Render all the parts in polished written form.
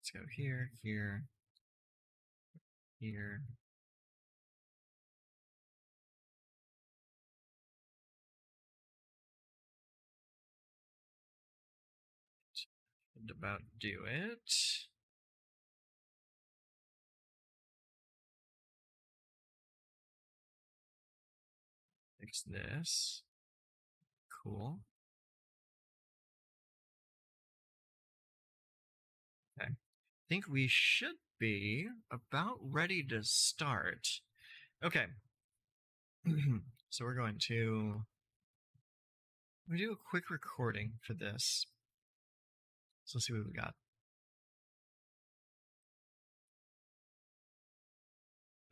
Let's go here, here, here. And about do it. Fix this. Cool. Okay. I think we should be about ready to start. Okay. So we're going to do a quick recording for this. So let's see what we got.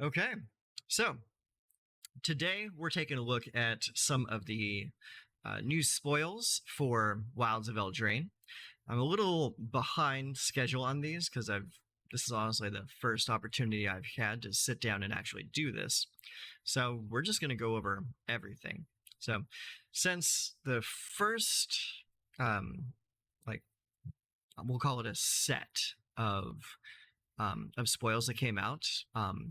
Okay. So today we're taking a look at some of the new spoils for Wilds of Eldraine. I'm a little behind schedule on these because this is honestly the first opportunity I've had to sit down and actually do this. So we're just going to go over everything. So since the first, we'll call it a set of spoils that came out,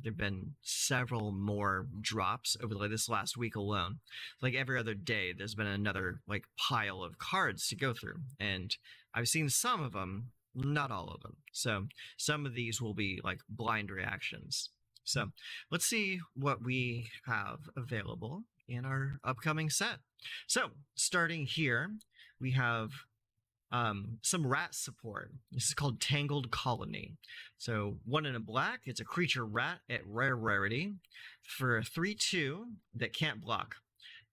there've been several more drops over this last week alone. Like every other day, there's been another pile of cards to go through, and I've seen some of them, not all of them. So some of these will be blind reactions. So let's see what we have available in our upcoming set. So starting here, we have some rat support. This is called Tangled Colony. So 1 in a black, it's a creature rat at rare rarity for a 3/2 that can't block.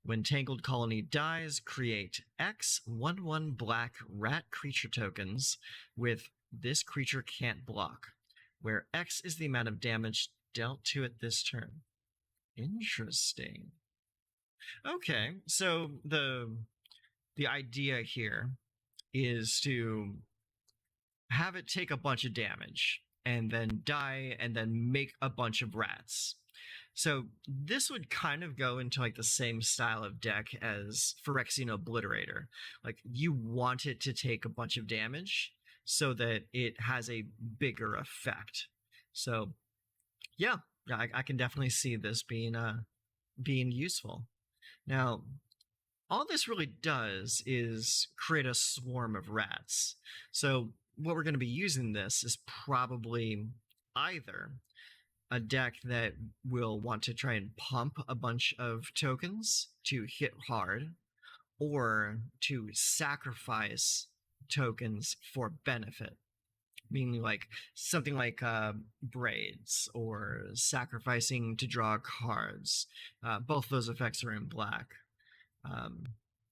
When Tangled Colony dies, create X 1/1 black rat creature tokens with this creature can't block, where X is the amount of damage dealt to it this turn. Interesting. Okay, so the idea here is to have it take a bunch of damage and then die and then make a bunch of rats. So this would kind of go into the same style of deck as Phyrexian Obliterator. You want it to take a bunch of damage so that it has a bigger effect. So yeah, I can definitely see this being useful. Now, all this really does is create a swarm of rats. So what we're going to be using this is probably either a deck that will want to try and pump a bunch of tokens to hit hard, or to sacrifice tokens for benefit. Meaning something like braids or sacrificing to draw cards. Both those effects are in black.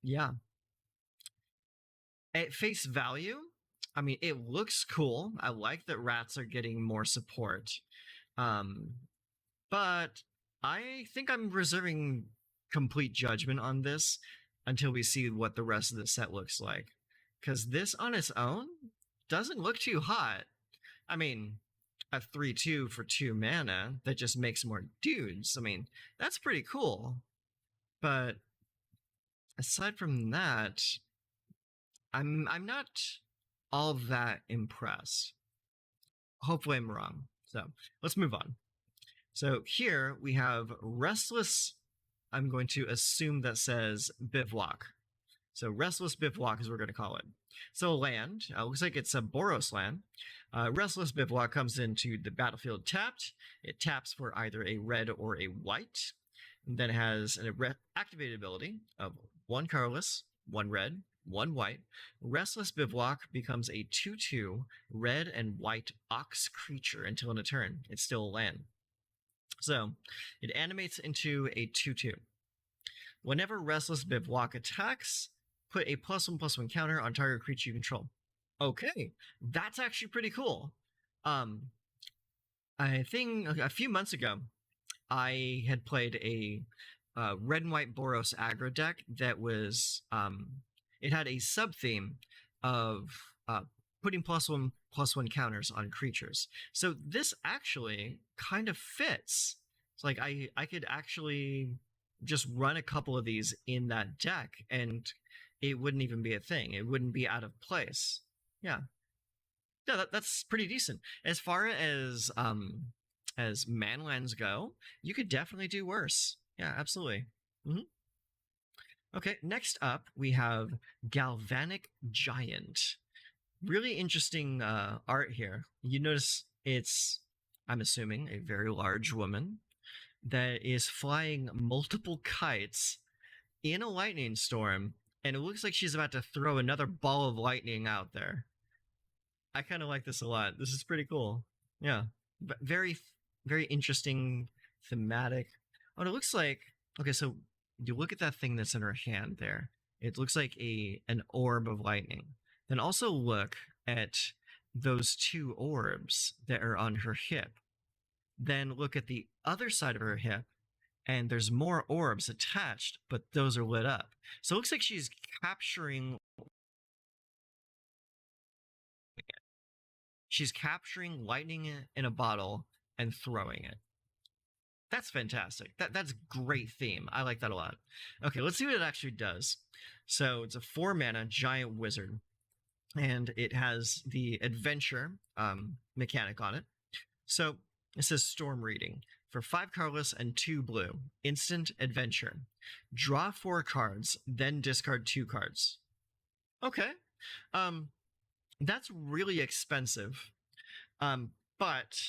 Yeah. At face value, I mean, it looks cool. I like that rats are getting more support. But I think I'm reserving complete judgment on this until we see what the rest of the set looks like. Because this on its own doesn't look too hot. I mean, a 3/2 for 2 mana that just makes more dudes. I mean, that's pretty cool. But aside from that, I'm not all that impressed. Hopefully I'm wrong. So let's move on. So here we have Restless. I'm going to assume that says Bivouac. So Restless Bivouac is what we're going to call it. So land, looks like it's a Boros land. Restless Bivouac comes into the battlefield tapped. It taps for either a red or a white. And then it has an activated ability of 1 colorless, 1 red, 1 white. Restless Bivouac becomes a 2/2 red and white ox creature until in a turn. It's still a land. So it animates into a 2/2. Whenever Restless Bivouac attacks, put a +1/+1 counter on target creature you control. Okay, that's actually pretty cool. I think a few months ago, I had played a red and white Boros aggro deck that was it had a sub theme of putting +1/+1 counters on creatures. So this actually kind of fits. It's I could actually just run a couple of these in that deck and it wouldn't even be a thing. It wouldn't be out of place. Yeah. Yeah, that's pretty decent. As far as manlands go, you could definitely do worse. Yeah, absolutely. Hmm. Okay, next up we have Galvanic Giant. Really interesting art here. You notice it's, I'm assuming, a very large woman that is flying multiple kites in a lightning storm, and it looks like she's about to throw another ball of lightning out there. I kind of like this a lot. This is pretty cool. Yeah, but very interesting, thematic. Oh, and it looks like, okay. So you look at that thing that's in her hand there. It looks like a an orb of lightning. Then also look at those two orbs that are on her hip. Then look at the other side of her hip, and there's more orbs attached, but those are lit up. So it looks like she's capturing lightning in a bottle and throwing it. That's fantastic. That's great theme. I like that a lot. Okay, let's see what it actually does. So it's a 4 mana giant wizard, and it has the adventure mechanic on it. So it says Storm Reading. For 5 colorless and 2 blue, instant adventure. Draw 4 cards, then discard 2 cards. Okay. Um, that's really expensive. But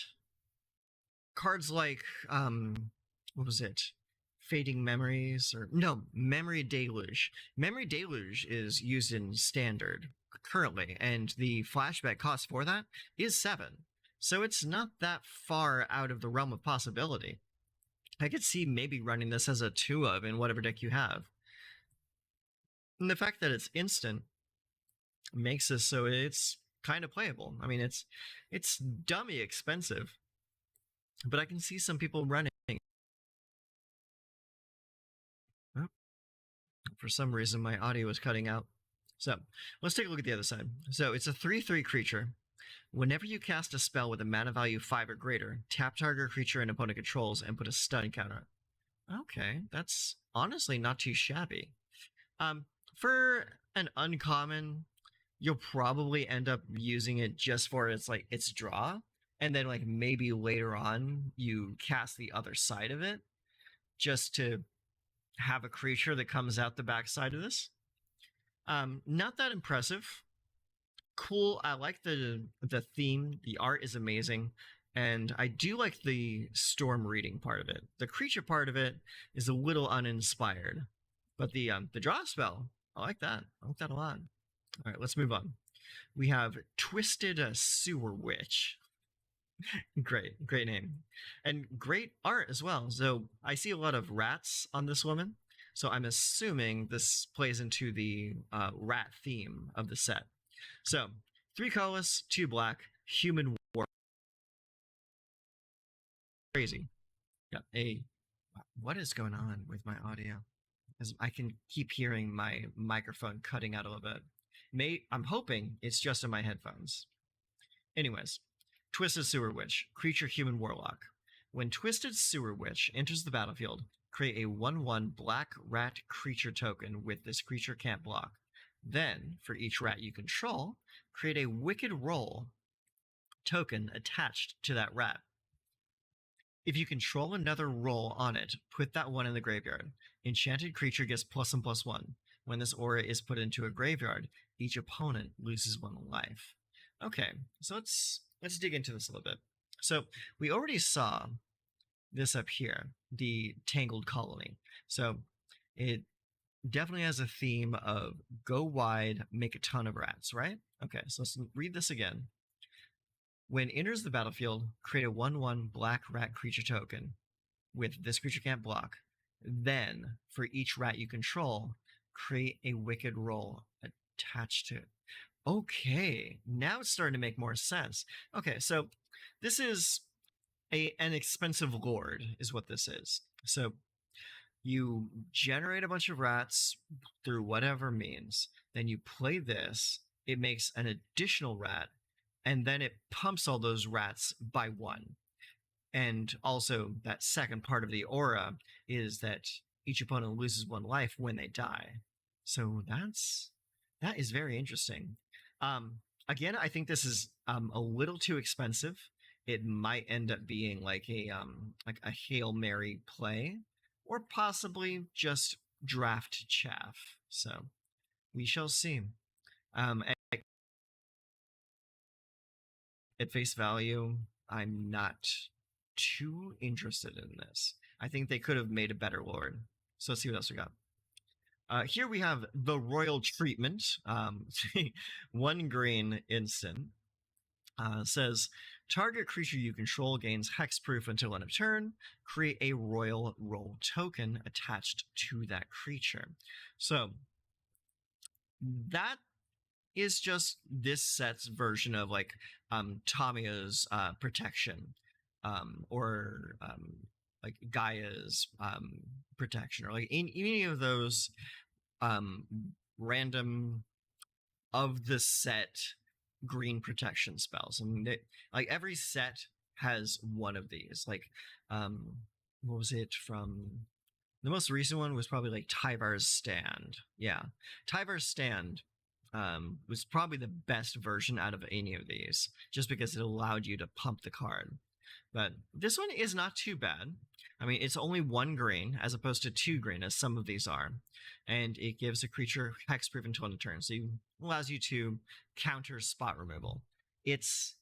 cards like what was it? Fading Memories, or no, Memory Deluge. Memory Deluge is used in standard currently, and the flashback cost for that is 7. So it's not that far out of the realm of possibility. I could see maybe running this as a 2 of in whatever deck you have. And the fact that it's instant makes this so it's kind of playable. I mean, it's dummy expensive, but I can see some people running. Oh, for some reason, my audio was cutting out. So let's take a look at the other side. So it's a 3/3 creature. Whenever you cast a spell with a mana value 5 or greater, tap target creature and opponent controls and put a stun counter. Okay, that's honestly not too shabby. For an uncommon, you'll probably end up using it just for its draw, and then like maybe later on you cast the other side of it just to have a creature that comes out the backside of this. Not that impressive. Cool. I like the theme. The art is amazing, and I do like the Storm Reading part of it. The creature part of it is a little uninspired, but the draw spell, I like that. I like that a lot. All right, let's move on. We have Twisted Sewer Witch. Great name, and great art as well. So I see a lot of rats on this woman, so I'm assuming this plays into the rat theme of the set. So 3 colorless, 2 black, human war. Crazy. Yeah. What is going on with my audio? As I can keep hearing my microphone cutting out a little bit. I'm hoping it's just in my headphones. Anyways, Twisted Sewer Witch, creature human warlock. When Twisted Sewer Witch enters the battlefield, create a 1/1 black rat creature token with this creature can't block. Then, for each rat you control, create a Wicked Roll token attached to that rat. If you control another roll on it, put that one in the graveyard. Enchanted creature gets +1/+1. When this aura is put into a graveyard, each opponent loses 1 life. Okay, so let's dig into this a little bit. So we already saw this up here, the Tangled Colony. So it definitely has a theme of go wide, make a ton of rats, right? Okay, so let's read this again. When enters the battlefield, create a 1/1 black rat creature token with this creature can't block. Then, for each rat you control, create a Wicked Roll attached to it. Okay, now it's starting to make more sense. Okay, so this is an expensive lord, is what this is. So you generate a bunch of rats through whatever means, then you play this, it makes an additional rat, and then it pumps all those rats by 1. And also, that second part of the aura is that each opponent loses 1 life when they die. So that is very interesting. Again, I think this is a little too expensive. It might end up being like a Hail Mary play, or possibly just draft chaff. So we shall see. At, at face value, I'm not too interested in this. I think they could have made a better lord. So let's see what else we got. Here we have the Royal Treatment. 1 green instant. Says target creature you control gains hexproof until end of turn. Create a royal roll token attached to that creature. So that is just this set's version of like Tamiya's protection, or like Gaia's protection, or like any of those um, random of the set green protection spells. I mean, like every set has one of these. Like, what was it from? The most recent one was probably like Tyvar's Stand. Yeah, Tyvar's Stand was probably the best version out of any of these, just because it allowed you to pump the card. But this one is not too bad. I mean, it's only 1 green as opposed to 2 green, as some of these are, and it gives a creature hexproof until end of turn, so it allows you to counter spot removal. Its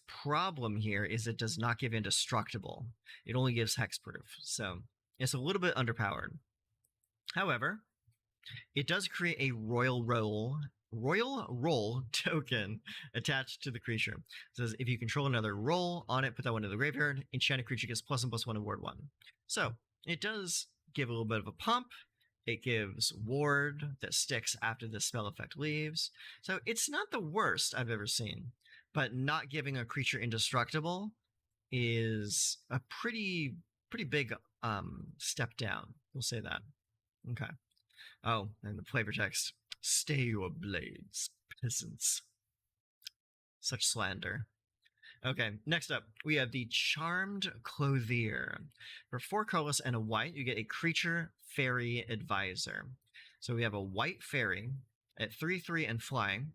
problem here is it does not give indestructible. It only gives hexproof, so it's a little bit underpowered. However, it does create a royal roll token attached to the creature. It says if you control another roll on it, put that one in the graveyard. Enchanted creature gets +1/+1 and ward 1. So it does give a little bit of a pump. It gives ward that sticks after the spell effect leaves. So it's not the worst I've ever seen, but not giving a creature indestructible is a pretty big step down. We'll say that. Okay. Oh, and the flavor text. Stay your blades, peasants. Such slander. Okay, next up, we have the Charmed Clothier. For 4 colorless and a white, you get a creature fairy advisor. So we have a white fairy at 3/3 and flying.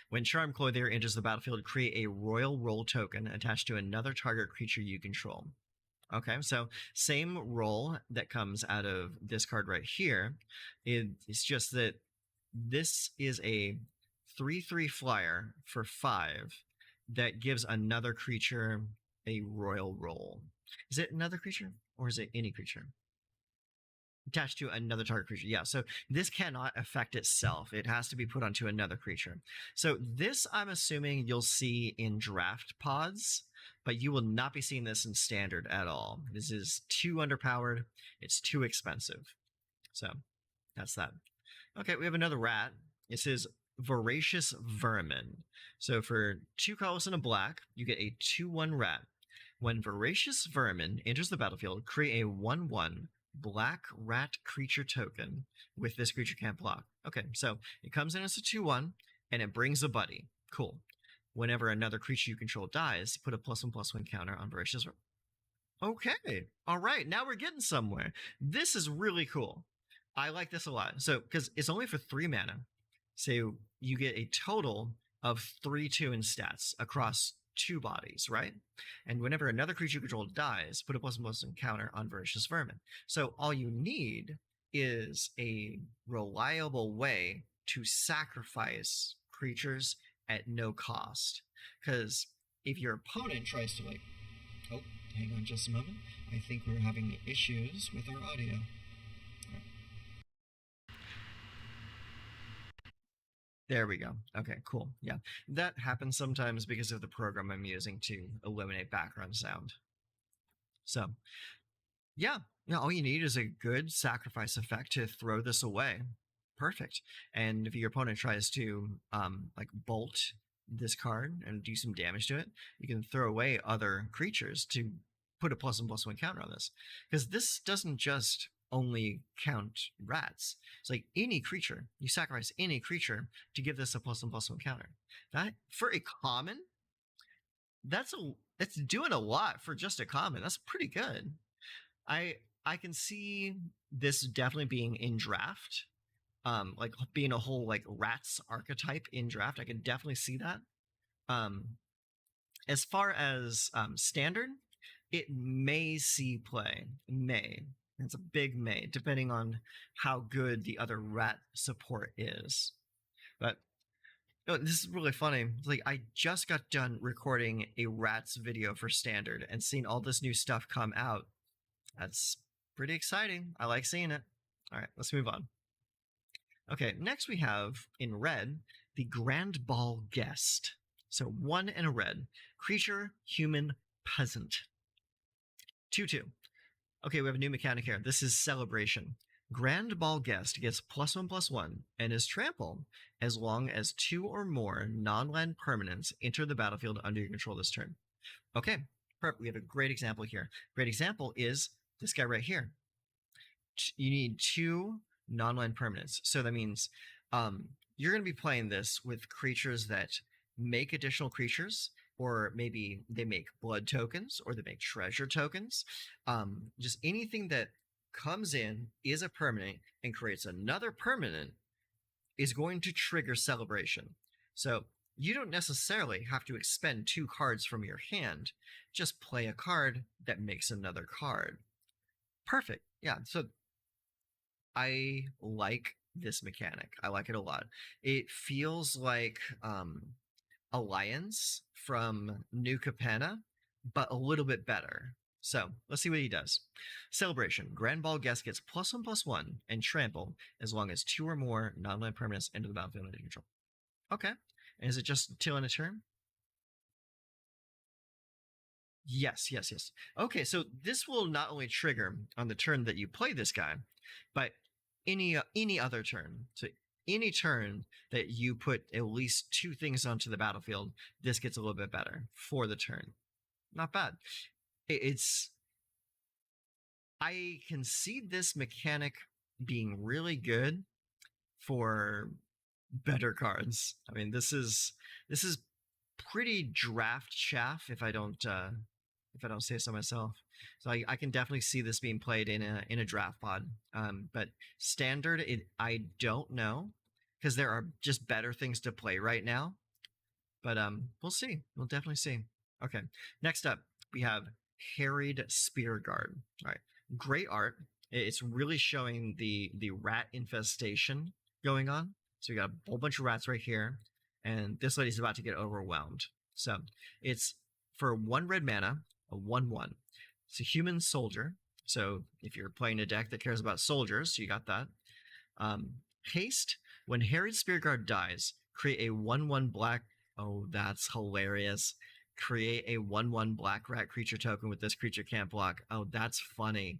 When Charmed Clothier enters the battlefield, create a royal roll token attached to another target creature you control. Okay, so same roll that comes out of this card right here. It's just that this is a 3/3 flyer for 5 that gives another creature a royal roll. Is it another creature or is it any creature? Attached to another target creature. Yeah, so this cannot affect itself. It has to be put onto another creature. So this, I'm assuming you'll see in draft pods, but you will not be seeing this in standard at all. This is too underpowered. It's too expensive. So that's that. Okay, we have another rat. It says Voracious Vermin. So for 2 colors and a black, you get a 2/1 rat. When Voracious Vermin enters the battlefield, create a 1/1 black rat creature token with this creature can't block. Okay, so it comes in as a 2/1 and it brings a buddy. Cool. Whenever another creature you control dies, put a +1/+1 counter on Voracious Vermin. Okay, all right, now we're getting somewhere. This is really cool. I like this a lot. So, because it's only for 3 mana, so you get a total of 3/2 in stats across 2 bodies, right? And whenever another creature you control dies, put a +1/+1 counter on Voracious Vermin. So all you need is a reliable way to sacrifice creatures at no cost. Because if your opponent tries to oh, hang on just a moment. I think we're having issues with our audio. There we go. Okay, cool. Yeah, that happens sometimes because of the program I'm using to eliminate background sound. So, yeah, all you need is a good sacrifice effect to throw this away. Perfect. And if your opponent tries to like bolt this card and do some damage to it, you can throw away other creatures to put a +1/+1 counter on this. Because this doesn't just only count rats. It's like any creature. You sacrifice any creature to give this a +1/+1 counter. That, for a common, that's doing a lot for just a common. That's pretty good. I can see this definitely being in draft. like being a whole like rats archetype in draft. I can definitely see that. Um, as far as standard, it may see play. May. It's a big may, depending on how good the other rat support is. But this is really funny. Like I just got done recording a rats video for standard and seeing all this new stuff come out. That's pretty exciting. I like seeing it. All right, let's move on. Okay, next we have in red the Grand Ball Guest. So 1 in a red. Creature, human, peasant. 2/2. Okay, we have a new mechanic here. This is Celebration. Grand Ball Guest gets +1/+1 and is trample as long as 2 or more non-land permanents enter the battlefield under your control this turn. Okay, perfect. We have a great example here. Great example is this guy right here. You need 2 non-land permanents. So that means you're going to be playing this with creatures that make additional creatures, or maybe they make blood tokens, or they make treasure tokens. Just anything that comes in, is a permanent, and creates another permanent is going to trigger Celebration. So you don't necessarily have to expend 2 cards from your hand. Just play a card that makes another card. Perfect. Yeah, so I like this mechanic. I like it a lot. It feels like Alliance from New Capenna, but a little bit better. So let's see what he does. Celebration. Grand Ball Guest gets +1/+1 and trample as long as 2 or more non-land permanents enter the battlefield under control. Okay. And is it just till in a turn? Yes, yes, yes. Okay, so this will not only trigger on the turn that you play this guy, but any other turn. So any turn that you put at least 2 things onto the battlefield, this gets a little bit better for the turn. Not bad. It's I can see this mechanic being really good for better cards. I mean, this is pretty draft chaff if I don't say so myself. So I can definitely see this being played in a draft pod. But standard, I don't know, because there are just better things to play right now. But we'll see. We'll definitely see. Okay. Next up, we have Harried Spear Guard. All right. Great art. It's really showing the rat infestation going on. So we got a whole bunch of rats right here, and this lady's about to get overwhelmed. So it's for 1 red mana, a 1/1. It's a human soldier. So if you're playing a deck that cares about soldiers, you got that. Haste. When Harried Spearguard dies, create a 1/1 black. Oh, that's hilarious. Create a 1/1 black rat creature token with this creature can't block. Oh, that's funny.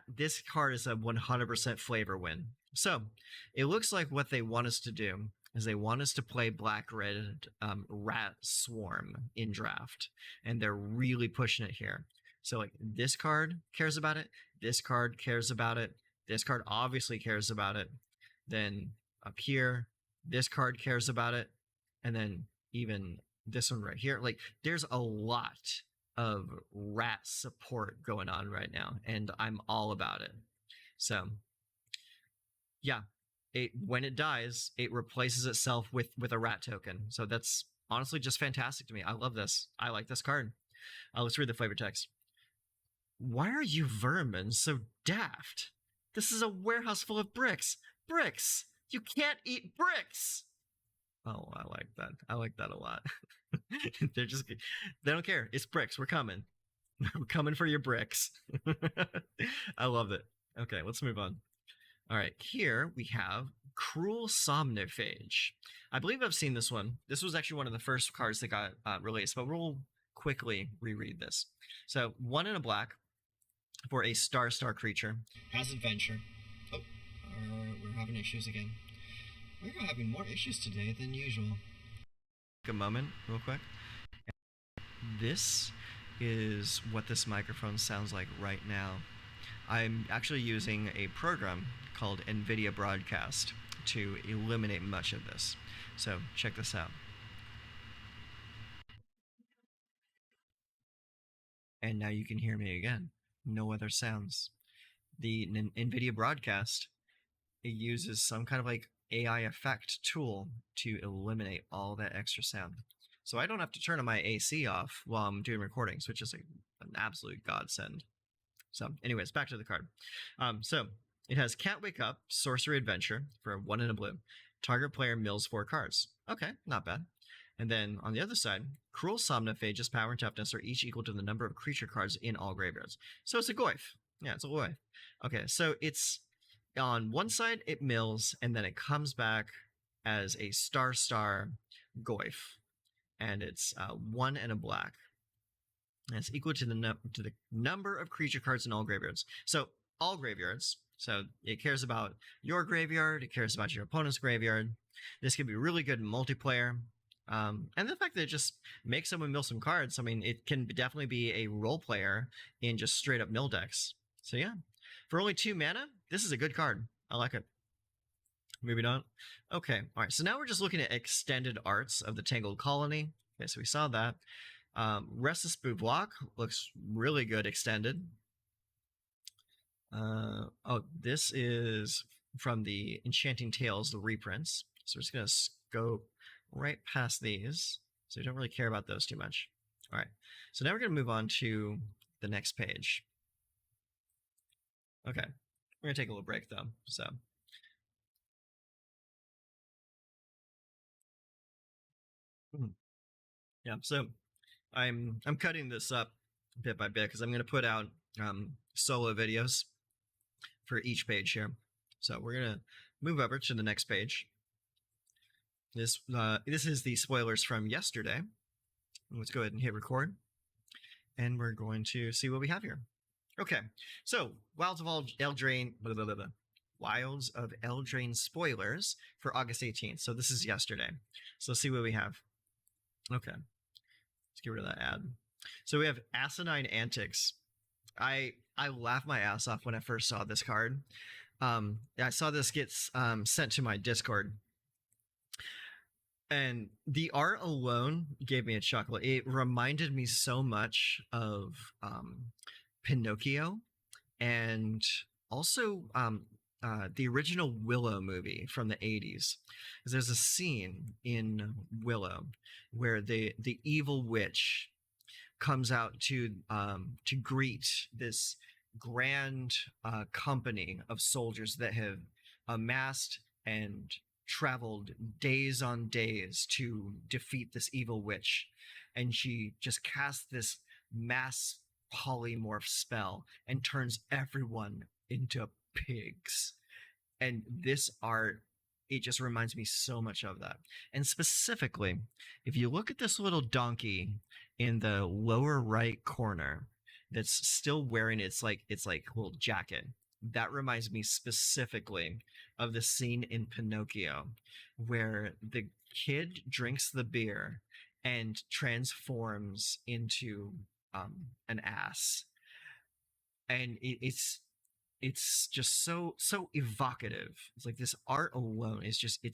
This card is a 100% flavor win. So it looks like what they want us to do is they want us to play black red rat swarm in draft, and they're really pushing it here. So like this card cares about it, this card cares about it, this card obviously cares about it. Then up here, this card cares about it, and then even this one right here. Like there's a lot of rat support going on right now, and I'm all about it. So yeah, when it dies, it replaces itself with a rat token. So that's honestly just fantastic to me. I love this. I like this card. Let's read the flavor text. Why are you vermin so daft? This is a warehouse full of bricks. Bricks! You can't eat bricks! Oh, I like that. I like that a lot. They don't care. It's bricks. We're coming. We're coming for your bricks. I love it. Okay, let's move on. All right, here we have Cruel Somniphage. I believe I've seen this one. This was actually one of the first cards that got released, but we'll quickly reread this. So 1 in a black for a star creature. Has adventure. Oh, we're having issues again. We're having more issues today than usual. Take a moment, real quick. This is what this microphone sounds like right now. I'm actually using a program called NVIDIA Broadcast to eliminate much of this. So check this out. And now you can hear me again. No other sounds. The NVIDIA Broadcast it uses some kind of like AI effect tool to eliminate all that extra sound. So I don't have to turn my AC off while I'm doing recordings, which is an absolute godsend. So, anyways, back to the card. So it has Can't Wake Up, Sorcery Adventure for 1 and a blue. Target player mills 4 cards. Okay, not bad. And then on the other side, Cruel Somnophage's power and toughness are each equal to the number of creature cards in all graveyards. So it's a Goyf. Yeah, it's a Goyf. Okay, so it's on one side it mills, and then it comes back as a star Goyf, and it's 1 and a black. And it's equal to the number of creature cards in all graveyards. So all graveyards. So it cares about your graveyard. It cares about your opponent's graveyard. This could be really good in multiplayer. And the fact that it just makes someone mill some cards, I mean, it can definitely be a role player in just straight up mill decks. So yeah, for only 2 mana, this is a good card. I like it. Maybe not. Okay, all right. So now we're just looking at extended arts of the Tangled Colony. Okay, so we saw that. Restless Buvlok looks really good extended. Oh, this is from the Enchanting Tales, the reprints. So we're just going to scope right past these. So we don't really care about those too much. All right. So now we're going to move on to the next page. Okay. We're going to take a little break though. So. Yeah. So I'm cutting this up bit by bit because I'm going to put out solo videos for each page here. So we're going to move over to the next page. This is the spoilers from yesterday. Let's go ahead and hit record. And we're going to see what we have here. Okay, so Wilds of Eldraine, Wilds of Eldraine spoilers for August 18th. So this is yesterday. So let's see what we have. Okay, let's get rid of that ad. So we have Asinine Antics. I laughed my ass off when I first saw this card. I saw this get sent to my Discord. And the art alone gave me a chuckle. It reminded me so much of Pinocchio, and also the original Willow movie from the 80s. There's a scene in Willow where the evil witch comes out to greet this grand company of soldiers that have amassed and traveled days on days to defeat this evil witch, and she just casts this mass polymorph spell and turns everyone into pigs. And this art, it just reminds me so much of that. And specifically, if you look at this little donkey in the lower right corner that's still wearing its little jacket, that reminds me specifically of the scene in Pinocchio where the kid drinks the beer and transforms into an ass. And it's just so evocative. It's like this art alone is just,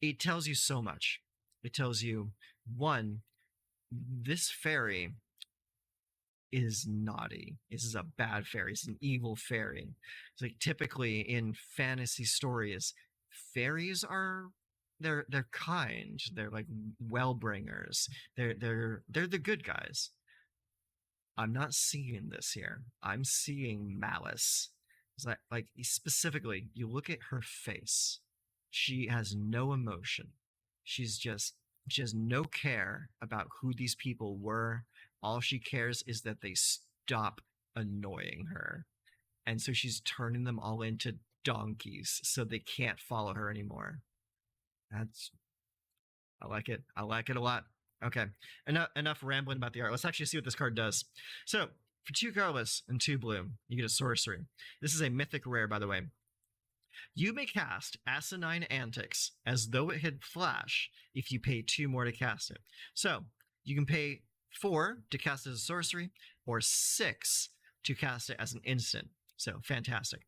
it tells you so much. It tells you, one, this fairy is naughty. This is a bad fairy. It's an evil fairy. It's like typically in fantasy stories, fairies are they're kind. They're like well bringers. They're the good guys. I'm not seeing this here. I'm seeing malice. It's like specifically, you look at her face. She has no emotion. She has no care about who these people were. All she cares is that they stop annoying her. And so she's turning them all into donkeys so they can't follow her anymore. I like it. I like it a lot. Okay, enough rambling about the art. Let's actually see what this card does. So, for 2 colorless and 2 blue, you get a sorcery. This is a mythic rare, by the way. You may cast Asinine Antics as though it had flash if you pay 2 more to cast it. So, you can pay 4 to cast it as a sorcery, or 6 to cast it as an instant. So, fantastic.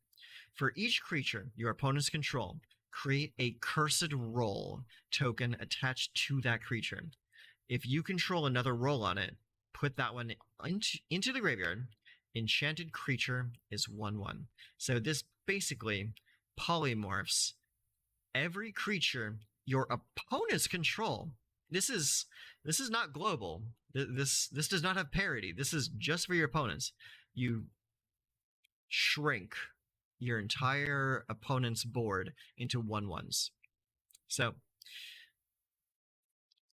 For each creature your opponents control, create a Cursed Roll token attached to that creature. If you control another roll on it, put that one into the graveyard. Enchanted creature is 1/1. So this basically polymorphs. Every creature your opponents control. This is not global. This does not have parity. This is just for your opponents. You shrink your entire opponent's board into 1/1s. So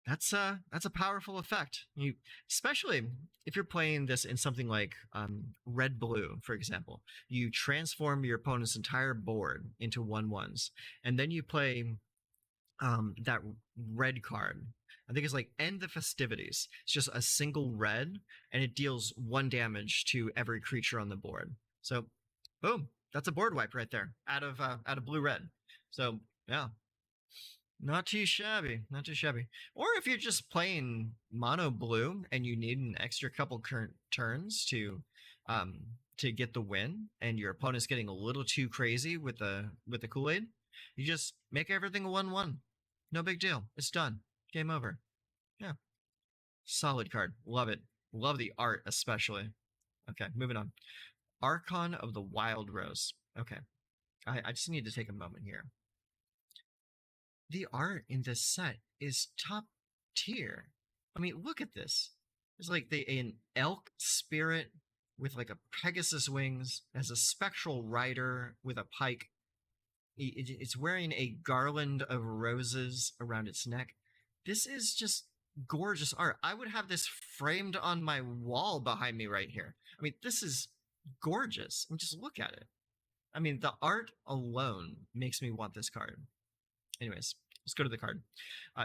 that's a powerful effect. You, especially if you're playing this in something like red blue, for example. You transform your opponent's entire board into 1/1s, and then you play that red card. I think it's like End the Festivities. It's just a single red, and it deals 1 damage to every creature on the board. So, boom, that's a board wipe right there out of blue red. So yeah, not too shabby, not too shabby. Or if you're just playing mono blue and you need an extra couple current turns to get the win, and your opponent's getting a little too crazy with the Kool-Aid, you just make everything a 1/1. No big deal. It's done. Game over. Yeah. Solid card. Love it. Love the art especially. Okay, moving on. Archon of the Wild Rose. Okay. I just need to take a moment here. The art in this set is top tier. I mean, look at this. It's like an elk spirit with like a Pegasus wings, as a spectral rider with a pike. It's wearing a garland of roses around its neck. This is just gorgeous art. I would have this framed on my wall behind me right here. I mean, this is gorgeous. I mean, just look at it. I mean, the art alone makes me want this card. Anyways, let's go to the card.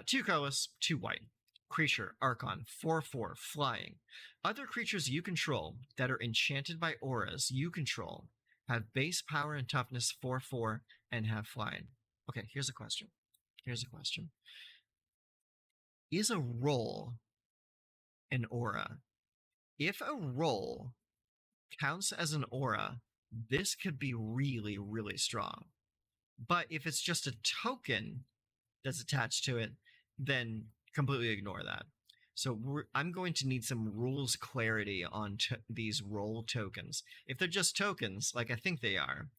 2 colorless, 2 white. Creature, Archon, 4/4, flying. Other creatures you control that are enchanted by auras you control have base power and toughness 4/4 and have flying. Okay, here's a question. Is a roll an aura? If a roll counts as an aura, this could be really, really strong. But if it's just a token that's attached to it, then completely ignore that. So I'm going to need some rules clarity on these roll tokens. If they're just tokens, like I think they are,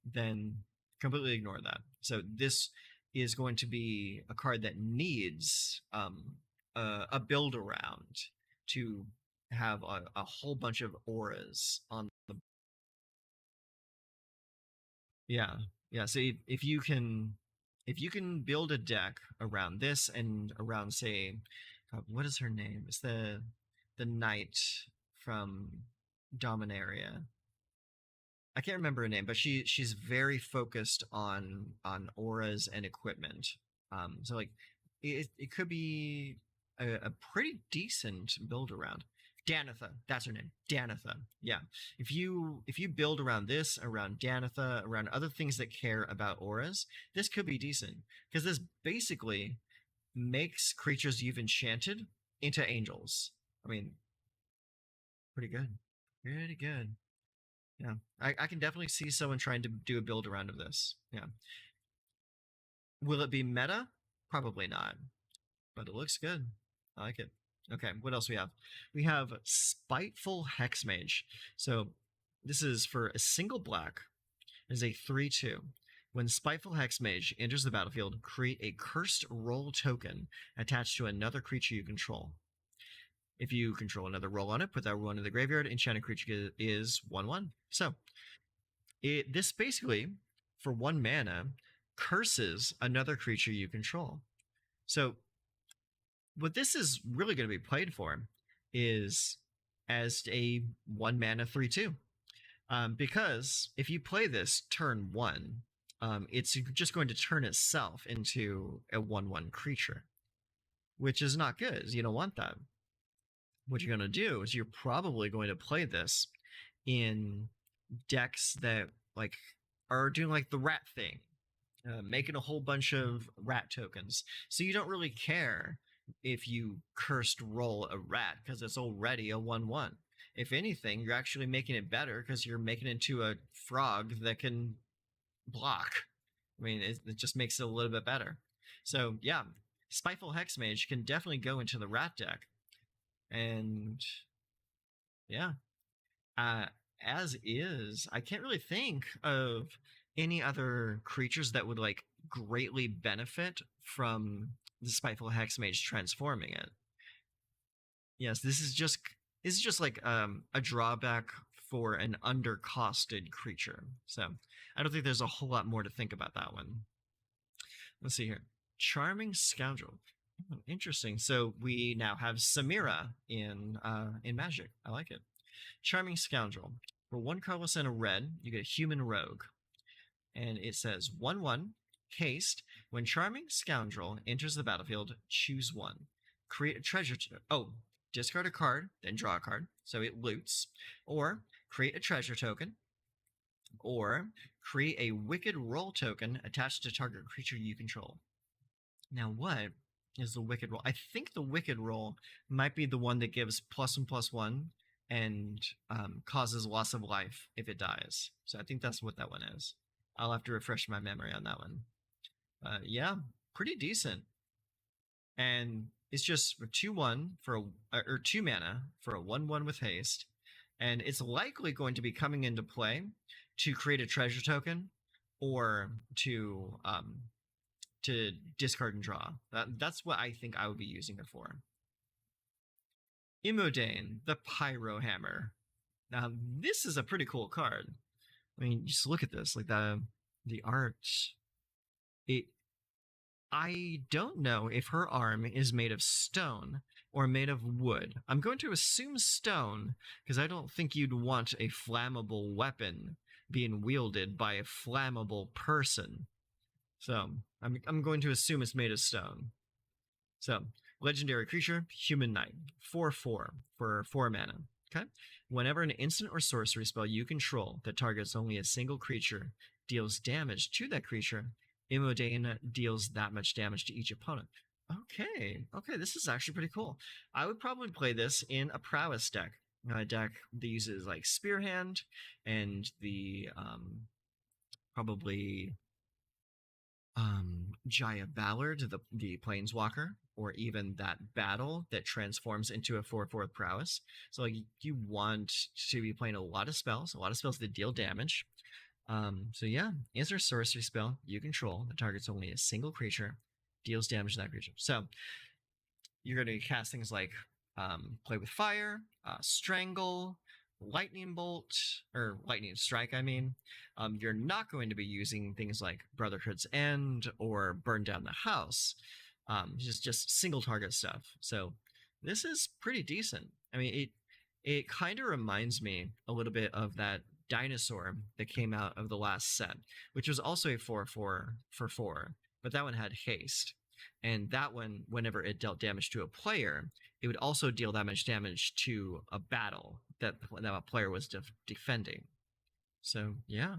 then completely ignore that. So this is going to be a card that needs a build around to have a whole bunch of auras on the. Yeah. So if you can build a deck around this and around, say, what is her name? It's the knight from Dominaria. I can't remember her name, but she's very focused on auras and equipment. So like it could be a pretty decent build around. Danitha, that's her name. Danitha. Yeah. If you build around this, around Danitha, around other things that care about auras, this could be decent. Because this basically makes creatures you've enchanted into angels. I mean, pretty good. Pretty good. Yeah. I can definitely see someone trying to do a build around of this. Yeah. Will it be meta? Probably not. But it looks good. I like it. Okay, what else we have? We have Spiteful Hexmage. So this is for a single black. It is a 3/2. When Spiteful Hexmage enters the battlefield, create a cursed roll token attached to another creature you control. If you control another roll on it, put that one in the graveyard. Enchanted creature is 1/1. So this basically, for 1 mana, curses another creature you control. So what this is really going to be played for is as a 1 mana 3/2. Because if you play this turn 1, it's just going to turn itself into a 1/1 creature, which is not good. You don't want that. What you're going to do is you're probably going to play this in decks that like are doing like the rat thing, making a whole bunch of rat tokens. So you don't really care if you cursed roll a rat because it's already a 1/1. If anything, you're actually making it better because you're making it into a frog that can block. I mean, it just makes it a little bit better. So yeah, Spiteful Hexmage can definitely go into the rat deck. And yeah, as is, I can't really think of any other creatures that would like greatly benefit from the Spiteful Hexmage transforming it. Yes, this is just like a drawback for an undercosted creature. So I don't think there's a whole lot more to think about that one. Let's see here. Charming Scoundrel. Interesting. So we now have Samira in Magic. I like it. Charming Scoundrel. For one colorless and a red, you get a human rogue. And it says 1/1 haste. When Charming Scoundrel enters the battlefield, choose one. Create a treasure. Discard a card, then draw a card, so it loots. Or create a treasure token. Or create a Wicked Roll token attached to target creature you control. Now, what is the Wicked Roll? I think the Wicked Roll might be the one that gives +1/+1 and causes loss of life if it dies. So I think that's what that one is. I'll have to refresh my memory on that one. Yeah, pretty decent. And it's just 2/1 for or 2 mana for a 1/1 with haste, and it's likely going to be coming into play to create a treasure token or to discard and draw. That's what I think I would be using it for. Eldraine, the Pyro Hammer. Now this is a pretty cool card. I mean, just look at this, like the art. I don't know if her arm is made of stone or made of wood. I'm going to assume stone because I don't think you'd want a flammable weapon being wielded by a flammable person. So I'm going to assume it's made of stone. So legendary creature, human knight, 4/4 for 4 mana. Okay. Whenever an instant or sorcery spell you control that targets only a single creature deals damage to that creature, Eldraine deals that much damage to each opponent. Okay, this is actually pretty cool. I would probably play this in a prowess deck. A deck that uses like Spearhand and the probably Jaya Ballard, the Planeswalker, or even that battle that transforms into a 4/4 prowess. So like you want to be playing a lot of spells that deal damage. So yeah, answer a sorcery spell you control that targets only a single creature, deals damage to that creature. So you're going to cast things like play with fire, strangle, lightning bolt, or lightning strike, I mean. You're not going to be using things like Brotherhood's End or burn down the house. Just single target stuff. So this is pretty decent. I mean, it kind of reminds me a little bit of that dinosaur that came out of the last set, which was also a 4/4 for 4, but that one had haste. And that one, whenever it dealt damage to a player, it would also deal that much damage to a battle that a player was defending. So yeah,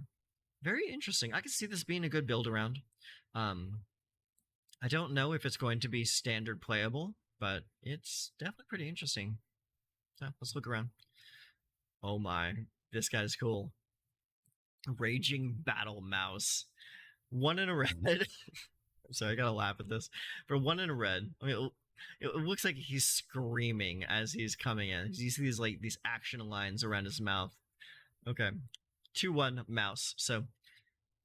very interesting. I can see this being a good build around. I don't know if it's going to be standard playable, but it's definitely pretty interesting. So let's look around. Oh my, this guy's cool. Raging Battle Mouse. 1 in a red. Sorry, I gotta laugh at this. For 1 in a red, I mean, it looks like he's screaming as he's coming in. You see these action lines around his mouth. Okay, 2/1 mouse. So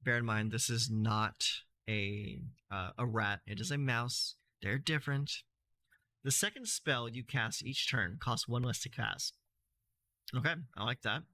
bear in mind this is not a rat. It is a mouse. They're different. The second spell you cast each turn costs 1 less to cast. Okay, I like that.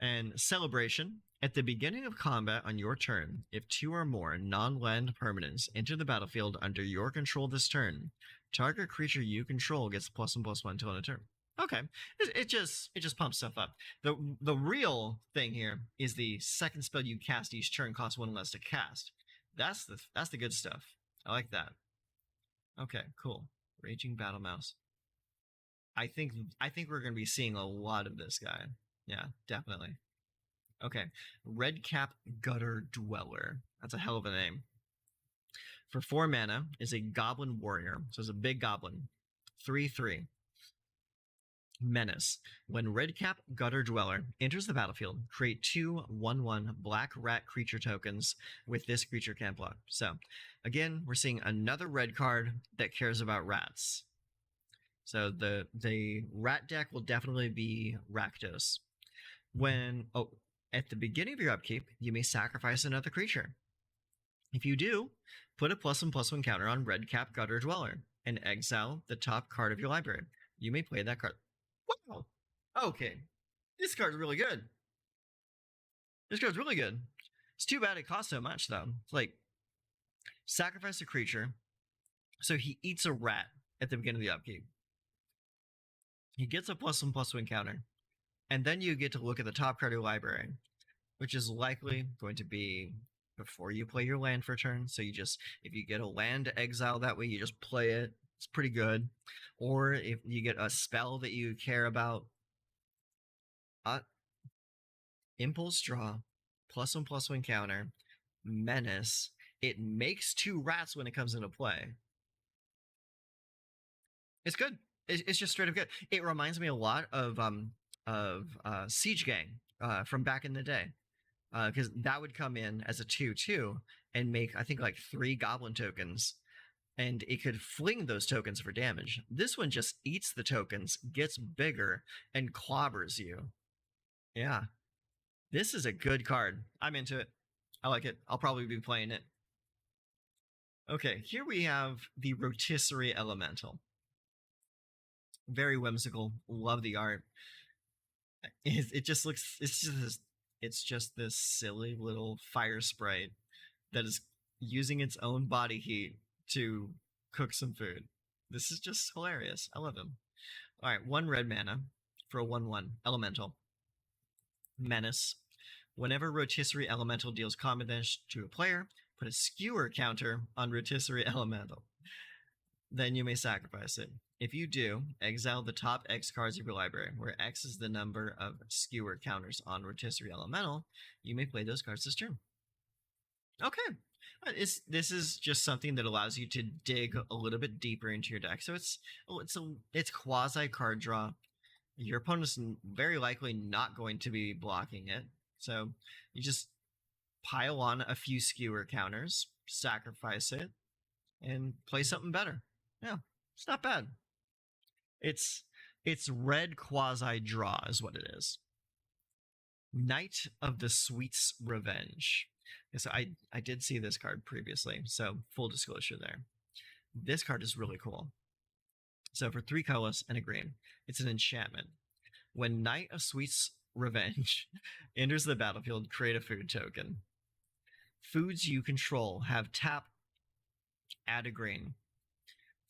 And Celebration. At the beginning of combat on your turn, if 2 or more non-land permanents enter the battlefield under your control this turn, target creature you control gets +1/+1 until end of turn. Okay, it just pumps stuff up. The real thing here is the second spell you cast each turn costs 1 less to cast. That's the good stuff. I like that. Okay, cool. Raging Battle Mouse. I think we're gonna be seeing a lot of this guy. Yeah, definitely. Okay, Redcap Gutter Dweller. That's a hell of a name. For 4 mana, is a Goblin Warrior. So it's a big goblin. 3/3. Menace. When Redcap Gutter Dweller enters the battlefield, create 2 1/1 black rat creature tokens with this creature can't block. So, again, we're seeing another red card that cares about rats. So the rat deck will definitely be Rakdos. At the beginning of your upkeep, you may sacrifice another creature. If you do, put a +1/+1 counter on Redcap Gutter Dweller and exile the top card of your library. You may play that card. Wow. Okay. This card's really good. This card's really good. It's too bad it costs so much, though. It's like, sacrifice a creature, so he eats a rat at the beginning of the upkeep. He gets a +1/+1 counter, and then you get to look at the top card of your library, which is likely going to be before you play your land for a turn. So you just, if you get a land to exile that way, you just play it. It's pretty good. Or if you get a spell that you care about, Impulse Draw, +1/+1 counter, Menace. It makes 2 rats when it comes into play. It's good. It's just straight up good. It reminds me a lot of Siege Gang from back in the day, because that would come in as a 2/2 and make, I think, like 3 goblin tokens, and it could fling those tokens for damage. This one just eats the tokens, gets bigger, and clobbers you. Yeah. This is a good card. I'm into it. I like it. I'll probably be playing it. Okay, here we have the Rotisserie Elemental. Very whimsical. Love the art. It just looks, it's just this silly little fire sprite that is using its own body heat to cook some food. This is just hilarious. I love him. All right, 1 red mana for a 1/1 elemental. Menace. Whenever Rotisserie Elemental deals combat damage to a player, put a skewer counter on Rotisserie Elemental. Then you may sacrifice it. If you do, exile the top X cards of your library, where X is the number of skewer counters on Rotisserie Elemental. You may play those cards this turn. Okay. This is just something that allows you to dig a little bit deeper into your deck. So it's quasi card draw. Your opponent's very likely not going to be blocking it. So you just pile on a few skewer counters, sacrifice it, and play something better. Yeah, it's not bad. It's red quasi draw is what it is. Knight of the Sweet's Revenge. So I did see this card previously, so full disclosure there. This card is really cool. So for 3 colorless and a green, it's an enchantment. When Knight of Sweet's Revenge enters the battlefield, create a food token. Foods you control have tap, add a green.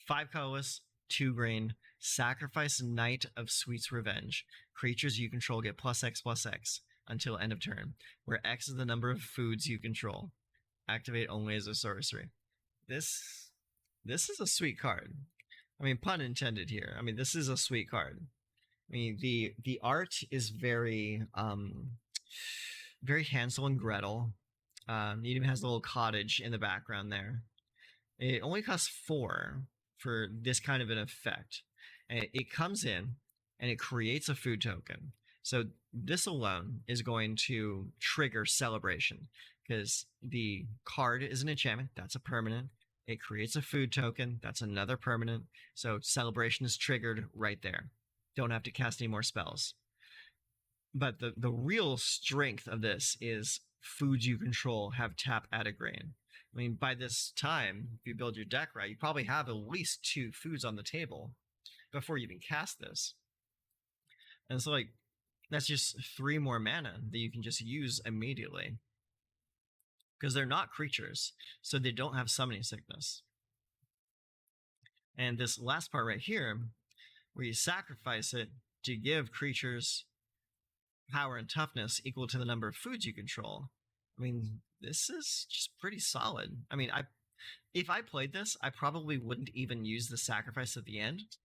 5 colorless, 2 green, sacrifice Knight of Sweet's Revenge. Creatures you control get +X/+X until end of turn, where X is the number of foods you control. Activate only as a sorcery. This is a sweet card. I mean, pun intended here. I mean, this is a sweet card. I mean, the art is very very Hansel and Gretel. It even has a little cottage in the background there. It only costs 4 for this kind of an effect. And it comes in and it creates a food token. So this alone is going to trigger Celebration, because the card is an enchantment. That's a permanent. It creates a food token. That's another permanent. So Celebration is triggered right there. Don't have to cast any more spells. But the real strength of this is foods you control have tap, add a grain. I mean, by this time, if you build your deck right, you probably have at least 2 foods on the table before you even cast this. And so, like, that's just 3 more mana that you can just use immediately. Because they're not creatures, so they don't have summoning sickness. And this last part right here, where you sacrifice it to give creatures power and toughness equal to the number of foods you control. I mean, this is just pretty solid. I mean, if I played this, I probably wouldn't even use the sacrifice at the end.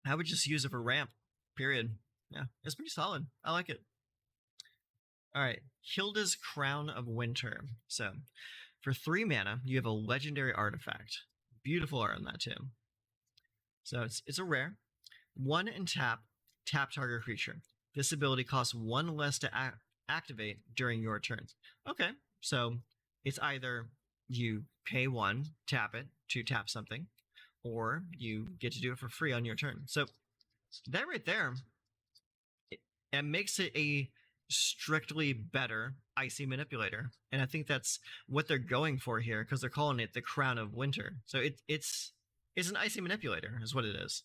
I would just use it for ramp, period. Yeah, it's pretty solid. I like it. All right, Hilda's Crown of Winter. So for 3 mana, you have a legendary artifact. Beautiful art on that too. So it's a rare. 1 and tap target creature. This ability costs 1 less to activate during your turns. Okay, so it's either you pay 1, tap it to tap something, or you get to do it for free on your turn. So that right there, it makes it a strictly better Icy Manipulator. And I think that's what they're going for here, because they're calling it the Crown of Winter. So it's an Icy Manipulator, is what it is.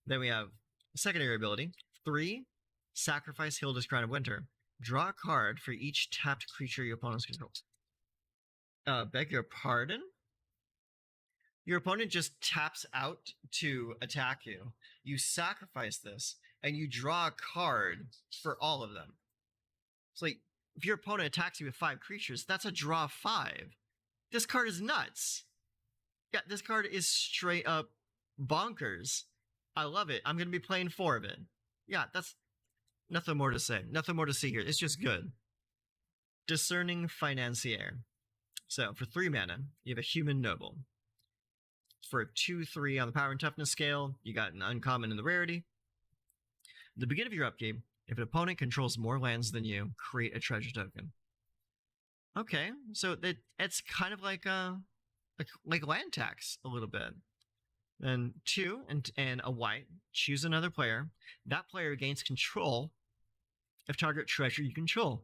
Then we have secondary ability 3, sacrifice Hilda's Crown of Winter. Draw a card for each tapped creature your opponents controls. Beg your pardon? Your opponent just taps out to attack you. You sacrifice this, and you draw a card for all of them. It's like, if your opponent attacks you with 5 creatures, that's a draw 5. This card is nuts. Yeah, this card is straight up bonkers. I love it. I'm going to be playing 4 of it. Yeah, that's nothing more to say. Nothing more to see here. It's just good. Discerning Financier. So for 3 mana, you have a Human Noble. For a 2/3 on the power and toughness scale, you got an uncommon in the rarity. At the beginning of your upkeep, if an opponent controls more lands than you, create a treasure token. Okay, so it's kind of like land tax a little bit. Then 2 and a white, choose another player. That player gains control of target treasure you control,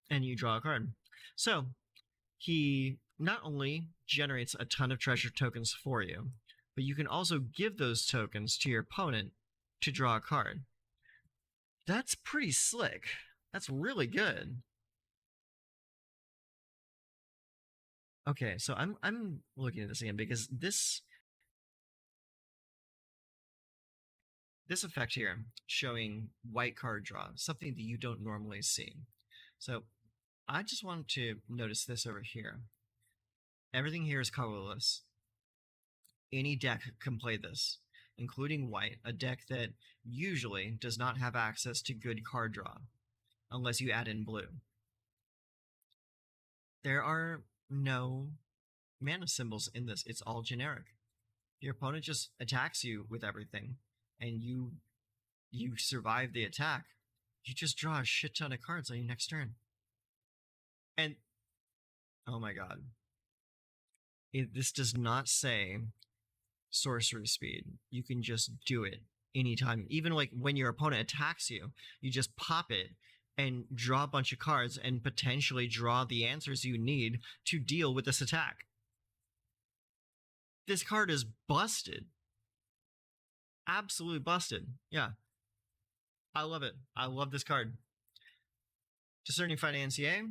and you draw a card. So he not only generates a ton of treasure tokens for you, but you can also give those tokens to your opponent to draw a card. That's pretty slick. That's really good. Okay, so I'm looking at this again because this effect here showing white card draw, something that you don't normally see. So I just wanted to notice this over here. Everything here is colorless. Any deck can play this, including white, a deck that usually does not have access to good card draw, unless you add in blue. There are no mana symbols in this. It's all generic. Your opponent just attacks you with everything, and you survive the attack. You just draw a shit ton of cards on your next turn. And, oh my god. This does not say sorcery speed. You can just do it anytime. Even like when your opponent attacks you, you just pop it and draw a bunch of cards and potentially draw the answers you need to deal with this attack. This card is busted. Absolutely busted. Yeah. I love it. I love this card. Discerning Financier,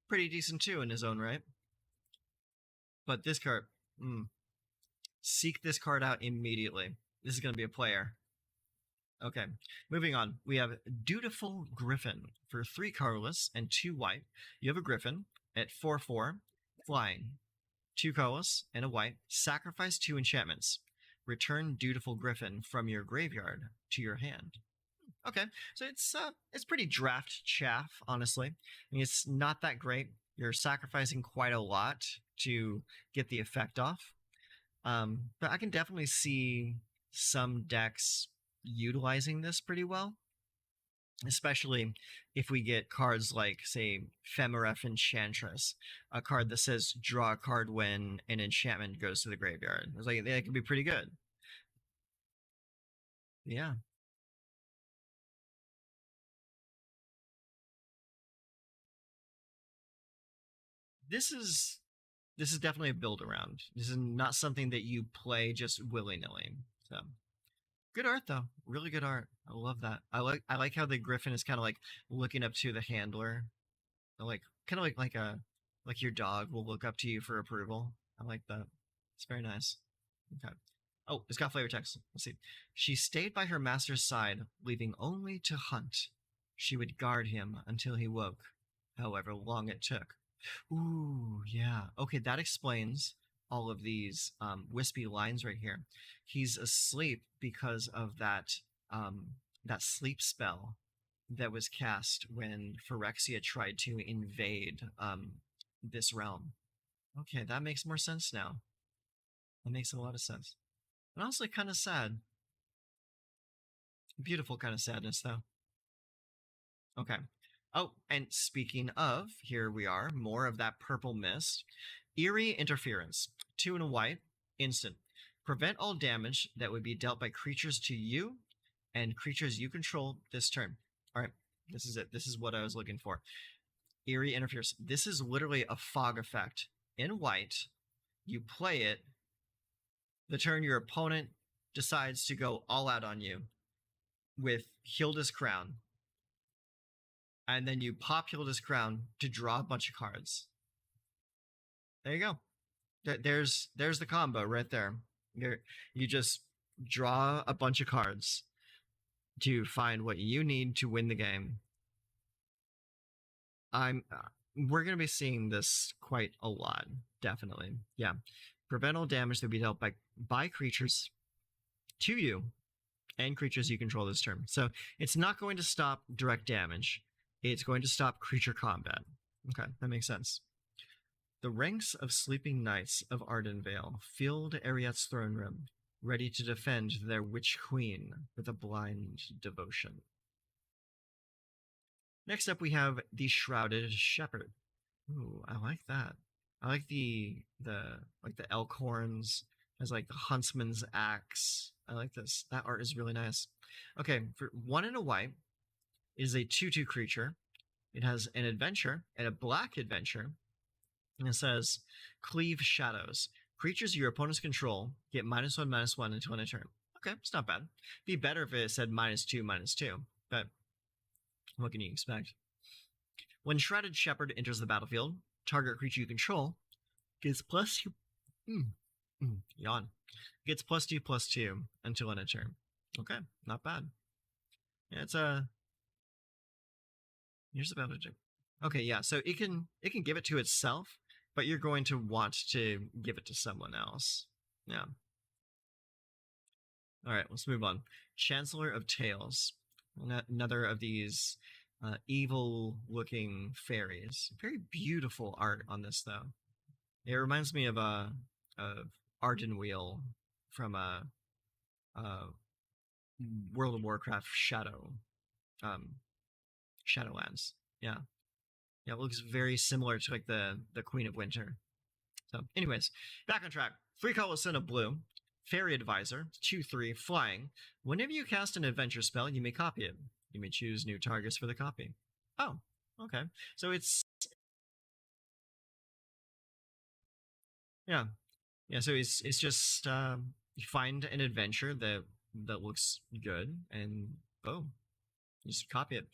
pretty decent too in his own right. But this card, seek this card out immediately. This is going to be a player. Okay, moving on. We have Dutiful Griffin. For 3 colorless and 2 white, you have a Griffin at 4/4, flying. 2 colorless and a white. Sacrifice 2 enchantments. Return Dutiful Griffin from your graveyard to your hand. Okay, so it's pretty draft chaff, honestly. I mean, it's not that great. You're sacrificing quite a lot to get the effect off. But I can definitely see some decks utilizing this pretty well, especially if we get cards like, say, Femaref Enchantress, a card that says draw a card when an enchantment goes to the graveyard. It's like, that could be pretty good. Yeah. This is definitely a build around. This is not something that you play just willy-nilly. So good art though. Really good art. I love that. I like how the Griffin is kind of like looking up to the handler. Like kind of like your dog will look up to you for approval. I like that. It's very nice. Okay. Oh, it's got flavor text. Let's see. She stayed by her master's side, leaving only to hunt. She would guard him until he woke, however long it took. Ooh, yeah. Okay, that explains all of these wispy lines right here. He's asleep because of that sleep spell that was cast when Phyrexia tried to invade this realm. Okay, that makes more sense now. That makes a lot of sense. And also kind of sad. Beautiful kind of sadness, though. Okay. Oh, and speaking of, here we are, more of that purple mist. Eerie Interference. 2 and a white, instant. Prevent all damage that would be dealt by creatures to you and creatures you control this turn. All right. This is it. This is what I was looking for. Eerie Interference. This is literally a fog effect in white. You play it. The turn your opponent decides to go all out on you with Hilda's Crown. And then you pop Hilda's Crown to draw a bunch of cards. There you go. There's the combo right there. You just draw a bunch of cards to find what you need to win the game. We're gonna be seeing this quite a lot, definitely. Yeah, prevent all damage that be dealt by creatures to you and creatures you control this turn. So it's not going to stop direct damage. It's going to stop creature combat. Okay, that makes sense. The ranks of sleeping knights of Ardenvale filled Ariette's throne room, ready to defend their witch queen with a blind devotion. Next up, we have the Shrouded Shepherd. Ooh, I like that. I like the elk horns. Has like the huntsman's axe. I like this. That art is really nice. Okay, for 1 and a white, it is a 2/2 creature. It has an adventure and a black adventure. And it says, Cleave Shadows. Creatures your opponents control get -1/-1 until end of turn. Okay, it's not bad. Be better if it said -2/-2, but what can you expect? When Shrouded Shepherd enters the battlefield, target creature you control gets yawn. Gets +2/+2 until end of turn. Okay, not bad. Yeah, it's here's the battle. Okay, yeah, so it can give it to itself, but you're going to want to give it to someone else. Yeah. All right, let's move on. Chancellor of Tales. Another of these evil-looking fairies. Very beautiful art on this, though. It reminds me of Ardenweal from World of Warcraft Shadowlands. Yeah. Yeah, it looks very similar to like the Queen of Winter. So, anyways, back on track. 3 colorless and a blue. Fairy Advisor, 2/3, flying. Whenever you cast an adventure spell, you may copy it. You may choose new targets for the copy. Oh, okay. So it's yeah. So it's just you find an adventure that looks good and boom, you just copy it.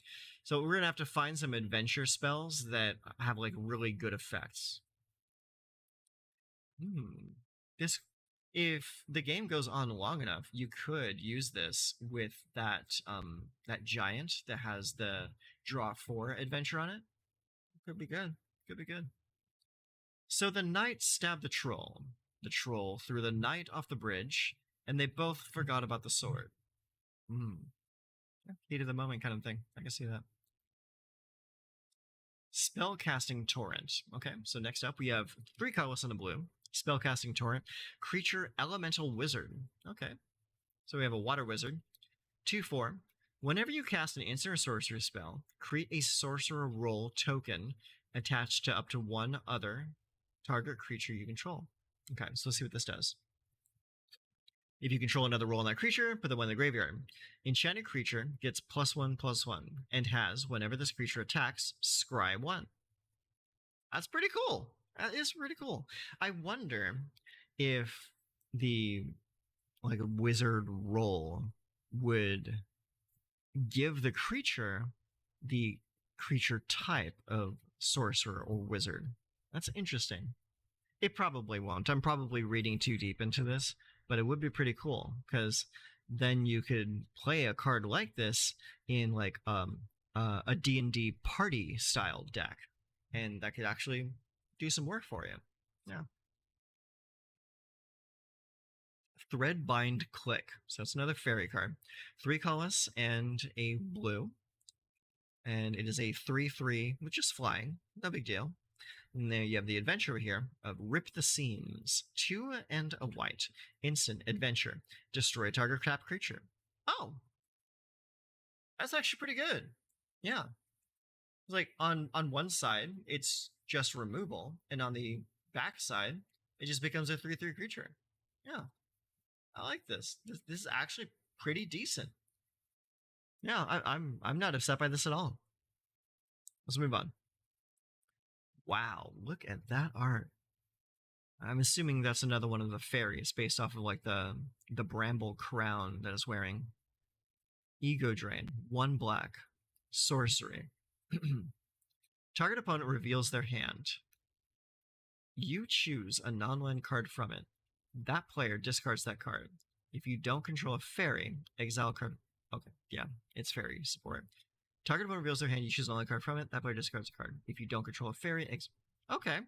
So we're gonna have to find some adventure spells that have like really good effects. This, if the game goes on long enough, you could use this with that giant that has the draw 4 adventure on it. Could be good. Could be good. So the knight stabbed the troll. The troll threw the knight off the bridge, and they both forgot about the sword. Heat of the moment kind of thing. I can see that. Spellcasting Torrent. Okay, so next up we have 3 colorless and a blue. Spellcasting Torrent. Creature Elemental Wizard. Okay, so we have a Water Wizard. 2/4. Whenever you cast an instant or sorcery spell, create a sorcerer role token attached to up to 1 other target creature you control. Okay, so let's see what this does. If you control another role in that creature, put the one in the graveyard. Enchanted creature gets +1/+1 and has, whenever this creature attacks, scry 1. That's pretty cool. That is pretty cool. I wonder if the like wizard role would give the creature the creature type of sorcerer or wizard. That's interesting. It probably won't. I'm probably reading too deep into this, but it would be pretty cool because then you could play a card like this in like a D&D party style deck, and that could actually do some work for you. Yeah. Threadbind Click. So it's another fairy card. 3 colorless and a blue. And it is a 3/3 with just flying. No big deal. And there you have the adventure here of Rip the Seams. 2 and a white. Instant adventure. Destroy target trap creature. Oh! That's actually pretty good. Yeah. Like on one side, it's just removal, and on the back side, it just becomes a 3/3 creature. Yeah. I like this. This is actually pretty decent. Yeah, I'm not upset by this at all. Let's move on. Wow, look at that art. I'm assuming that's another one of the fairies based off of like the bramble crown that it's wearing. Ego Drain, 1 black. Sorcery. Target opponent reveals their hand. You choose a non-land card from it. That player discards that card. If you don't control a fairy, exile a card. Okay, yeah, it's fairy support. Target opponent reveals their hand. You choose a non-land card from it. That player discards a card. If you don't control a fairy, okay.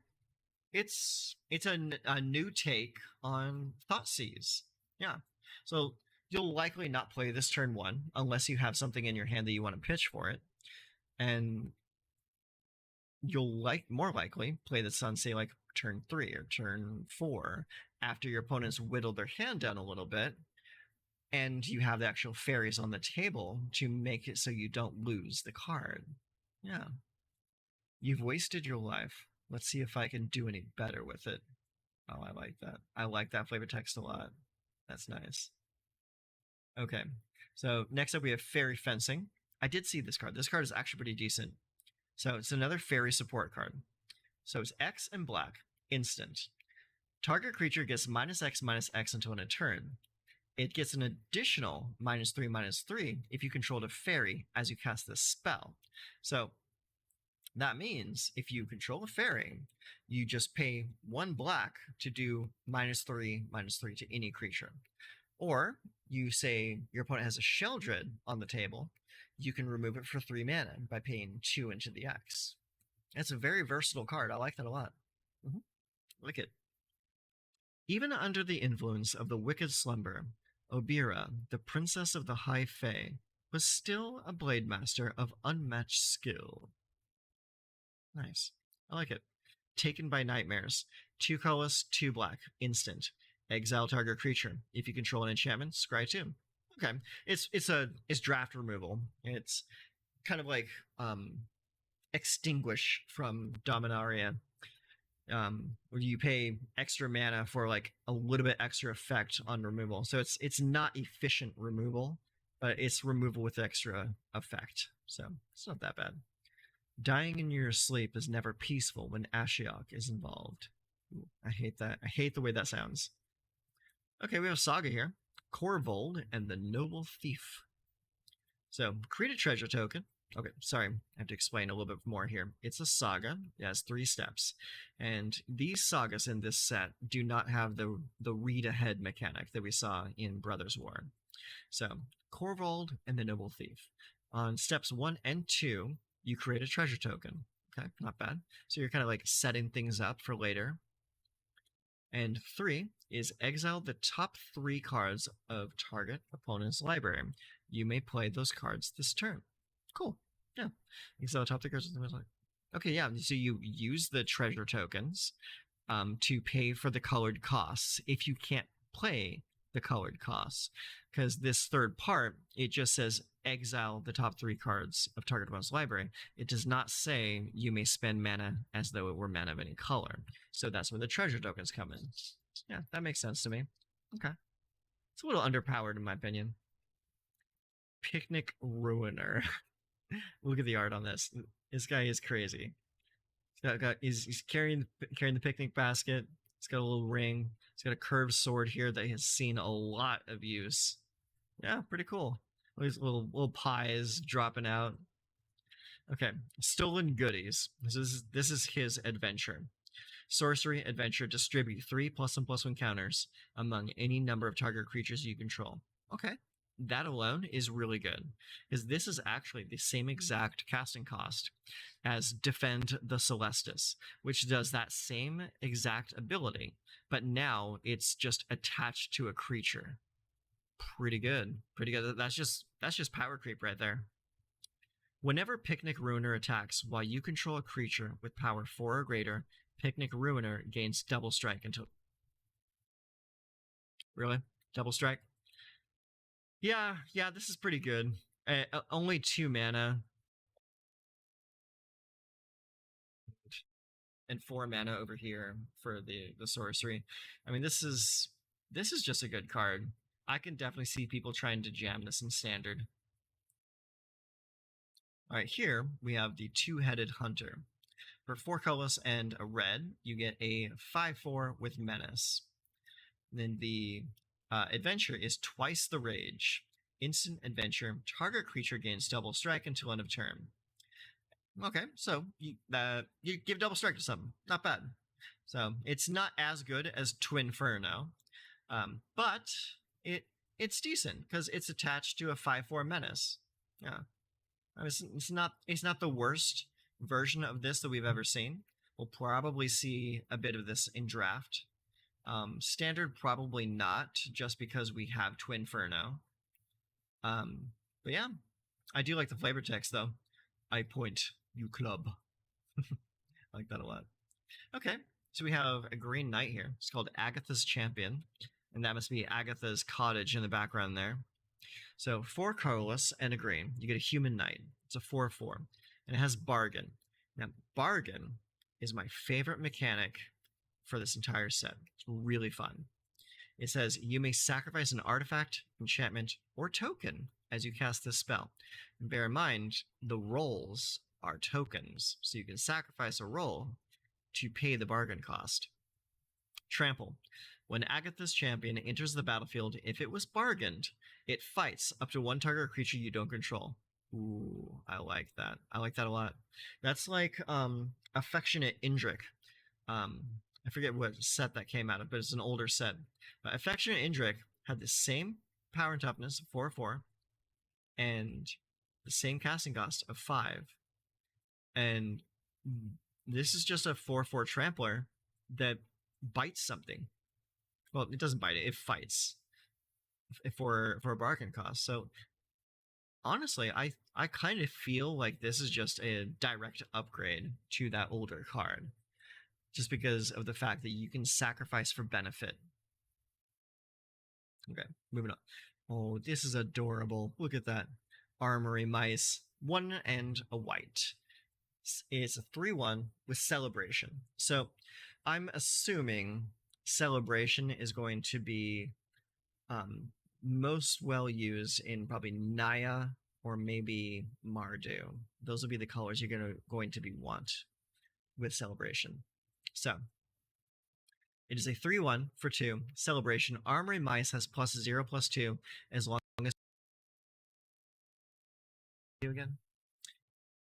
It's a new take on Thoughtseize. Yeah. So you'll likely not play this turn 1 unless you have something in your hand that you want to pitch for it. And you'll more likely play this on, say, like turn 3 or turn 4 after your opponents whittle their hand down a little bit and you have the actual fairies on the table to make it so you don't lose the card. Yeah. You've wasted your life. Let's see if I can do any better with it. Oh, I like that. I like that flavor text a lot. That's nice. Okay. So next up we have Fairy Fencing. I did see this card. This card is actually pretty decent. So it's another fairy support card. So it's X and black, instant. Target creature gets -X until end of turn. It gets an additional -3/-3 if you controlled a fairy as you cast this spell. So that means if you control a fairy, you just pay 1 black to do -3/-3 to any creature. Or you say your opponent has a Sheldred on the table, you can remove it for 3 mana by paying 2 into the X. That's a very versatile card. I like that a lot. Like it. Even under the influence of the wicked slumber, Obira, the princess of the High Fae, was still a blade master of unmatched skill. Nice. I like it. Taken by Nightmares. 2 colorless, 2 black. Instant. Exile target creature. If you control an enchantment, scry 2. Okay. It's draft removal. It's kind of like Extinguish from Dominaria. Where you pay extra mana for like a little bit extra effect on removal. So it's not efficient removal, but it's removal with extra effect. So it's not that bad. Dying in your sleep is never peaceful when Ashiok is involved. Ooh, I hate that. I hate the way that sounds. Okay, we have Saga here. Corvold and the Noble Thief. So create a treasure token. Okay, sorry, I have to explain a little bit more here. It's a saga. It has 3 steps. And these sagas in this set do not have the read ahead mechanic that we saw in Brothers War. So, Corvold and the Noble Thief. On steps 1 and 2, you create a treasure token. Okay, not bad. So you're kind of like setting things up for later. And 3 is exile the top 3 cards of target opponent's library. You may play those cards this turn. Cool. Yeah. Exile the top 3 cards. Okay, yeah. So you use the treasure tokens to pay for the colored costs if you can't play the colored costs. Because this third part, it just says exile the top 3 cards of target opponent's library. It does not say you may spend mana as though it were mana of any color. So that's where the treasure tokens come in. Yeah, that makes sense to me. Okay. It's a little underpowered in my opinion. Picnic Ruiner. Look at the art on this. This guy is crazy. He's carrying the picnic basket. He's got a little ring. He's got a curved sword here that has seen a lot of use. Yeah, pretty cool. These little pies dropping out. Okay, stolen goodies. This is his adventure. Sorcery adventure. Distribute 3 +1/+1 counters among any number of target creatures you control. Okay, that alone is really good because this is actually the same exact casting cost as Defend the Celestis, which does that same exact ability, but now it's just attached to a creature. Pretty good. Pretty good. That's just power creep right there. Whenever Picnic Ruiner attacks while you control a creature with power 4 or greater, Picnic Ruiner gains double strike until... Really? Double strike? Yeah, this is pretty good. Only 2 mana. And 4 mana over here for the sorcery. I mean, this is just a good card. I can definitely see people trying to jam this in standard. All right, here we have the Two-Headed Hunter. For 4 colors and a red, you get a 5/4 with Menace. And then the adventure is Twice the Rage. Instant adventure. Target creature gains double strike until end of turn. Okay, so you give double strike to something. Not bad. So it's not as good as Twinferno, but it's decent because it's attached to a 5/4 Menace. Yeah, it's not the worst version of this that we've ever seen. We'll probably see a bit of this in draft. Standard, probably not, just because we have Twinferno. But yeah, I do like the flavor text though. I point, you club. I like that a lot. Okay, so we have a green knight here. It's called Agatha's Champion, and that must be Agatha's cottage in the background there. So 4 colorless and a green. You get a human knight. It's a 4/4, and it has bargain. Now, bargain is my favorite mechanic for this entire set. It's really fun. It says you may sacrifice an artifact, enchantment, or token as you cast this spell. And bear in mind, the rolls are tokens, so you can sacrifice a roll to pay the bargain cost. Trample. When Agatha's Champion enters the battlefield, if it was bargained, it fights up to 1 target creature you don't control. Ooh, I like that. I like that a lot. That's like Affectionate Indrik. I forget what set that came out of, but it's an older set. Affectionate Indrik had the same power and toughness of 4/4 and the same casting cost of 5. And this is just a 4/4 trampler that bites something. Well, it doesn't bite it, it fights for a bargain cost. So honestly, I kind of feel like this is just a direct upgrade to that older card, just because of the fact that you can sacrifice for benefit. Okay, moving on. Oh, this is adorable. Look at that. Armory Mice. 1 and a white. It's a 3/1 with Celebration. So I'm assuming Celebration is going to be most well used in probably Naya or maybe Mardu. Those will be the colors you're going to be want with Celebration. So it is a 3/1 for 2. Celebration. Armory Mice has +0/+2 as long as again.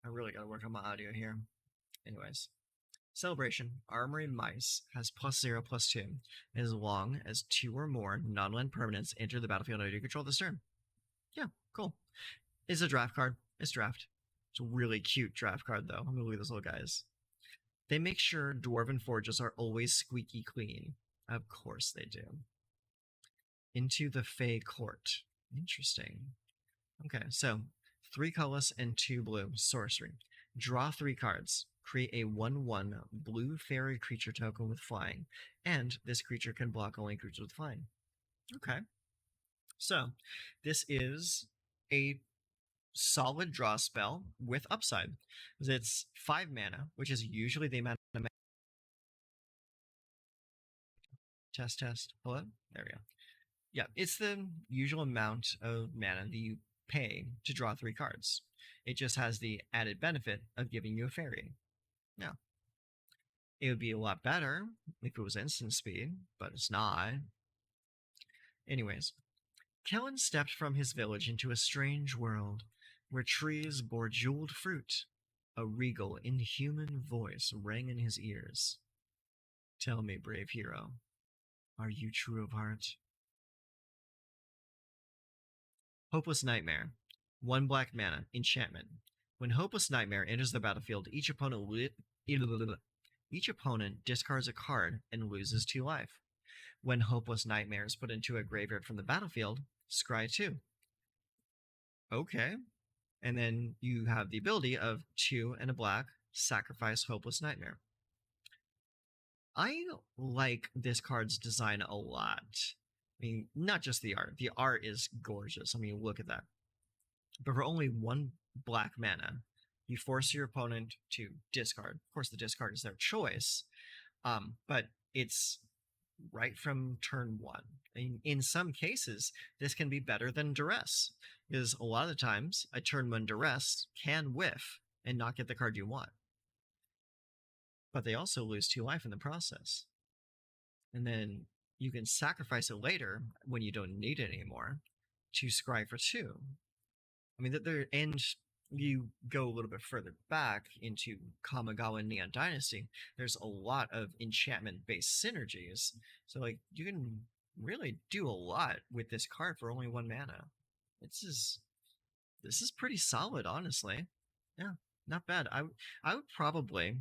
I really gotta work on my audio here. Anyways. Celebration. Armory Mice has +0/+2 as long as 2 or more non-land permanents enter the battlefield under your control this turn. Yeah, cool. It's a draft card. It's draft. It's a really cute draft card though. I'm gonna look at those little guys. They make sure Dwarven Forges are always squeaky clean. Of course they do. Into the Fey Court. Interesting. Okay, so 3 colorless and 2 blue. Sorcery. Draw 3 cards. Create a 1/1 blue fairy creature token with flying, and this creature can block only creatures with flying. Okay. So this is a solid draw spell with upside. It's 5 mana, which is usually the amount of test. Hello? There we go. Yeah, it's the usual amount of mana that you pay to draw 3 cards. It just has the added benefit of giving you a fairy. Yeah. It would be a lot better if it was instant speed, but it's not. Anyways, Kellen stepped from his village into a strange world where trees bore jeweled fruit. A regal, inhuman voice rang in his ears. Tell me, brave hero, are you true of heart? Hopeless Nightmare. 1 black mana, enchantment. When Hopeless Nightmare enters the battlefield, each opponent discards a card and loses 2 life. When Hopeless Nightmare is put into a graveyard from the battlefield, scry 2. Okay. And then you have the ability of 2 and a black, sacrifice Hopeless Nightmare. I like this card's design a lot. I mean, not just the art. The art is gorgeous. I mean, look at that. But for only 1 black mana, you force your opponent to discard. Of course, the discard is their choice, but it's right from turn one. In some cases, this can be better than duress, because a lot of the times a turn one duress can whiff and not get the card you want. But they also lose 2 life in the process. And then you can sacrifice it later when you don't need it anymore to scry for 2. I mean, and you go a little bit further back into Kamigawa Neon Dynasty, there's a lot of enchantment-based synergies. So, like, you can really do a lot with this card for only 1 mana. This is pretty solid, honestly. Yeah, not bad. I would probably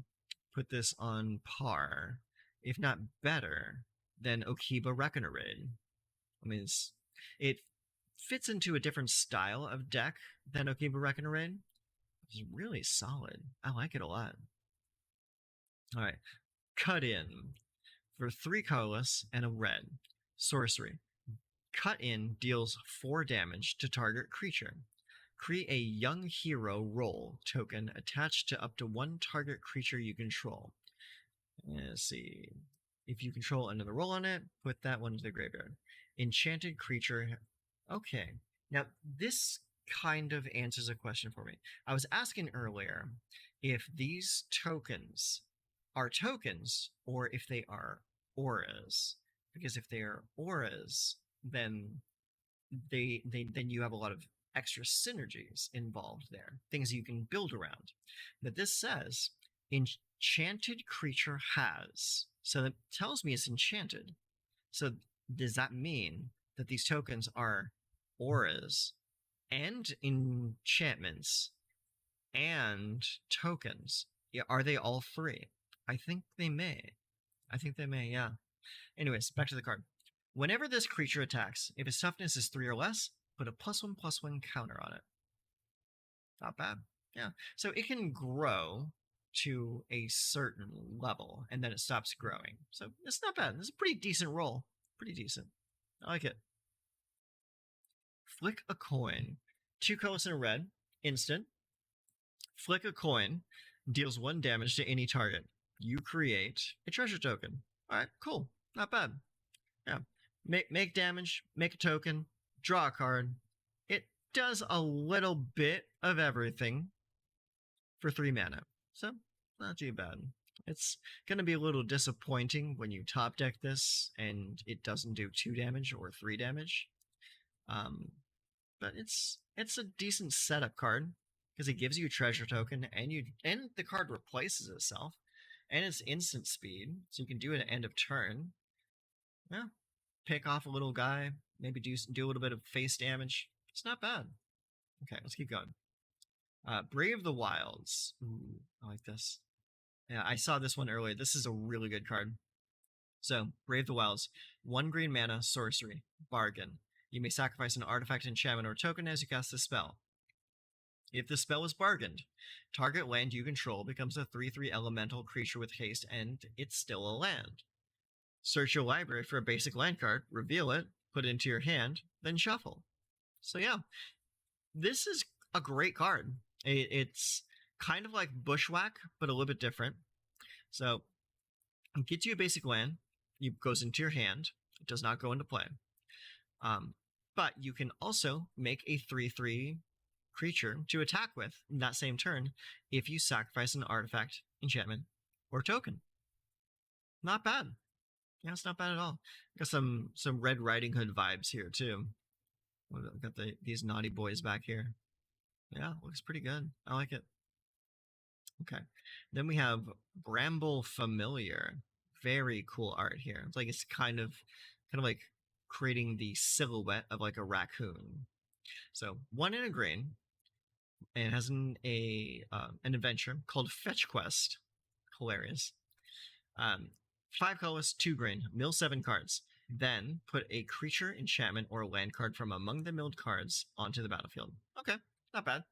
put this on par, if not better, than Okiba Reckoner Raid. I mean, it fits into a different style of deck than Okiba Reckoner Raid. It's really solid. I like it a lot. All right, Cut In for 3 colorless and a red. Sorcery. Cut In deals 4 damage to target creature. Create a Young Hero role token attached to up to 1 target creature you control. Let's see. If you control another role on it, put that one to the graveyard. Enchanted creature. Okay. Now, this kind of answers a question for me. I was asking earlier if these tokens are tokens or if they are auras. Because if they are auras, then then you have a lot of extra synergies involved there, things you can build around. But this says enchanted creature has, so that tells me it's enchanted. So does that mean that these tokens are auras and enchantments and tokens? Yeah, are they all 3? I think they may. Yeah. Anyways, back to the card. Whenever this creature attacks, if its toughness is 3 or less, put a +1/+1 counter on it. Not bad. Yeah. So it can grow to a certain level, and then it stops growing. So it's not bad. It's a pretty decent roll. Pretty decent. I like it. Flick a coin. 2 colors and a red. Instant. Flick a coin. Deals 1 damage to any target. You create a treasure token. All right, cool. Not bad. Yeah. Make damage, make a token, draw a card. It does a little bit of everything for 3 mana. So, not too bad. It's going to be a little disappointing when you top deck this and it doesn't do 2 damage or 3 damage. But it's a decent setup card because it gives you a treasure token and the card replaces itself and it's instant speed, so you can do it at end of turn. Yeah. Pick off a little guy, maybe do a little bit of face damage. It's not bad. Okay, let's keep going. Brave the Wilds. Ooh, I like this. Yeah, I saw this one earlier. This is a really good card. So, Brave the Wilds. 1 green mana, sorcery. Bargain. You may sacrifice an artifact, enchantment, or token as you cast the spell. If the spell is bargained, target land you control becomes a 3/3 elemental creature with haste, and it's still a land. Search your library for a basic land card, reveal it, put it into your hand, then shuffle. So yeah, this is a great card. It's kind of like Bushwhack, but a little bit different. So it gets you a basic land. It goes into your hand. It does not go into play. But you can also make a 3/3 creature to attack with in that same turn if you sacrifice an artifact, enchantment, or token. Not bad. Yeah, it's not bad at all. Got some Red Riding Hood vibes here too. Got these naughty boys back here. Yeah, looks pretty good. I like it. Okay. Then we have Bramble Familiar. Very cool art here. It's kind of like creating the silhouette of like a raccoon. So 1 in a green, and it has an adventure called Fetch Quest. Hilarious. 5 colors, 2 green, mill 7 cards. Then put a creature, enchantment, or land card from among the milled cards onto the battlefield. Okay, not bad.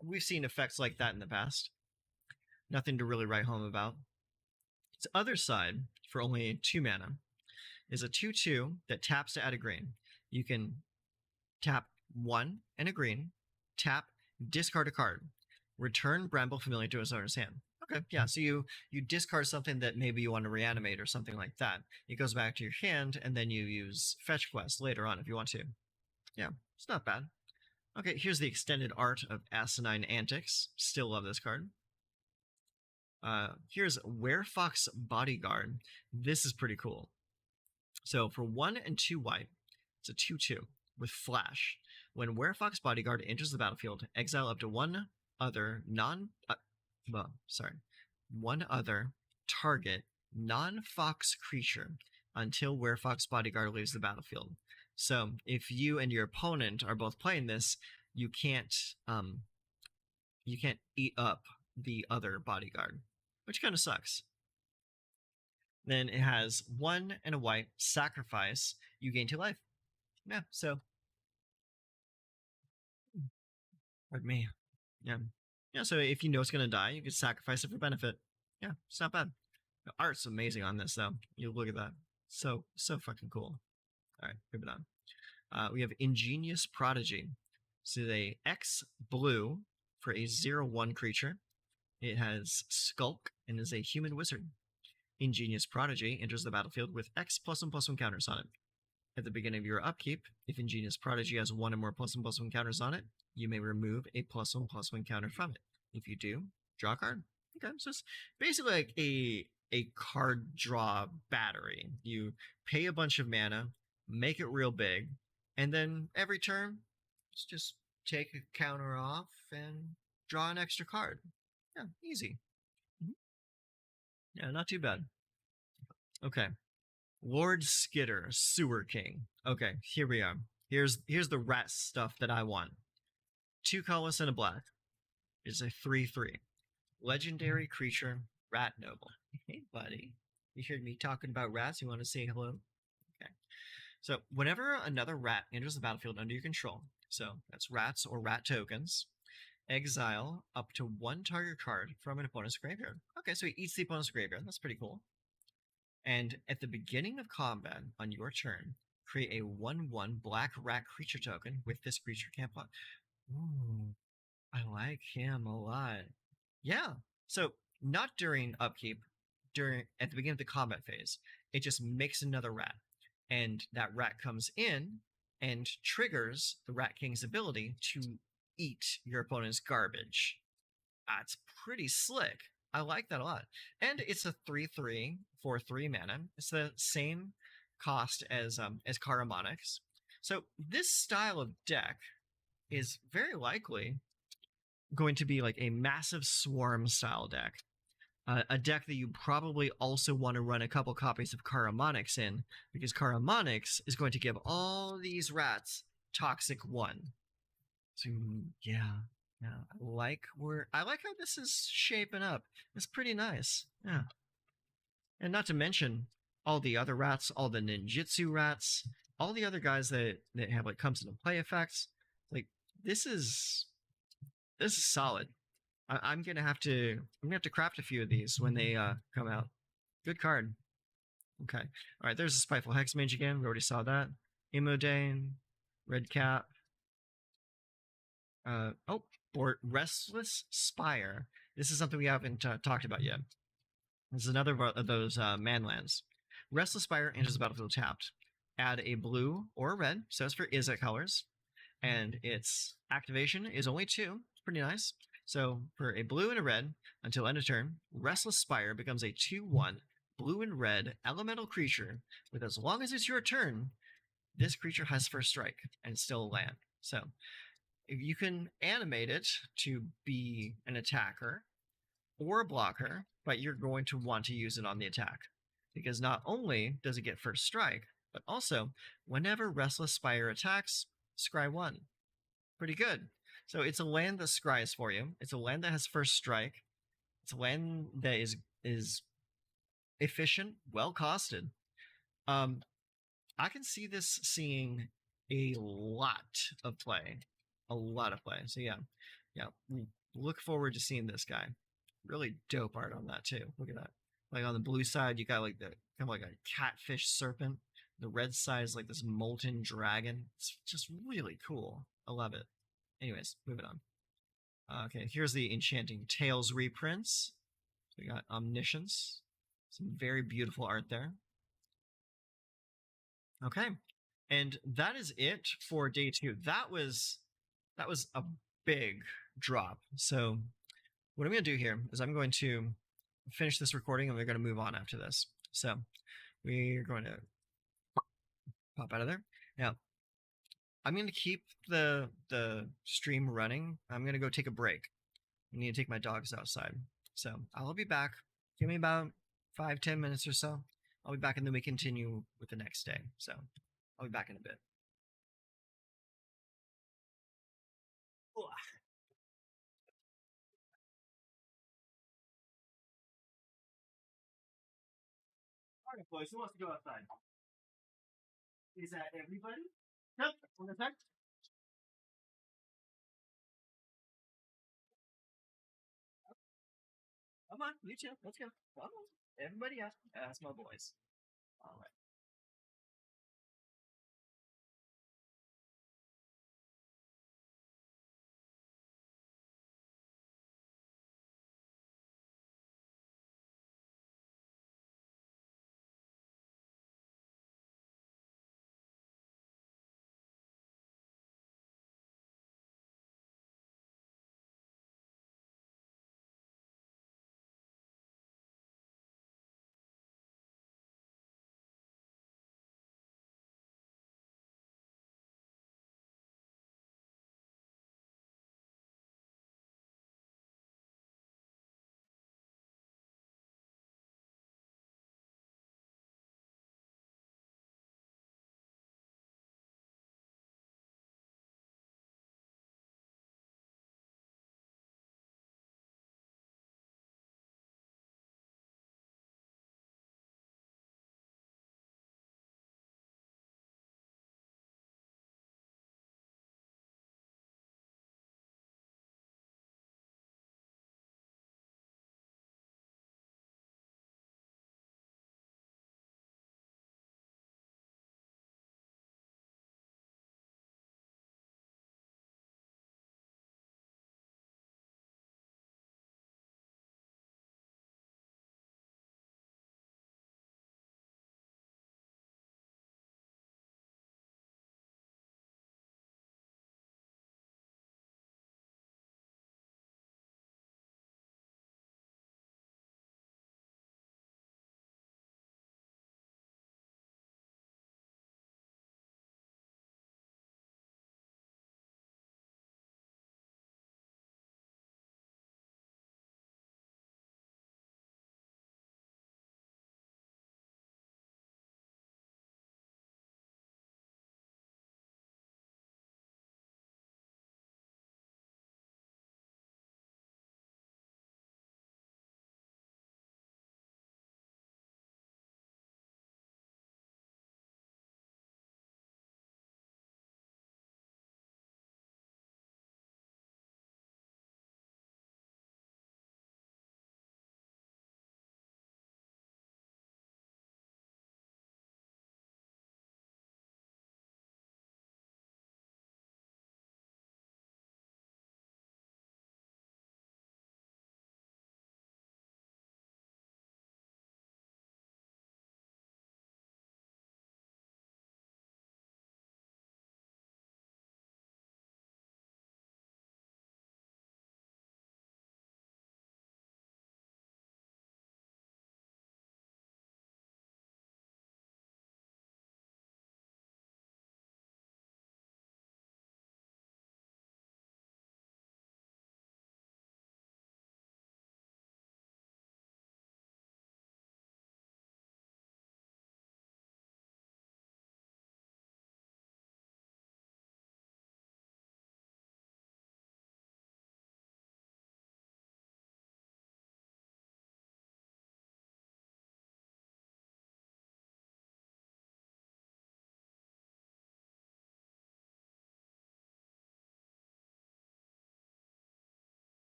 We've seen effects like that in the past. Nothing to really write home about. Its other side, for only 2 mana, is a 2/2 that taps to add a green. You can tap 1 and a green, tap, discard a card, return Bramble Familiar to its owner's hand. Okay, yeah. So you discard something that maybe you want to reanimate or something like that. It goes back to your hand, and then you use fetch quest later on if you want to. Yeah, it's not bad. Okay, here's the extended art of Asinine Antics. Still love this card. Here's Werefox Bodyguard. This is pretty cool. So for 1 and 2 white, it's a 2/2 with flash. When Werefox Bodyguard enters the battlefield, exile up to one other one other target non-fox creature until Werefox Bodyguard leaves the battlefield. So if you and your opponent are both playing this, you can't eat up the other bodyguard, which kind of sucks. Then it has 1 and a white, sacrifice, you gain 2 life. Yeah, so pardon me. Yeah. Yeah, so if you know it's gonna die, you can sacrifice it for benefit. Yeah, it's not bad. The art's amazing on this though. You look at that. So fucking cool. Alright, moving on. We have Ingenious Prodigy. So they X blue for a 0/1 creature. It has Skulk and is a human wizard. Ingenious Prodigy enters the battlefield with X +1/+1 counters on it. At the beginning of your upkeep, if Ingenious Prodigy has 1 or more +1/+1 counters on it, you may remove a +1/+1 counter from it. If you do, draw a card. Okay, so it's basically like a card draw battery. You pay a bunch of mana, make it real big, and then every turn, just take a counter off and draw an extra card. Yeah, easy. Yeah, not too bad. Okay. Lord Skitter, Sewer King. Okay, here we are. Here's the rat stuff that I want. 2 colorless and a black. It's a 3/3. Legendary creature, Rat Noble. Hey, buddy. You heard me talking about rats? You want to say hello? Okay. So, whenever another rat enters the battlefield under your control, so that's rats or rat tokens, exile up to 1 target card from an opponent's graveyard. Okay, so he eats the opponent's graveyard. That's pretty cool. And at the beginning of combat on your turn, create a 1/1 black rat creature token with this creature can't block. Ooh, I like him a lot. Yeah. So not during upkeep, at the beginning of the combat phase, it just makes another rat. And that rat comes in and triggers the Rat King's ability to eat your opponent's garbage. It's pretty slick. I like that a lot. And it's a 3/3 for 3 mana. It's the same cost as Karamonics. So this style of deck is very likely going to be like a massive swarm style deck. A deck that you probably also want to run a couple copies of Karamonics in, because Karamonics is going to give all these rats Toxic 1. So yeah. I like how this is shaping up. It's pretty nice. Yeah. And not to mention all the other rats, all the ninjutsu rats, all the other guys that have like comes into play effects. Like this is solid. I'm gonna have to craft a few of these when they come out. Good card. Okay. All right. There's a Spiteful Hexmage again. We already saw that. Imodane, Red Cap. Or Restless Spire. This is something we haven't talked about yet. This is another of those manlands. Restless Spire enters the battlefield tapped. Add a blue or a red, so it's for Izzet colors. And its activation is only 2. It's pretty nice. So for a blue and a red, until end of turn, Restless Spire becomes a 2/1 blue and red elemental creature with, as long as it's your turn, this creature has first strike and still land. So if you can animate it to be an attacker or a blocker, but you're going to want to use it on the attack. Because not only does it get first strike, but also whenever Restless Spire attacks, scry 1. Pretty good. So it's a land that scries for you. It's a land that has first strike. It's a land that is efficient, well costed. I can see this seeing a lot of play. So yeah. Look forward to seeing this guy. Really dope art on that too. Look at that. Like on the blue side, you got like the kind of like a catfish serpent. The red side is like this molten dragon. It's just really cool. I love it. Anyways, moving on. Okay, here's the Enchanting Tales reprints. So we got Omniscience. Some very beautiful art there. Okay. And that is it for day 2. That was a big drop. So what I'm going to do here is I'm going to finish this recording and we're going to move on after this. So we're going to pop out of there. Now, I'm going to keep the stream running. I'm going to go take a break. I need to take my dogs outside. So I'll be back. Give me about 5-10 minutes or so. I'll be back and then we continue with the next day. So I'll be back in a bit. All right, boys, who wants to go outside? Is that everybody? Nope. On the side? Come on, you two. Let's go. Come on. Everybody else. That's my boys. All right.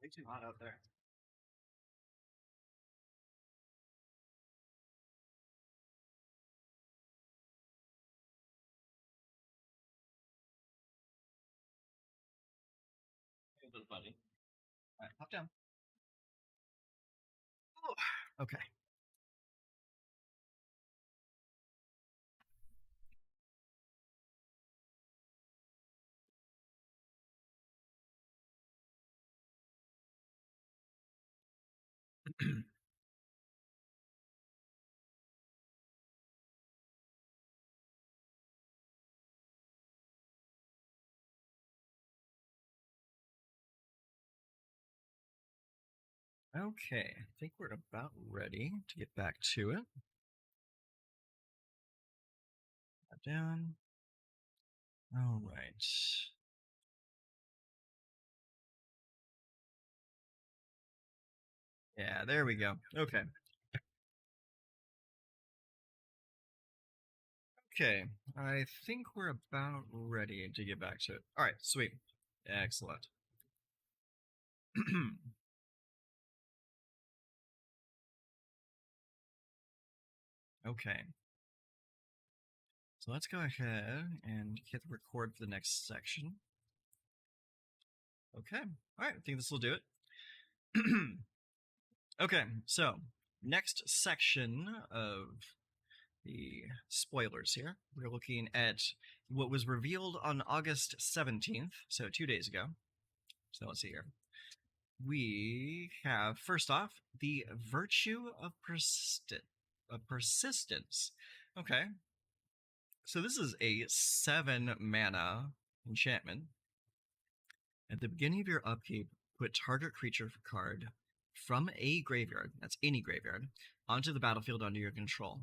Way too hot out there. Hey, little buddy. All right, hop down. Oh, okay. Okay, I think we're about ready to get back to it. Down. All right. Yeah, there we go. Okay. Okay, I think we're about ready to get back to it. All right, sweet. Excellent. Okay, so let's go ahead and hit record for the next section. Okay, all right, I think this will do it. Okay, so next section of the spoilers here, we're looking at what was revealed on August 17th, so 2 days ago. So let's see here. We have first off the virtue of persistence. Okay, so this is a 7 mana enchantment. At the beginning of your upkeep, put target creature card from a graveyard, that's any graveyard, onto the battlefield under your control.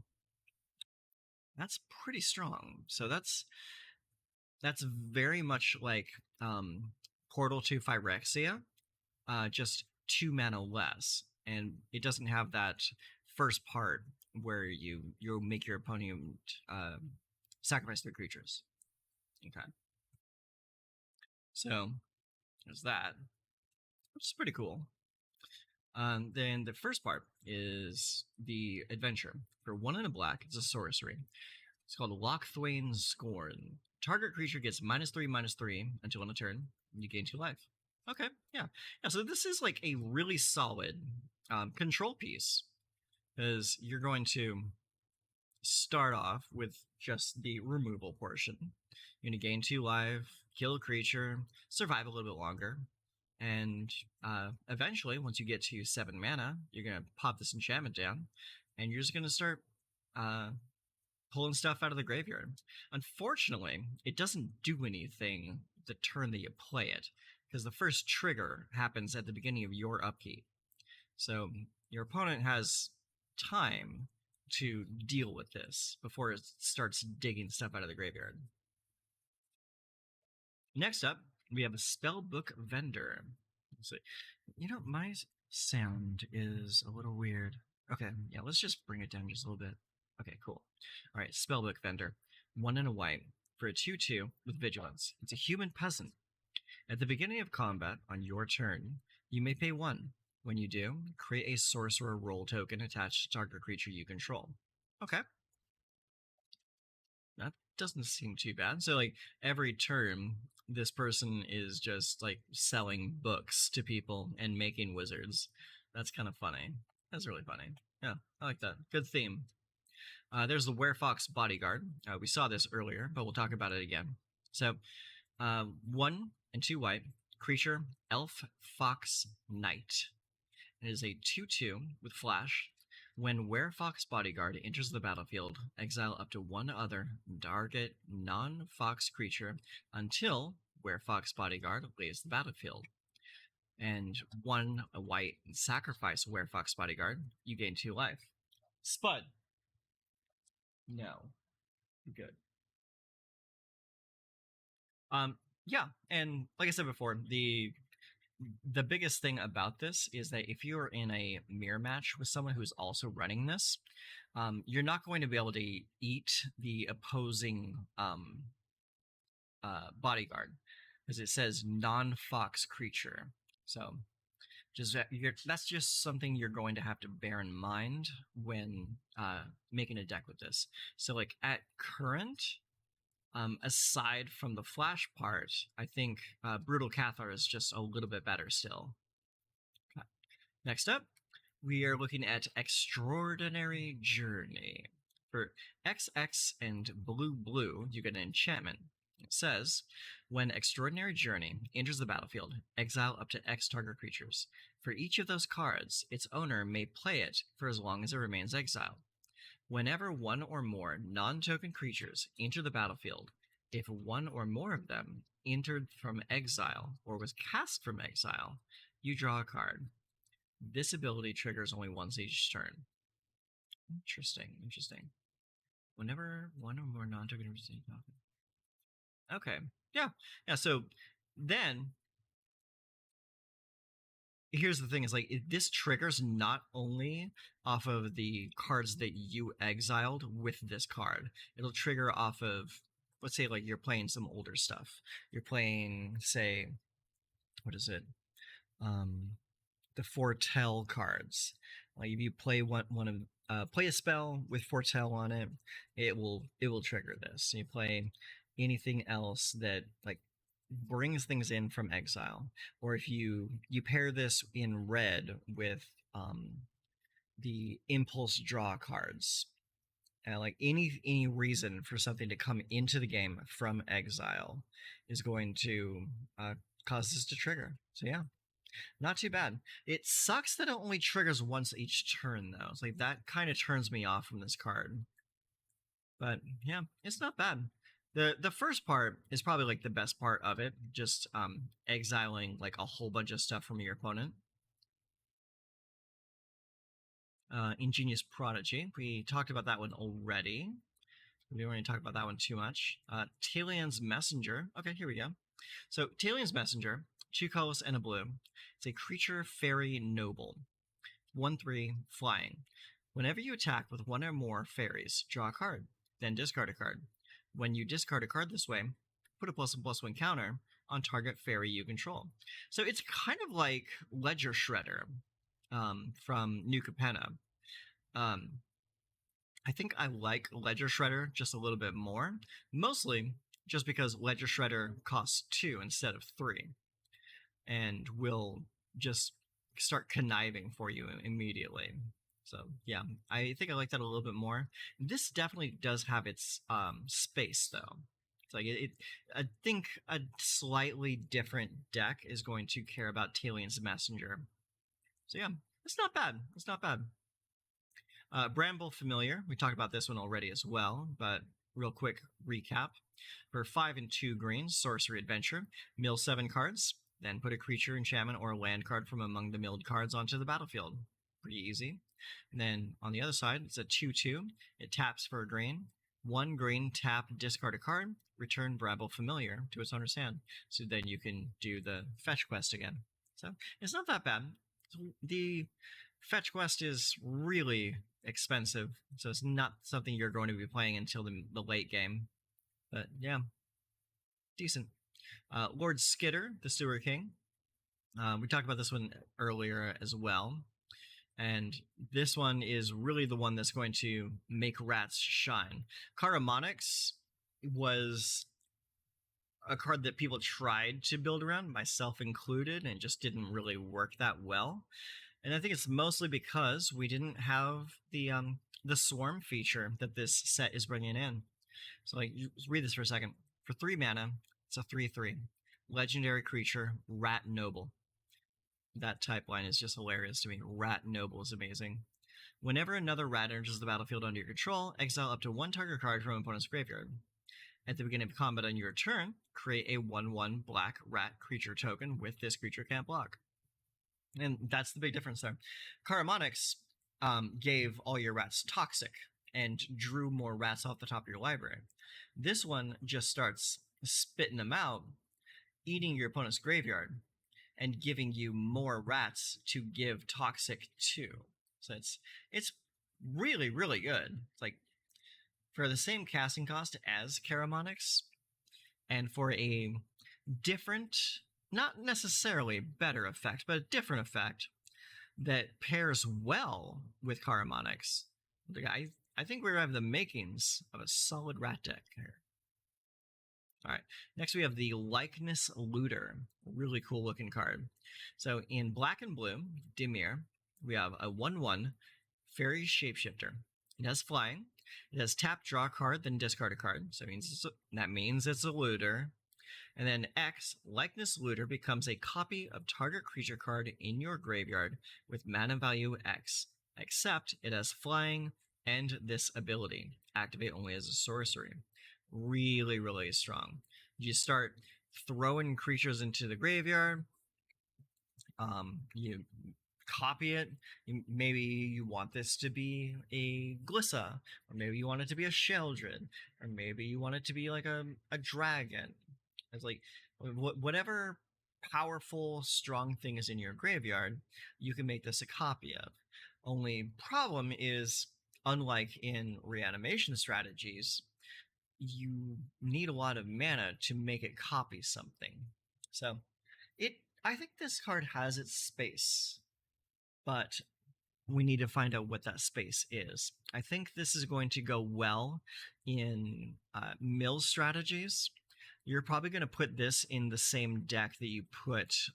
That's pretty strong. So that's very much like Portal to Phyrexia, just 2 mana less, and it doesn't have that first part where you make your opponent sacrifice their creatures. Okay, so there's that, which is pretty cool. Then the first part is the adventure. For 1 and a black, it's a sorcery. It's called Lockthwain's Scorn. Target creature gets -3/-3 until end of turn. You gain 2 life. Okay, yeah. So this is like a really solid control piece, because you're going to start off with just the removal portion. You're going to gain 2 life, kill a creature, survive a little bit longer, and eventually, once you get to 7 mana, you're going to pop this enchantment down, and you're just going to start pulling stuff out of the graveyard. Unfortunately, it doesn't do anything the turn that you play it, because the first trigger happens at the beginning of your upkeep. So your opponent has time to deal with this before it starts digging stuff out of the graveyard. Next up, we have a spellbook vendor. Let's see. My sound is a little weird. Okay, yeah, let's just bring it down just a little bit. Okay, cool. All right, spellbook vendor. 1 and a white for a 2/2 with vigilance. It's a human peasant. At the beginning of combat on your turn, you may pay 1. When you do, create a sorcerer role token attached to target creature you control. Okay. That doesn't seem too bad. So, like, every turn, this person is just, like, selling books to people and making wizards. That's kind of funny. That's really funny. Yeah, I like that. Good theme. There's the Werefox Bodyguard. We saw this earlier, but we'll talk about it again. So, 1 and 2 white, creature, elf, fox, knight. It is a 2/2 with flash. When Werefox Bodyguard enters the battlefield, exile up to 1 other target non-fox creature until Werefox Bodyguard leaves the battlefield. And 1 white, sacrifice Werefox Bodyguard. You gain 2 life. Spud. No. Good. Yeah, and like I said before, the biggest thing about this is that if you're in a mirror match with someone who's also running this, you're not going to be able to eat the opposing bodyguard, because it says non-fox creature. So That's just something you're going to have to bear in mind when making a deck with this. So like at current, aside from the flash part, I think Brutal Cathar is just a little bit better still. Okay. Next up, we are looking at Extraordinary Journey. For XX and blue, you get an enchantment. It says, when Extraordinary Journey enters the battlefield, exile up to X target creatures. For each of those cards, its owner may play it for as long as it remains exiled. Whenever one or more non-token creatures enter the battlefield, if one or more of them entered from exile or was cast from exile, you draw a card. This ability triggers only once each turn. Interesting. Whenever one or more non-token creatures enter the battlefield. Okay. Yeah. So then here's the thing: is like this triggers not only off of the cards that you exiled with this card. It'll trigger off of, let's say, like you're playing some older stuff. You're playing, say, what is it? The Foretell cards. Like if you play one of play a spell with Foretell on it, it will trigger this. You play anything else that like brings things in from exile, or if you pair this in red with the impulse draw cards, like any reason for something to come into the game from exile is going to cause this to trigger. So yeah, not too bad. It sucks that it only triggers once each turn though. It's like that kind of turns me off from this card. But yeah, it's not bad. The first part is probably like the best part of it, just exiling like a whole bunch of stuff from your opponent. Ingenious Prodigy. We talked about that one already. We didn't really talk about that one too much. Talian's Messenger. Okay, here we go. So Talian's Messenger, 2 colors and a blue. It's a creature fairy noble. 1/3 flying. Whenever you attack with one or more fairies, draw a card, then discard a card. When you discard a card this way, put a +1/+1 counter on target fairy you control. So it's kind of like Ledger Shredder from New Capenna. I think I like Ledger Shredder just a little bit more, mostly just because Ledger Shredder costs 2 instead of 3, and will just start conniving for you immediately. So yeah, I think I like that a little bit more. This definitely does have its space though. It's like I think a slightly different deck is going to care about Talian's Messenger. So yeah, it's not bad. It's not bad. Bramble Familiar. We talked about this one already as well, but real quick recap. For 5 and 2 greens, Sorcery Adventure, mill 7 cards, then put a creature, enchantment, or a land card from among the milled cards onto the battlefield. Pretty easy. And then on the other side, it's a 2/2. It taps for a green. 1 green, tap, discard a card, return Bramble Familiar to its owner's hand. So then you can do the fetch quest again. So it's not that bad. The fetch quest is really expensive, so it's not something you're going to be playing until the late game. But yeah, decent. Lord Skitter, the Sewer King. We talked about this one earlier as well. And this one is really the one that's going to make rats shine. Karamonix was a card that people tried to build around, myself included, and it just didn't really work that well. And I think it's mostly because we didn't have the swarm feature that this set is bringing in. So like, just read this for a second. For 3 mana, it's a 3/3 legendary creature, Rat Noble. That type line is just hilarious to me. Rat Noble is amazing. Whenever another rat enters the battlefield under your control, exile up to 1 target card from an opponent's graveyard. At the beginning of combat on your turn, create a 1/1 black rat creature token with this creature can't block. And that's the big difference there. Karamonix gave all your rats toxic and drew more rats off the top of your library. This one just starts spitting them out, eating your opponent's graveyard, and giving you more rats to give toxic to. So it's really, really good. It's like for the same casting cost as Karamonix, and for a different not necessarily better effect, but a different effect that pairs well with Caramonics. I think we have the makings of a solid rat deck here. All right, next we have the Likeness Looter. Really cool looking card. So in black and blue, Dimir, we have a 1/1 Fairy Shapeshifter. It has flying. It has tap, draw a card, then discard a card. So that means it's a looter. And then X, Likeness Looter, becomes a copy of target creature card in your graveyard with mana value X, except it has flying and this ability. Activate only as a sorcery. Really, really strong. You start throwing creatures into the graveyard. You copy it. Maybe you want this to be a Glissa, or maybe you want it to be a Sheldred, or maybe you want it to be like a dragon. It's like whatever powerful, strong thing is in your graveyard, you can make this a copy of. Only problem is, unlike in reanimation strategies, you need a lot of mana to make it copy something. So I think this card has its space, but we need to find out what that space is. I think this is going to go well in mill strategies. You're probably going to put this in the same deck that you put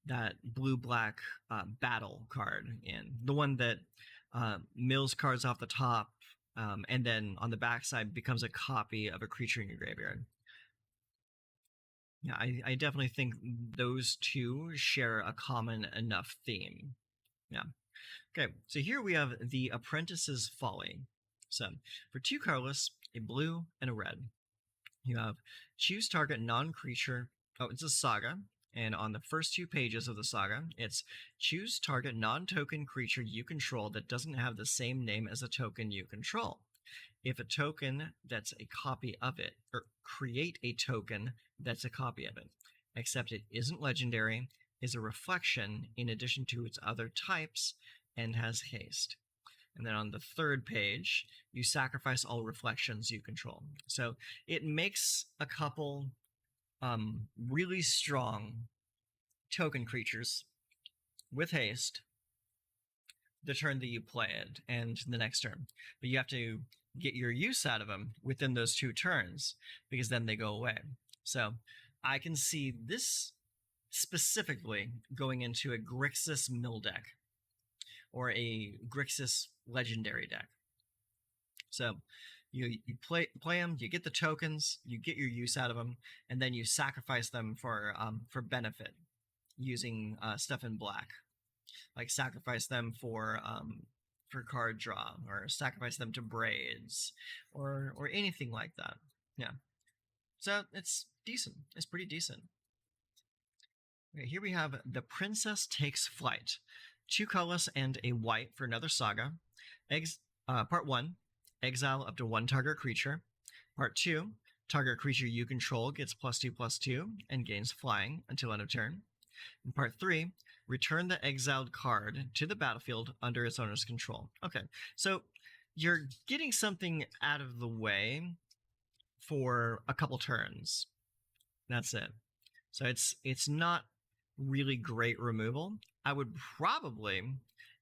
that blue-black battle card in. The one that mills cards off the top, and then on the backside becomes a copy of a creature in your graveyard. Yeah, I definitely think those two share a common enough theme. Yeah. Okay, so here we have the Apprentice's Folly. So for 2 colorless, a blue and a red, you have choose target non-creature. Oh, it's a saga. And on the first 2 pages of the saga, it's choose target non-token creature you control that doesn't have the same name as a token you control. If a token that's a copy of it, or create a token that's a copy of it, except it isn't legendary, is a reflection in addition to its other types, and has haste. And then on the 3rd page, you sacrifice all reflections you control. So it makes a couple really strong token creatures with haste the turn that you play it and the next turn. But you have to get your use out of them within those 2 turns, because then they go away. So I can see this specifically going into a Grixis mill deck or a Grixis legendary deck. So you play them, you get the tokens, you get your use out of them, and then you sacrifice them for benefit using stuff in black. Like sacrifice them for card draw, or sacrifice them to braids, or anything like that. Yeah. So it's decent. It's pretty decent. Okay, here we have The Princess Takes Flight. 2 colorless and a white for another saga. Part 1, exile up to 1 target creature. Part 2, target creature you control gets +2/+2 and gains flying until end of turn. In part 3, return the exiled card to the battlefield under its owner's control. Okay, so you're getting something out of the way for a couple turns. That's it. So it's not really great removal. I would probably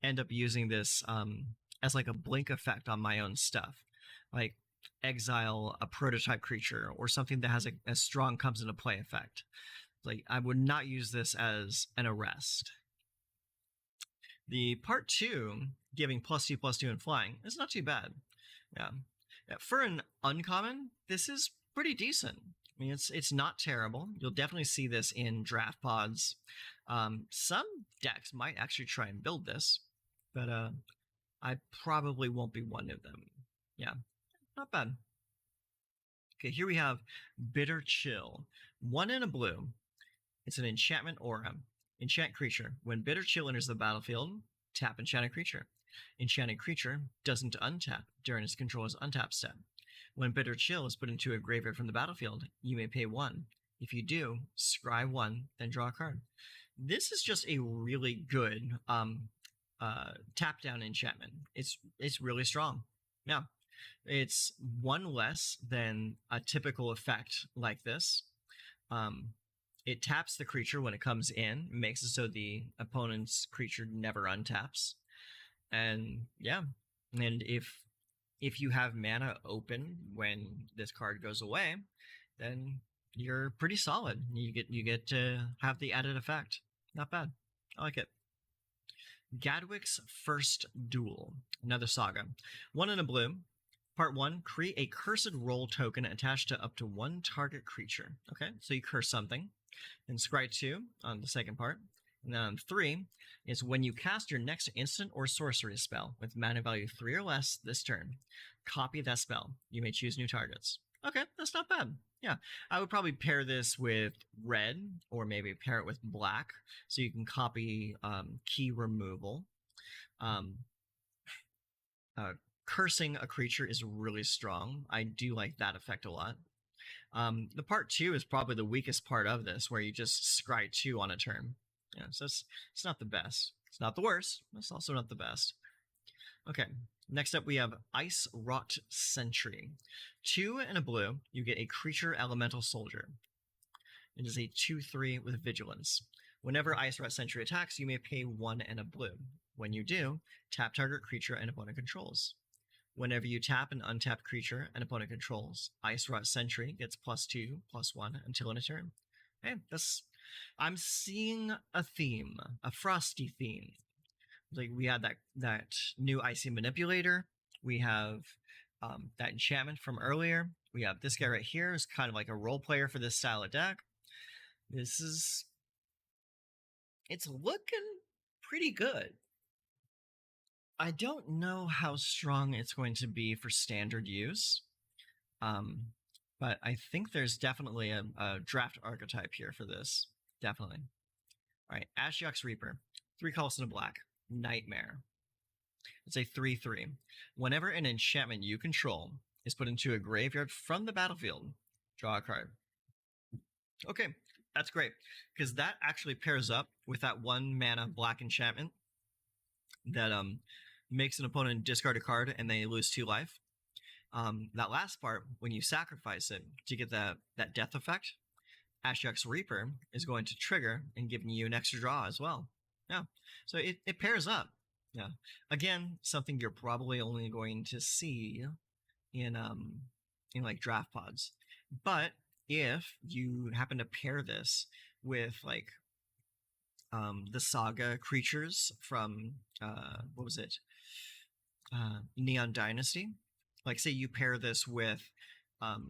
end up using this as like a blink effect on my own stuff, like exile a prototype creature or something that has a strong comes into play effect. Like, I would not use this as an arrest. The part 2, giving +2/+2 and flying, is not too bad. Yeah. For an uncommon, this is pretty decent. I mean, it's not terrible. You'll definitely see this in draft pods. Some decks might actually try and build this, but I probably won't be one of them. Yeah, not bad. Okay, here we have Bitter Chill. 1 and a blue. It's an enchantment aura. Enchant creature. When Bitter Chill enters the battlefield, tap enchanted creature. Enchanted creature doesn't untap during its controller's untap step. When Bitter Chill is put into a graveyard from the battlefield, you may pay 1. If you do, scry 1, then draw a card. This is just a really good tap down enchantment. It's really strong. Yeah. It's 1 less than a typical effect like this. it taps the creature when it comes in, makes it so the opponent's creature never untaps. And yeah, and if you have mana open when this card goes away, then you're pretty solid. You get to have the added effect. Not bad. I like it. Gadwick's First Duel, another saga. 1 in a blue. Part 1, create a cursed roll token attached to up to 1 target creature. Okay, so you curse something. And scry 2 on the second part. And then on 3 is when you cast your next instant or sorcery spell with mana value 3 or less this turn, copy that spell. You may choose new targets. Okay, that's not bad. Yeah, I would probably pair this with red or maybe pair it with black so you can copy key removal. Cursing a creature is really strong. I do like that effect a lot. The part 2 is probably the weakest part of this, where you just scry 2 on a turn. Yeah, so it's not the best. It's not the worst. It's also not the best. Okay, next up we have Ice Rot Sentry. 2 and a blue, you get a creature elemental soldier. It is a 2/3 with vigilance. Whenever Ice Rot Sentry attacks, you may pay 1 and a blue. When you do, tap target creature and opponent controls. Whenever you tap an untapped creature an opponent controls, Ice Rot Sentry gets +2/+1 until end of turn. Hey, I'm seeing a theme, a frosty theme. Like we had that new Icy Manipulator. We have that enchantment from earlier. We have this guy right here is kind of like a role player for this style of deck. It's looking pretty good. I don't know how strong it's going to be for standard use, but I think there's definitely a draft archetype here for this. Definitely. All right, Ashiok's Reaper. 3 colors and a black. Nightmare. It's a 3/3. Whenever an enchantment you control is put into a graveyard from the battlefield, draw a card. Okay, that's great, because that actually pairs up with that 1 mana black enchantment that makes an opponent discard a card and they lose 2 life. That last part, when you sacrifice it to get that death effect, Ashiok's Reaper is going to trigger and giving you an extra draw as well. Yeah, so it pairs up. Yeah, again, something you're probably only going to see in like draft pods. But if you happen to pair this with like the saga creatures from what was it? Neon Dynasty. Like say you pair this with the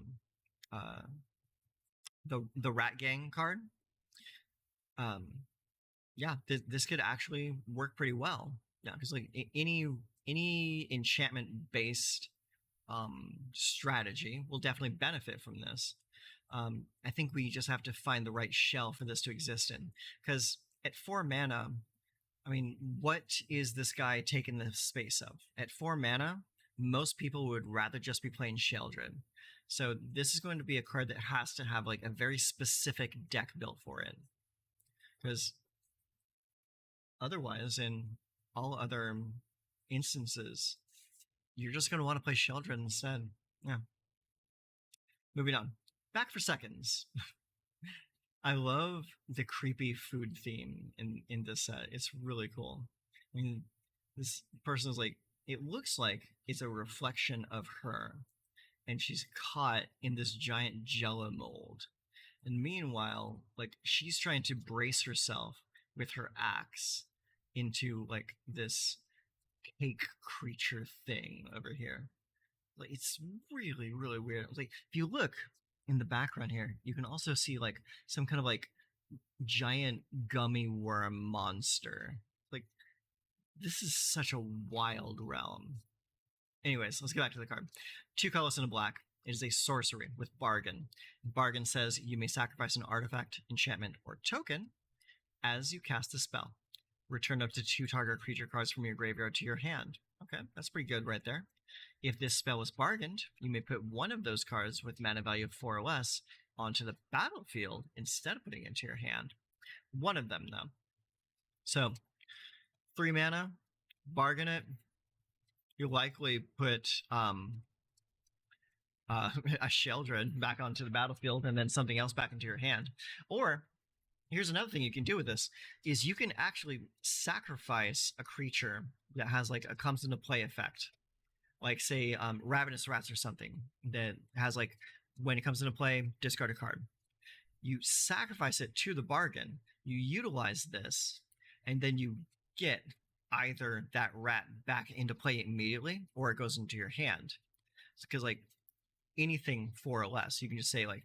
Rat Gang card. Yeah, this could actually work pretty well. Yeah, because like any enchantment based strategy will definitely benefit from this. I think we just have to find the right shell for this to exist in, because at 4 mana, I mean, what is this guy taking the space of? At 4 mana, most people would rather just be playing Sheldred. So this is going to be a card that has to have like a very specific deck built for it. Because otherwise, in all other instances, you're just going to want to play Sheldred instead. Yeah. Moving on. Back for seconds. I love the creepy food theme in this set. It's really cool. I mean, this person is like, it looks like it's a reflection of her, and she's caught in this giant jello mold. And meanwhile, like, she's trying to brace herself with her axe into like this cake creature thing over here. Like, it's really, really weird. Like, if you look in the background here, you can also see like some kind of like giant gummy worm monster. Like, this is such a wild realm. Anyways, let's get back to the card. 2 colors and a black. It is a sorcery with Bargain. Bargain says you may sacrifice an artifact, enchantment, or token as you cast a spell. Return up to 2 target creature cards from your graveyard to your hand. Okay, that's pretty good right there. If this spell is bargained, you may put one of those cards with mana value of 4 or less onto the battlefield instead of putting it into your hand. One of them, though. So, 3 mana, bargain it. You likely put a Sheldred back onto the battlefield and then something else back into your hand. Or Here's another thing you can do with this is you can actually sacrifice a creature that has like a comes into play effect, like say ravenous rats or something that has like when it comes into play discard a card. You sacrifice it to the bargain, you utilize this, and then you get either that rat back into play immediately or it goes into your hand. Because like anything 4 or less, you can just say like,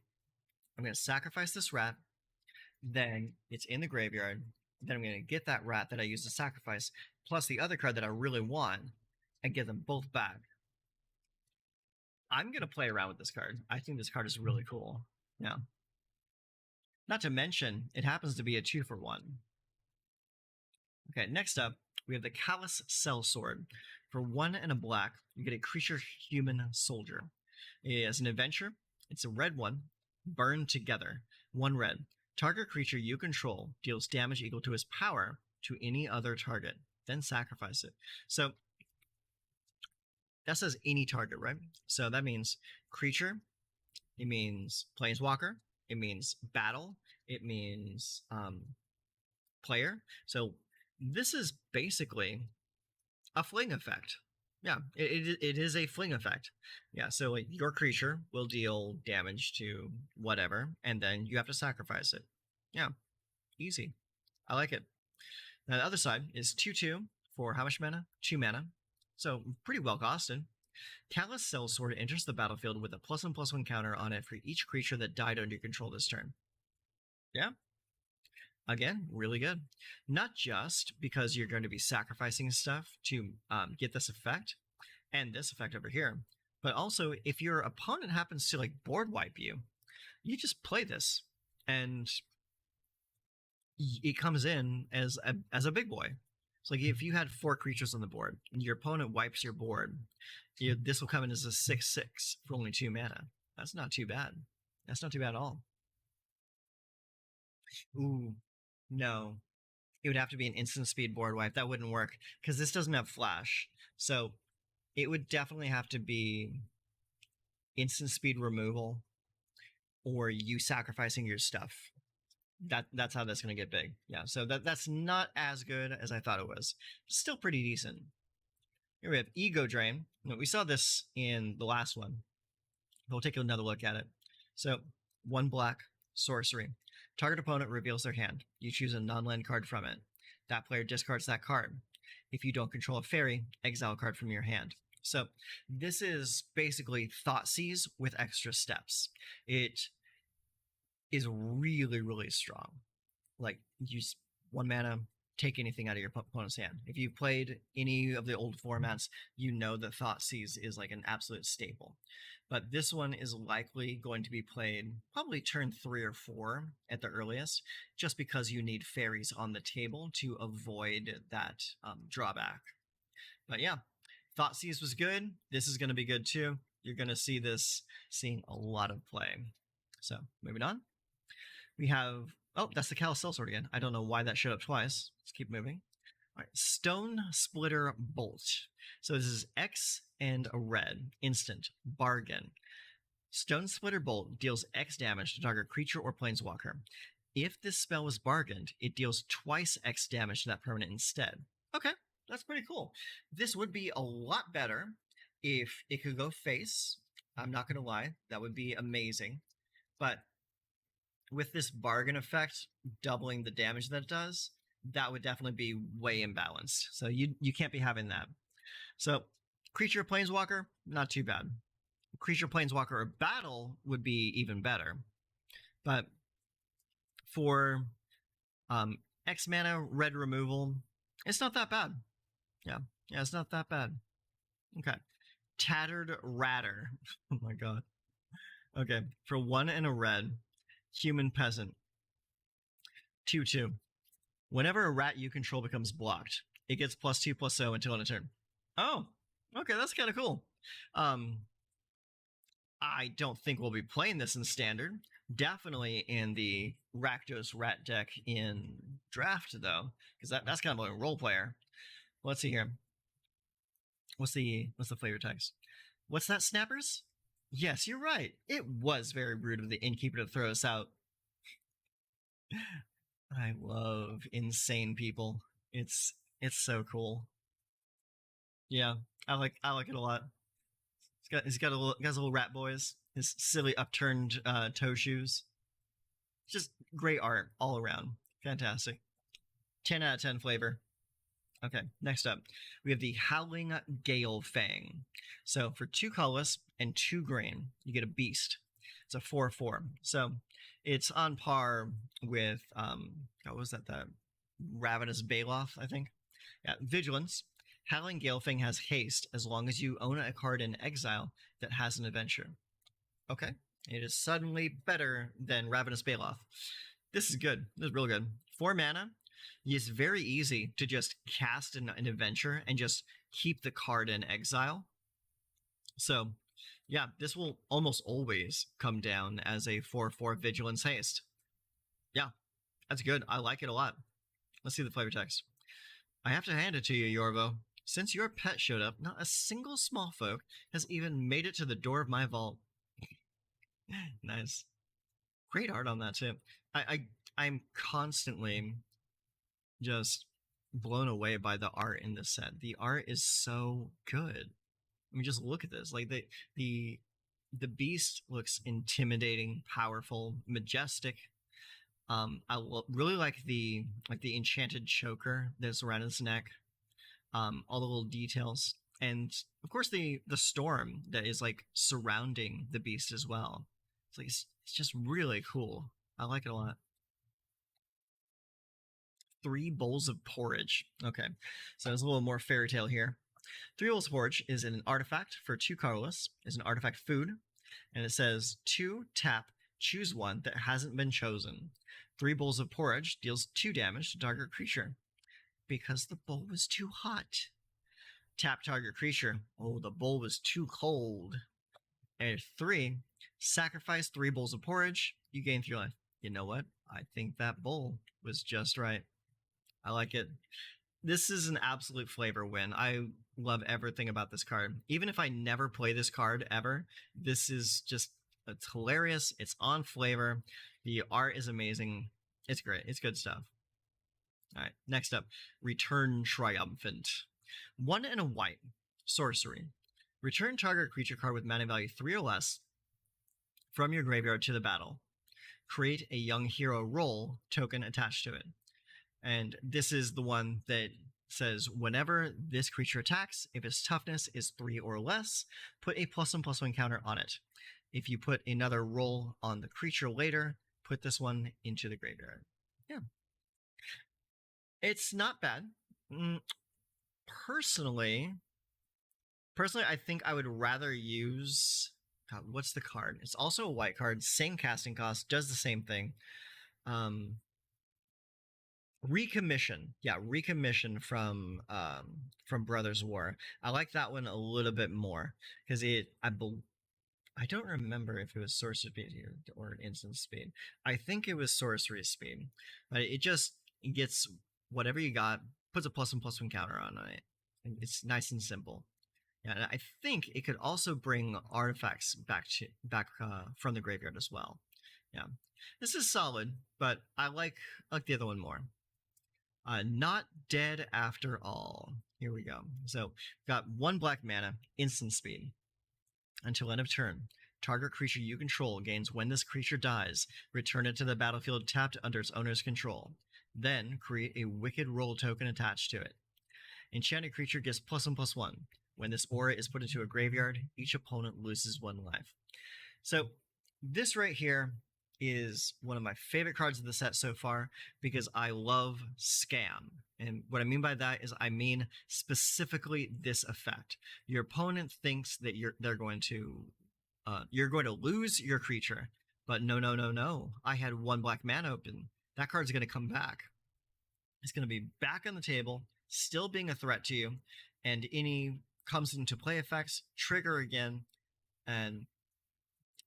I'm going to sacrifice this rat, then it's in the graveyard, then I'm going to get that rat that I used to sacrifice plus the other card that I really want and get them both back. I'm going to play around with this card. I think this card is really cool. Yeah. Not to mention, it happens to be a 2-for-1. Okay, next up, we have the Callous Sellsword. For 1 and a black, you get a creature human soldier. As an adventure, it's a red 1, burn together. 1 red. Target creature you control deals damage equal to its power to any other target, then sacrifice it. So that says any target, right? So that means creature, it means planeswalker, it means battle, it means player. So this is basically a fling effect. Yeah, it is a fling effect. Yeah, so like your creature will deal damage to whatever, and then you have to sacrifice it. Yeah, easy. I like it. Now the other side is 2/2 for how much mana? 2 mana. So pretty well costed. Callous Sellsword enters the battlefield with a +1/+1 counter on it for each creature that died under your control this turn. Yeah. Again, really good. Not just because you're going to be sacrificing stuff to get this effect and this effect over here, but also if your opponent happens to like board wipe you, you just play this and it comes in as a big boy. So like if you had 4 creatures on the board and your opponent wipes your board, this will come in as a 6/6 for only 2 mana. That's not too bad. That's not too bad at all. Ooh, no. It would have to be an instant speed board wipe. That wouldn't work because this doesn't have flash. So it would definitely have to be instant speed removal or you sacrificing your stuff. That's how that's going to get big. Yeah, so that's not as good as I thought it was. Still pretty decent. Here we have Ego Drain. We saw this in the last one. We'll take another look at it. So 1 black, sorcery. Target opponent reveals their hand. You choose a non-land card from it. That player discards that card. If you don't control a fairy, exile a card from your hand. So this is basically Thoughtseize with extra steps. It is really, really strong. Like, use 1 mana, take anything out of your opponent's hand. If you've played any of the old formats, you know that Thoughtseize is like an absolute staple. But this one is likely going to be played probably turn 3 or 4 at the earliest, just because you need fairies on the table to avoid that drawback. But yeah, Thoughtseize was good. This is going to be good too. You're going to see this seeing a lot of play. So moving on. We have, oh, that's the Callous Sellsword again. I don't know why that showed up twice. Let's keep moving. All right, Stone Splitter Bolt. So this is X and a red, instant, bargain. Stone Splitter Bolt deals X damage to target creature or planeswalker. If this spell was bargained, it deals twice X damage to that permanent instead. Okay, that's pretty cool. This would be a lot better if it could go face. I'm not going to lie, that would be amazing. But with this bargain effect doubling the damage that it does, that would definitely be way imbalanced. So you can't be having that. So creature planeswalker, not too bad. Creature planeswalker or battle would be even better. But for X mana red removal, it's not that bad. Yeah, it's not that bad. Okay. Tattered Ratter. Oh my god. Okay, for 1 and a red, human peasant. 2/2. Whenever a rat you control becomes blocked, it gets +2/+0 until end of turn. Oh, okay, that's kind of cool. I don't think we'll be playing this in standard. Definitely in the Rakdos rat deck in draft though, because that's kind of a role player. Let's see here. What's the flavor text? What's that, Snappers? Yes, you're right. It was very rude of the innkeeper to throw us out. I love insane people. It's so cool. Yeah, I like it a lot. He got his little rat boys, his silly upturned toe shoes. Just great art all around. Fantastic. 10 out of 10 flavor. Okay, next up, we have the Howling Gale Fang. So for 2 colorless and 2 green, you get a beast. It's a 4/4. So it's on par with what was that? The Ravenous Baloth, I think. Yeah, Vigilance. Howling Gale Fang has haste as long as you own a card in exile that has an adventure. Okay, it is suddenly better than Ravenous Baloth. This is good. This is real good. 4 mana. It's very easy to just cast an adventure and just keep the card in exile. So, yeah, this will almost always come down as a 4/4 Vigilance Haste. Yeah, that's good. I like it a lot. Let's see the flavor text. I have to hand it to you, Yorvo. Since your pet showed up, not a single small folk has even made it to the door of my vault. Nice. Great art on that too. I'm constantly just blown away by the art in this set. The art is so good. I mean, just look at this. Like the beast looks intimidating, powerful, majestic. Really like the enchanted choker that's around his neck. All the little details, and of course the storm that is like surrounding the beast as well. It's just really cool. I like it a lot. 3 bowls of porridge. Okay, so there's a little more fairy tale here. 3 bowls of porridge is an artifact for 2 colorless. Is an artifact food, and it says 2 tap, choose one that hasn't been chosen. 3 bowls of porridge deals 2 damage to target creature because the bowl was too hot. Tap target creature. Oh, the bowl was too cold. And 3, sacrifice 3 bowls of porridge. You gain 3 life. You know what? I think that bowl was just right. I like it. This is an absolute flavor win. I love everything about this card. Even if I never play this card ever, this is just, it's hilarious. It's on flavor. The art is amazing. It's great. It's good stuff. All right, next up, Return Triumphant. 1 and a white. Sorcery. Return target creature card with mana value 3 or less from your graveyard to the battle. Create a Young Hero Roll token attached to it. And this is the one that says whenever this creature attacks, if its toughness is 3 or less, put a +1/+1 counter on it. If you put another roll on the creature later, put this one into the graveyard. Yeah. It's not bad. Personally, I think I would rather use... God, what's the card? It's also a white card, same casting cost, does the same thing. Recommission. Yeah, Recommission from Brothers War. I like that one a little bit more because I don't remember if it was sorcery speed or instant speed. I think it was sorcery speed, but it just gets whatever you got, puts a +1/+1 counter on it. It's nice and simple. Yeah, and I think it could also bring artifacts back from the graveyard as well. Yeah, this is solid, but I like the other one more. Not dead after all. Here we go. So got 1 black mana, instant speed. Until end of turn, target creature you control gains when this creature dies. Return it to the battlefield tapped under its owner's control. Then create a Wicked Roll token attached to it. Enchanted creature gets +1/+1. When this aura is put into a graveyard, each opponent loses 1 life. So this right here is one of my favorite cards of the set so far because I love Scam. And what I mean by that is I mean specifically this effect. Your opponent thinks that you're going to lose your creature, but no. I had 1 black mana open. That card's going to come back. It's going to be back on the table, still being a threat to you, and any comes into play effects trigger again, and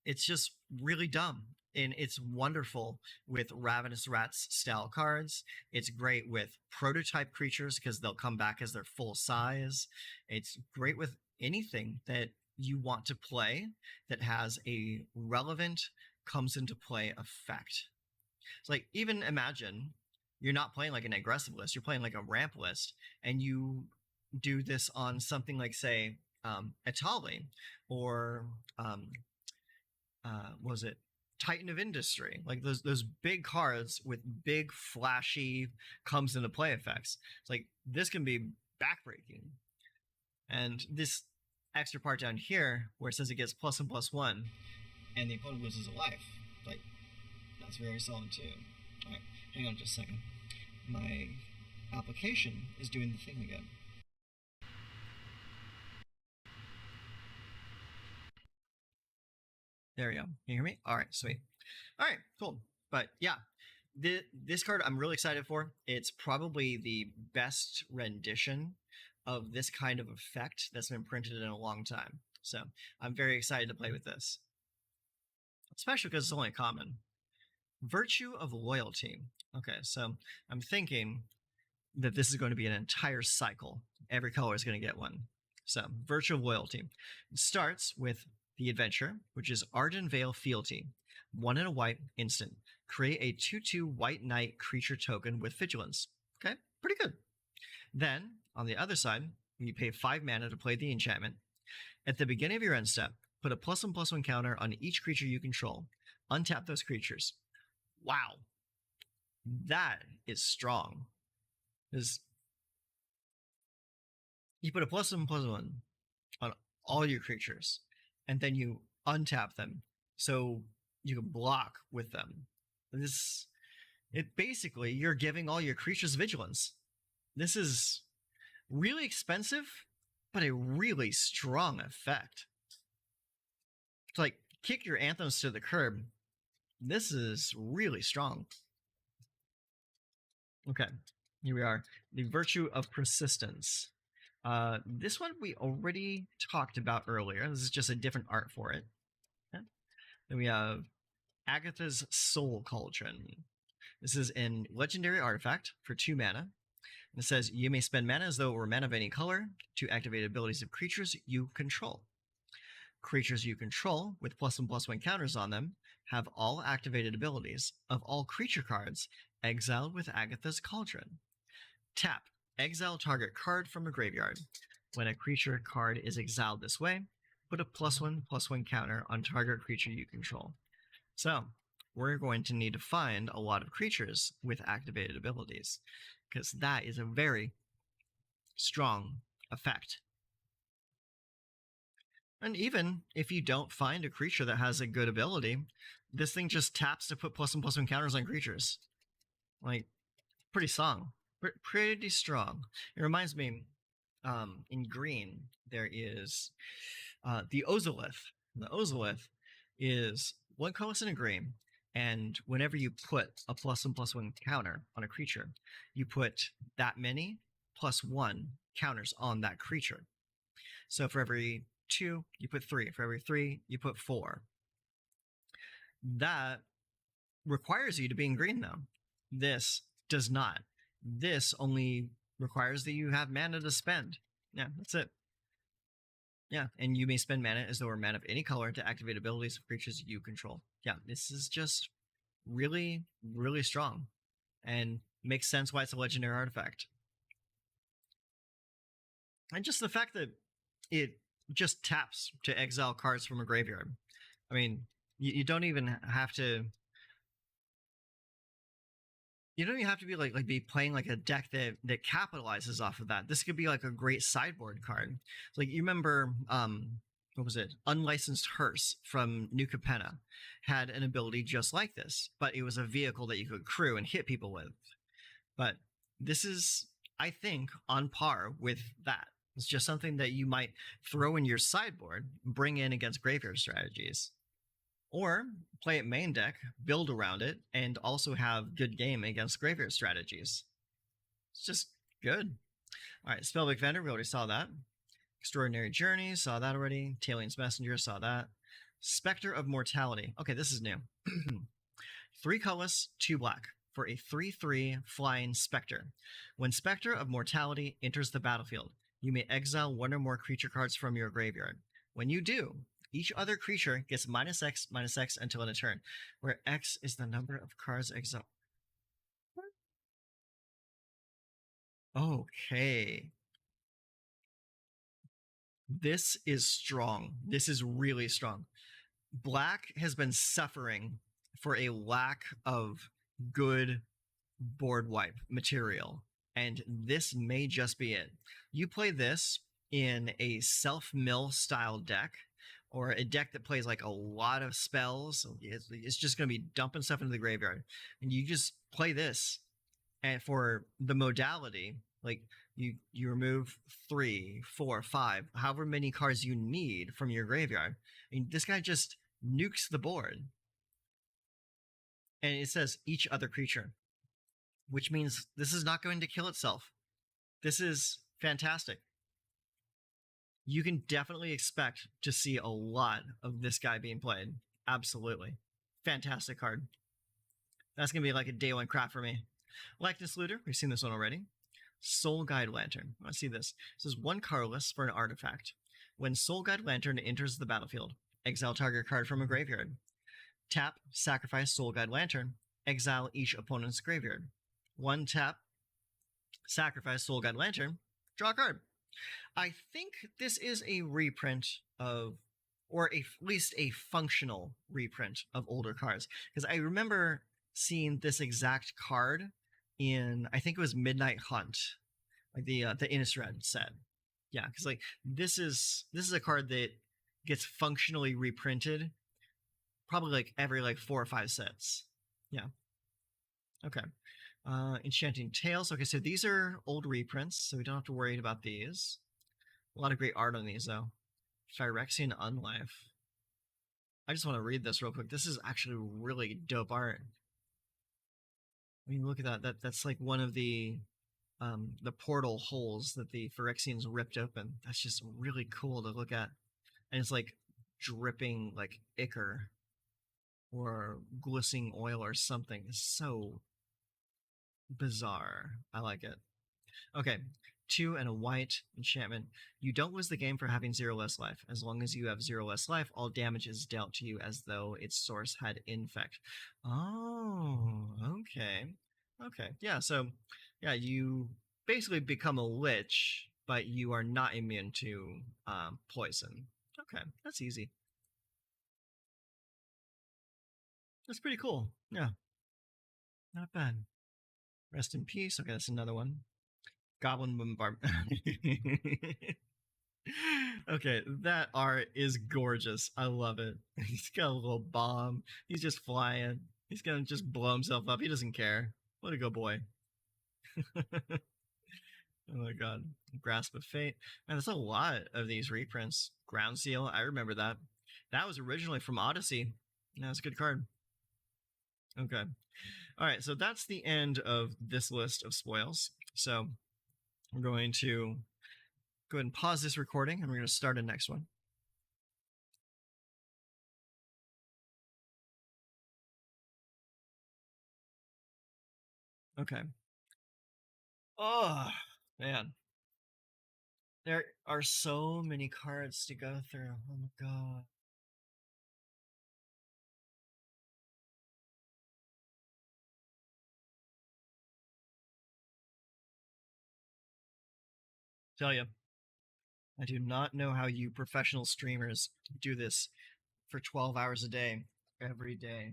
it's just really dumb. And it's wonderful with Ravenous Rats style cards. It's great with prototype creatures because they'll come back as their full size. It's great with anything that you want to play that has a relevant comes into play effect. It's like, even imagine you're not playing like an aggressive list, you're playing like a ramp list, and you do this on something like, say, Etali, or was it Titan of Industry, like those big cards with big flashy comes into play effects. It's like this can be backbreaking. And this extra part down here where it says it gets +1/+1 and the opponent loses a life, like that's very solid too. All right, hang on just a second. My application is doing the thing again. There we go. Can you hear me? All right, sweet. All right, cool. But yeah, this card I'm really excited for. It's probably the best rendition of this kind of effect that's been printed in a long time. So I'm very excited to play with this, especially because it's only common. Virtue of Loyalty. Okay, so I'm thinking that this is going to be an entire cycle. Every color is going to get one. So, Virtue of Loyalty. It starts with the adventure, which is Arden Vale Fealty. 1 and a white, instant. Create a 2/2 white knight creature token with vigilance. Okay, pretty good. Then, on the other side, you pay 5 mana to play the enchantment. At the beginning of your end step, put a +1/+1 counter on each creature you control. Untap those creatures. Wow. That is strong. Because you put a +1/+1 on all your creatures, and then you untap them so you can block with them. It basically, you're giving all your creatures vigilance. This is really expensive, but a really strong effect. To like kick your anthems to the curb, this is really strong. Okay, here we are. The Virtue of Persistence. This one we already talked about earlier. This is just a different art for it. Okay. Then we have Agatha's Soul Cauldron. This is an legendary artifact for 2 mana. It says you may spend mana as though it were mana of any color to activate abilities of creatures you control. Creatures you control with +1/+1 counters on them have all activated abilities of all creature cards exiled with Agatha's Cauldron. Tap. Exile target card from a graveyard. When a creature card is exiled this way, put a +1/+1 counter on target creature you control. So, we're going to need to find a lot of creatures with activated abilities, because that is a very strong effect. And even if you don't find a creature that has a good ability, this thing just taps to put +1/+1 counters on creatures. Like, pretty strong. Pretty strong. It reminds me, in green, there is the Ozolith. The Ozolith is 1 colorless and a green, and whenever you put a +1/+1 counter on a creature, you put that many +1 counters on that creature. So for every 2, you put 3. For every 3, you put 4. That requires you to be in green, though. This does not. This only requires that you have mana to spend. Yeah, that's it. Yeah, and you may spend mana as though it were mana of any color to activate abilities of creatures you control. Yeah, this is just really, really strong, and makes sense why it's a legendary artifact. And just the fact that it just taps to exile cards from a graveyard. I mean, you don't even have to. You don't even have to be be playing like a deck that capitalizes off of that. This could be like a great sideboard card. Like you remember, what was it? Unlicensed Hearse from New Capenna had an ability just like this, but it was a vehicle that you could crew and hit people with. But this is, I think, on par with that. It's just something that you might throw in your sideboard, bring in against graveyard strategies. Or play it main deck, build around it, and also have good game against graveyard strategies. It's just good. All right, Spellbook Vendor, we already saw that. Extraordinary Journey, saw that already. Talien's Messenger, saw that. Spectre of Mortality. Okay, this is new. 3 colorless, 2 black for a 3/3 flying Spectre. When Spectre of Mortality enters the battlefield, you may exile 1 or more creature cards from your graveyard. When you do, each other creature gets -X/-X until end of turn, where X is the number of cards exiled. Okay. This is strong. This is really strong. Black has been suffering for a lack of good board wipe material, and this may just be it. You play this in a self mill style deck, or a deck that plays like a lot of spells. It's just going to be dumping stuff into the graveyard, and you just play this, and for the modality, like you remove 3, 4, 5, however many cards you need from your graveyard. And this guy just nukes the board, and it says each other creature, which means this is not going to kill itself. This is fantastic. You can definitely expect to see a lot of this guy being played. Absolutely. Fantastic card. That's going to be like a day one crap for me. Likeness Looter, we've seen this one already. Soul Guide Lantern. Let's see this. This is one colorless for an artifact. When Soul Guide Lantern enters the battlefield, exile target card from a graveyard. Tap, sacrifice Soul Guide Lantern, exile each opponent's graveyard. One tap, sacrifice Soul Guide Lantern, draw a card. I think this is a reprint of, or at least a functional reprint of older cards, because I remember seeing this exact card in, I think it was Midnight Hunt, like the Innistrad set. Yeah, because like this is a card that gets functionally reprinted probably like every like 4 or 5 sets. Yeah. Okay. Enchanting Tales. Okay, so these are old reprints, so we don't have to worry about these. A lot of great art on these, though. Phyrexian Unlife. I just want to read this real quick. This is actually really dope art. I mean, look at that. That's like one of the portal holes that the Phyrexians ripped open. That's just really cool to look at. And it's like dripping like ichor or glistening oil or something. It's so bizarre. I like it. Okay, 2 and a white enchantment. You don't lose the game for having 0 less life. As long as you have 0 less life, all damage is dealt to you as though its source had infect. Oh, okay. Okay, yeah, so, yeah, you basically become a lich, but you are not immune to poison. Okay, that's easy. That's pretty cool. Yeah, not bad. Rest in peace. Okay, that's another one. Goblin Bombard. Okay, that art is gorgeous. I love it. He's got a little bomb. He's just flying. He's gonna just blow himself up. He doesn't care. What a good boy. Oh my god. Grasp of Fate. Man, there's a lot of these reprints. Ground Seal, I remember that. That was originally from Odyssey. That's a good card. Okay. All right, so that's the end of this list of spoils. So I'm going to go ahead and pause this recording, and we're going to start a next one. Okay. Oh, man. There are so many cards to go through. Oh my god. Tell you, I do not know how you professional streamers do this for 12 hours a day, every day.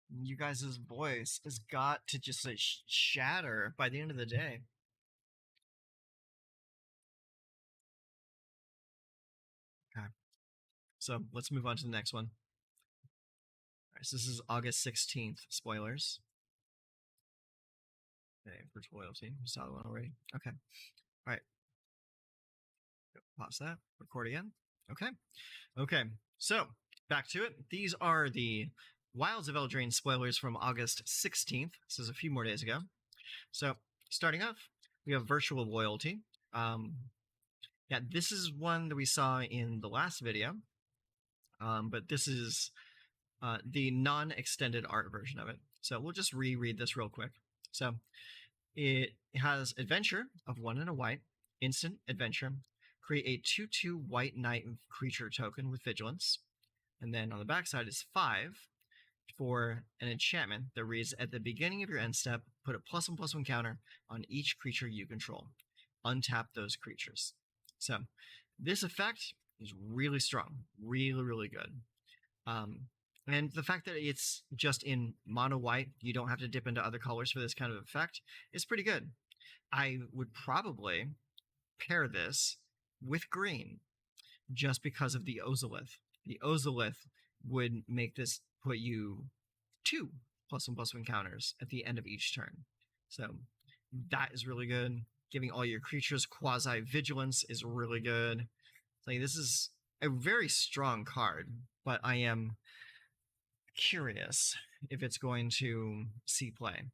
You guys' voice has got to just like shatter by the end of the day. Okay. So let's move on to the next one. All right, so this is August 16th. Spoilers. Okay, virtual loyalty. We saw the one already. Okay. All right. Pause that. Record again. Okay. Okay. So back to it. These are the Wilds of Eldraine spoilers from August 16th. This is a few more days ago. So starting off, we have virtual loyalty. Yeah, this is one that we saw in the last video, but this is the non-extended art version of it. So we'll just reread this real quick. So it has adventure of 1 and a white, instant adventure. Create a 2/2 white knight creature token with vigilance. And then on the backside is 5. for an enchantment that reads, at the beginning of your end step, put a +1/+1 counter on each creature you control. Untap those creatures. So this effect is really strong, really, really good. And the fact that it's just in mono white, you don't have to dip into other colors for this kind of effect, is pretty good. I would probably pair this with green just because of the Ozolith. The Ozolith would make this put you 2 +1/+1 counters at the end of each turn. So that is really good. Giving all your creatures quasi-vigilance is really good. Like, this is a very strong card, but I am curious if it's going to see play.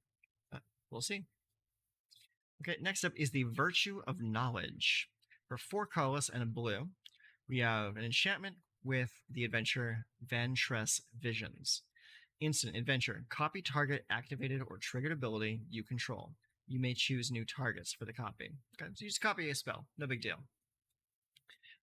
We'll see. Okay, next up is the Virtue of Knowledge. For 4 colorless and a blue, we have an enchantment with the adventure Ventress Visions. Instant adventure. Copy target activated or triggered ability you control. You may choose new targets for the copy. Okay, so you just copy a spell. No big deal.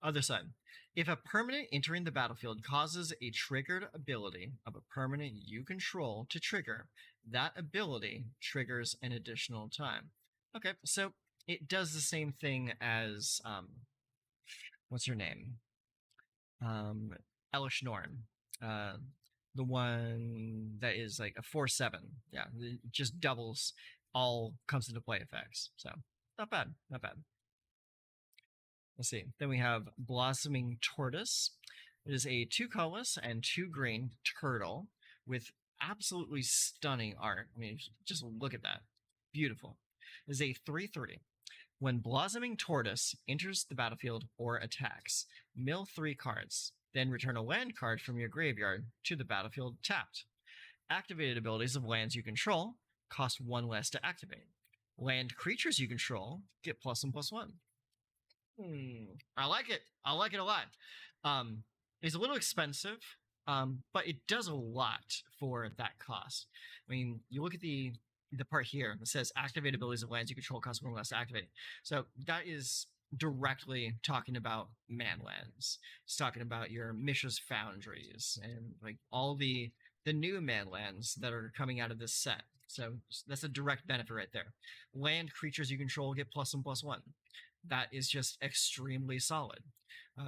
Other side. If a permanent entering the battlefield causes a triggered ability of a permanent you control to trigger, that ability triggers an additional time. Okay, so it does the same thing as what's her name? Elish Norn. The one that is like a 4/7. Yeah, it just doubles all comes into play effects. So not bad, not bad. Let's see. Then we have Blossoming Tortoise. It is a 2 colorless and 2 green turtle with absolutely stunning art. I mean, just look at that. Beautiful. It is a 3/3. When Blossoming Tortoise enters the battlefield or attacks, mill 3 cards, then return a land card from your graveyard to the battlefield tapped. Activated abilities of lands you control cost 1 less to activate. Land creatures you control get +1/+1. I like it. I like it a lot. It's a little expensive, but it does a lot for that cost. I mean, you look at the part here that says activate abilities of lands you control cost 1 less to activate. So that is directly talking about man lands. It's talking about your Mishra's Foundries and like all the new man lands that are coming out of this set. So that's a direct benefit right there. Land creatures you control get +1/+1. That is just extremely solid,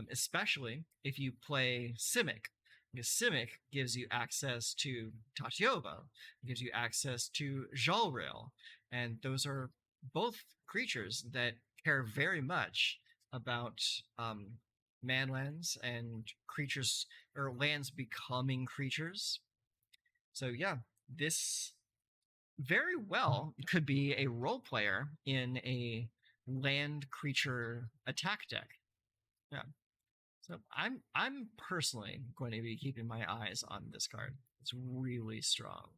especially if you play Simic. Because Simic gives you access to Tachioba, gives you access to Jalrail, and those are both creatures that care very much about manlands and creatures, or lands becoming creatures. So yeah, this very well could be a role player in a land creature attack deck. Yeah. So I'm personally going to be keeping my eyes on this card. It's really strong,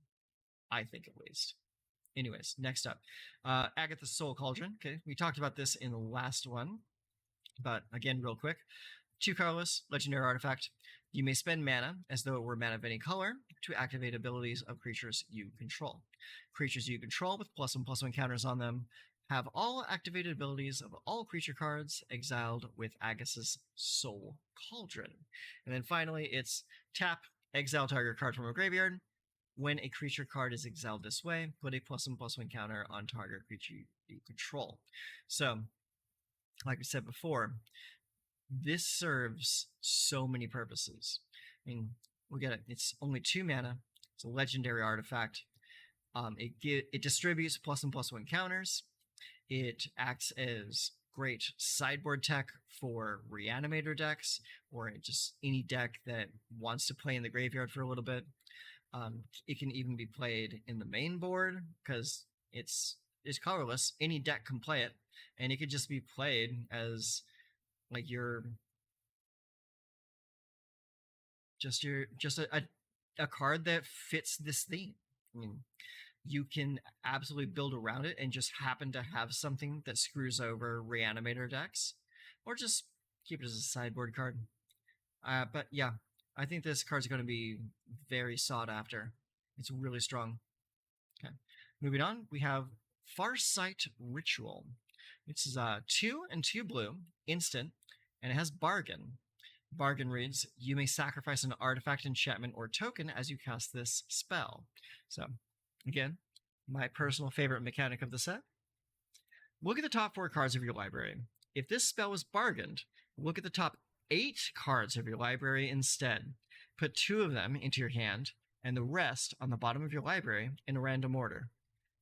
I think, at least. Anyways, next up, Agatha's Soul Cauldron. Okay, we talked about this in the last one, but again, real quick. 2 colorless, legendary artifact. You may spend mana, as though it were mana of any color, to activate abilities of creatures you control. Creatures you control with +1/+1 counters on them have all activated abilities of all creature cards exiled with Agatha's Soul Cauldron. And then finally, it's tap, exile target card from a graveyard. When a creature card is exiled this way, put a +1/+1 counter on target creature you control. So, like I said before, this serves so many purposes. I mean, we get it. It's only 2 mana. It's a legendary artifact. It distributes +1/+1 counters. It acts as great sideboard tech for reanimator decks, or just any deck that wants to play in the graveyard for a little bit. It can even be played in the main board because it's colorless. Any deck can play it, and it could just be played as like a card that fits this theme. I mean, you can absolutely build around it and just happen to have something that screws over reanimator decks, or just keep it as a sideboard card. But yeah, I think this card's going to be very sought after. It's really strong. Okay, moving on, we have Farsight Ritual. This is 2 and 2 blue, instant, and it has Bargain. Bargain reads, you may sacrifice an artifact, enchantment, or token as you cast this spell. So, again, my personal favorite mechanic of the set. Look at the top 4 cards of your library. If this spell was bargained, look at the top 8 cards of your library instead. Put 2 of them into your hand, and the rest on the bottom of your library in a random order.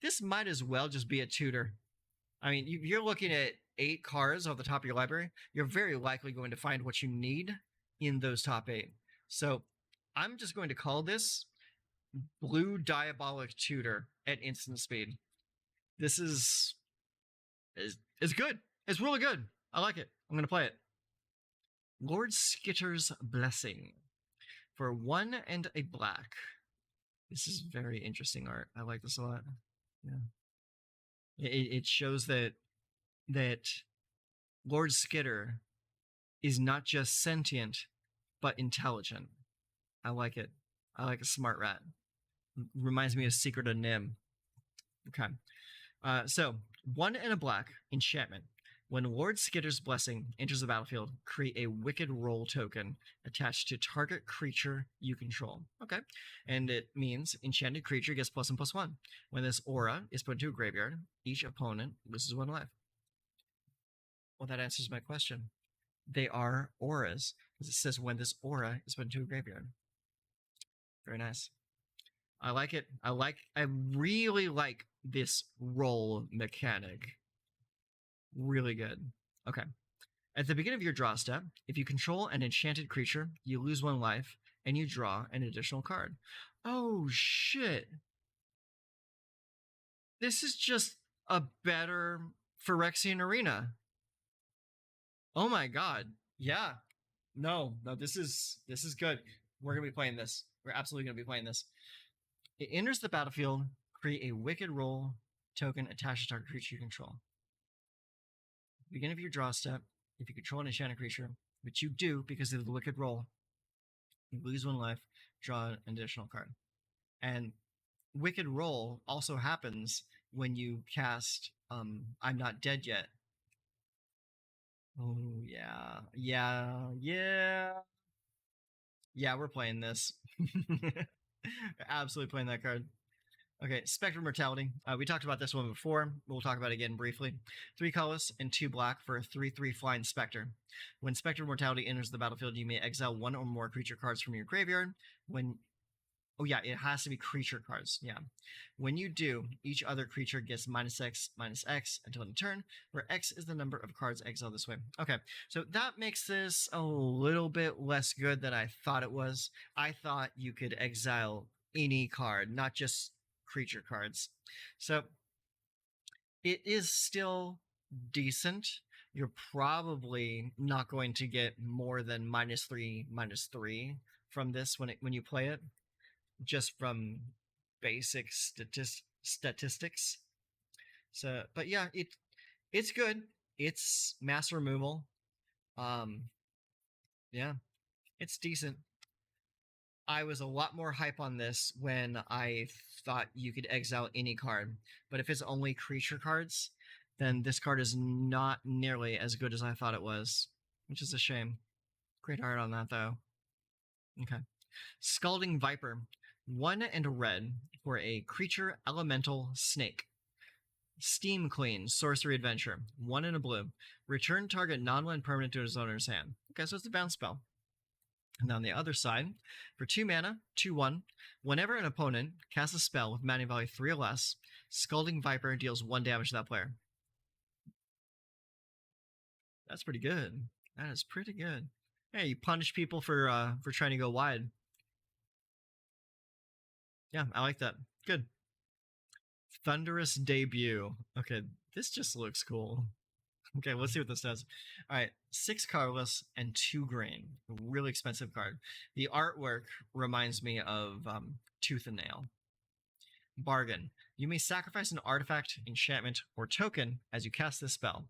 This might as well just be a tutor. I mean, you're looking at 8 cards off the top of your library. You're very likely going to find what you need in those top 8. So I'm just going to call this Blue Diabolic Tutor at instant speed. This is good. It's really good. I like it. I'm going to play it. Lord Skitter's Blessing. For 1 and a black. This is very interesting art. I like this a lot. Yeah. It shows that Lord Skitter is not just sentient, but intelligent. I like it. I like a smart rat. Reminds me of Secret of Nim. Okay. So, 1 and a black, enchantment. When Lord Skitter's Blessing enters the battlefield, create a Wicked Roll token attached to target creature you control. Okay. And it means enchanted creature gets +1/+1. When this aura is put into a graveyard, each opponent loses 1 life. Well, that answers my question. They are auras, because it says when this aura is put into a graveyard. Very nice. I like it. I really like this roll mechanic. Really good. Okay. At the beginning of your draw step, if you control an enchanted creature, you lose 1 life, and you draw an additional card. Oh, shit. This is just a better Phyrexian Arena. Oh my god. Yeah. No, this is good. We're going to be playing this. We're absolutely going to be playing this. It enters the battlefield, create a Wicked Roll token attached to target creature you control. Beginning of your draw step, if you control an enchanted creature, which you do because of the Wicked Roll, you lose 1 life, draw an additional card. And Wicked Roll also happens when you cast I'm Not Dead Yet. Oh, yeah. Yeah, we're playing this. Absolutely playing that card. Okay, Spectre of Mortality. We talked about this one before. We'll talk about it again briefly. 3 colorless and 2 black for a 3/3 flying Spectre. When Spectre of Mortality enters the battlefield, you may exile 1 or more creature cards from your graveyard. Oh yeah, it has to be creature cards. Yeah. When you do, each other creature gets -X until end of turn, where X is the number of cards exiled this way. Okay, so that makes this a little bit less good than I thought it was. I thought you could exile any card, not just creature cards. So it is still decent. You're probably not going to get more than -3/-3 from this when you play it, just from basic statistics. So, but yeah, it's good. It's mass removal. Yeah, it's decent. I was a lot more hype on this when I thought you could exile any card. But if it's only creature cards, then this card is not nearly as good as I thought it was, which is a shame. Great art on that, though. Okay. Scalding Viper. 1 and a red for a creature elemental snake. Steam Clean, Sorcery Adventure. 1 and a blue. Return target non-land permanent to its owner's hand. Okay, so it's a bounce spell. And on the other side, for 2 mana, 2/1, whenever an opponent casts a spell with mana value 3 or less, Scalding Viper deals 1 damage to that player. That's pretty good. That is pretty good. Hey, you punish people for trying to go wide. Yeah, I like that. Good. Thunderous Debut. Okay, this just looks cool. Okay, let's see what this does. All right, 6 colorless and 2 green. A really expensive card. The artwork reminds me of Tooth and Nail. Bargain. You may sacrifice an artifact, enchantment, or token as you cast this spell.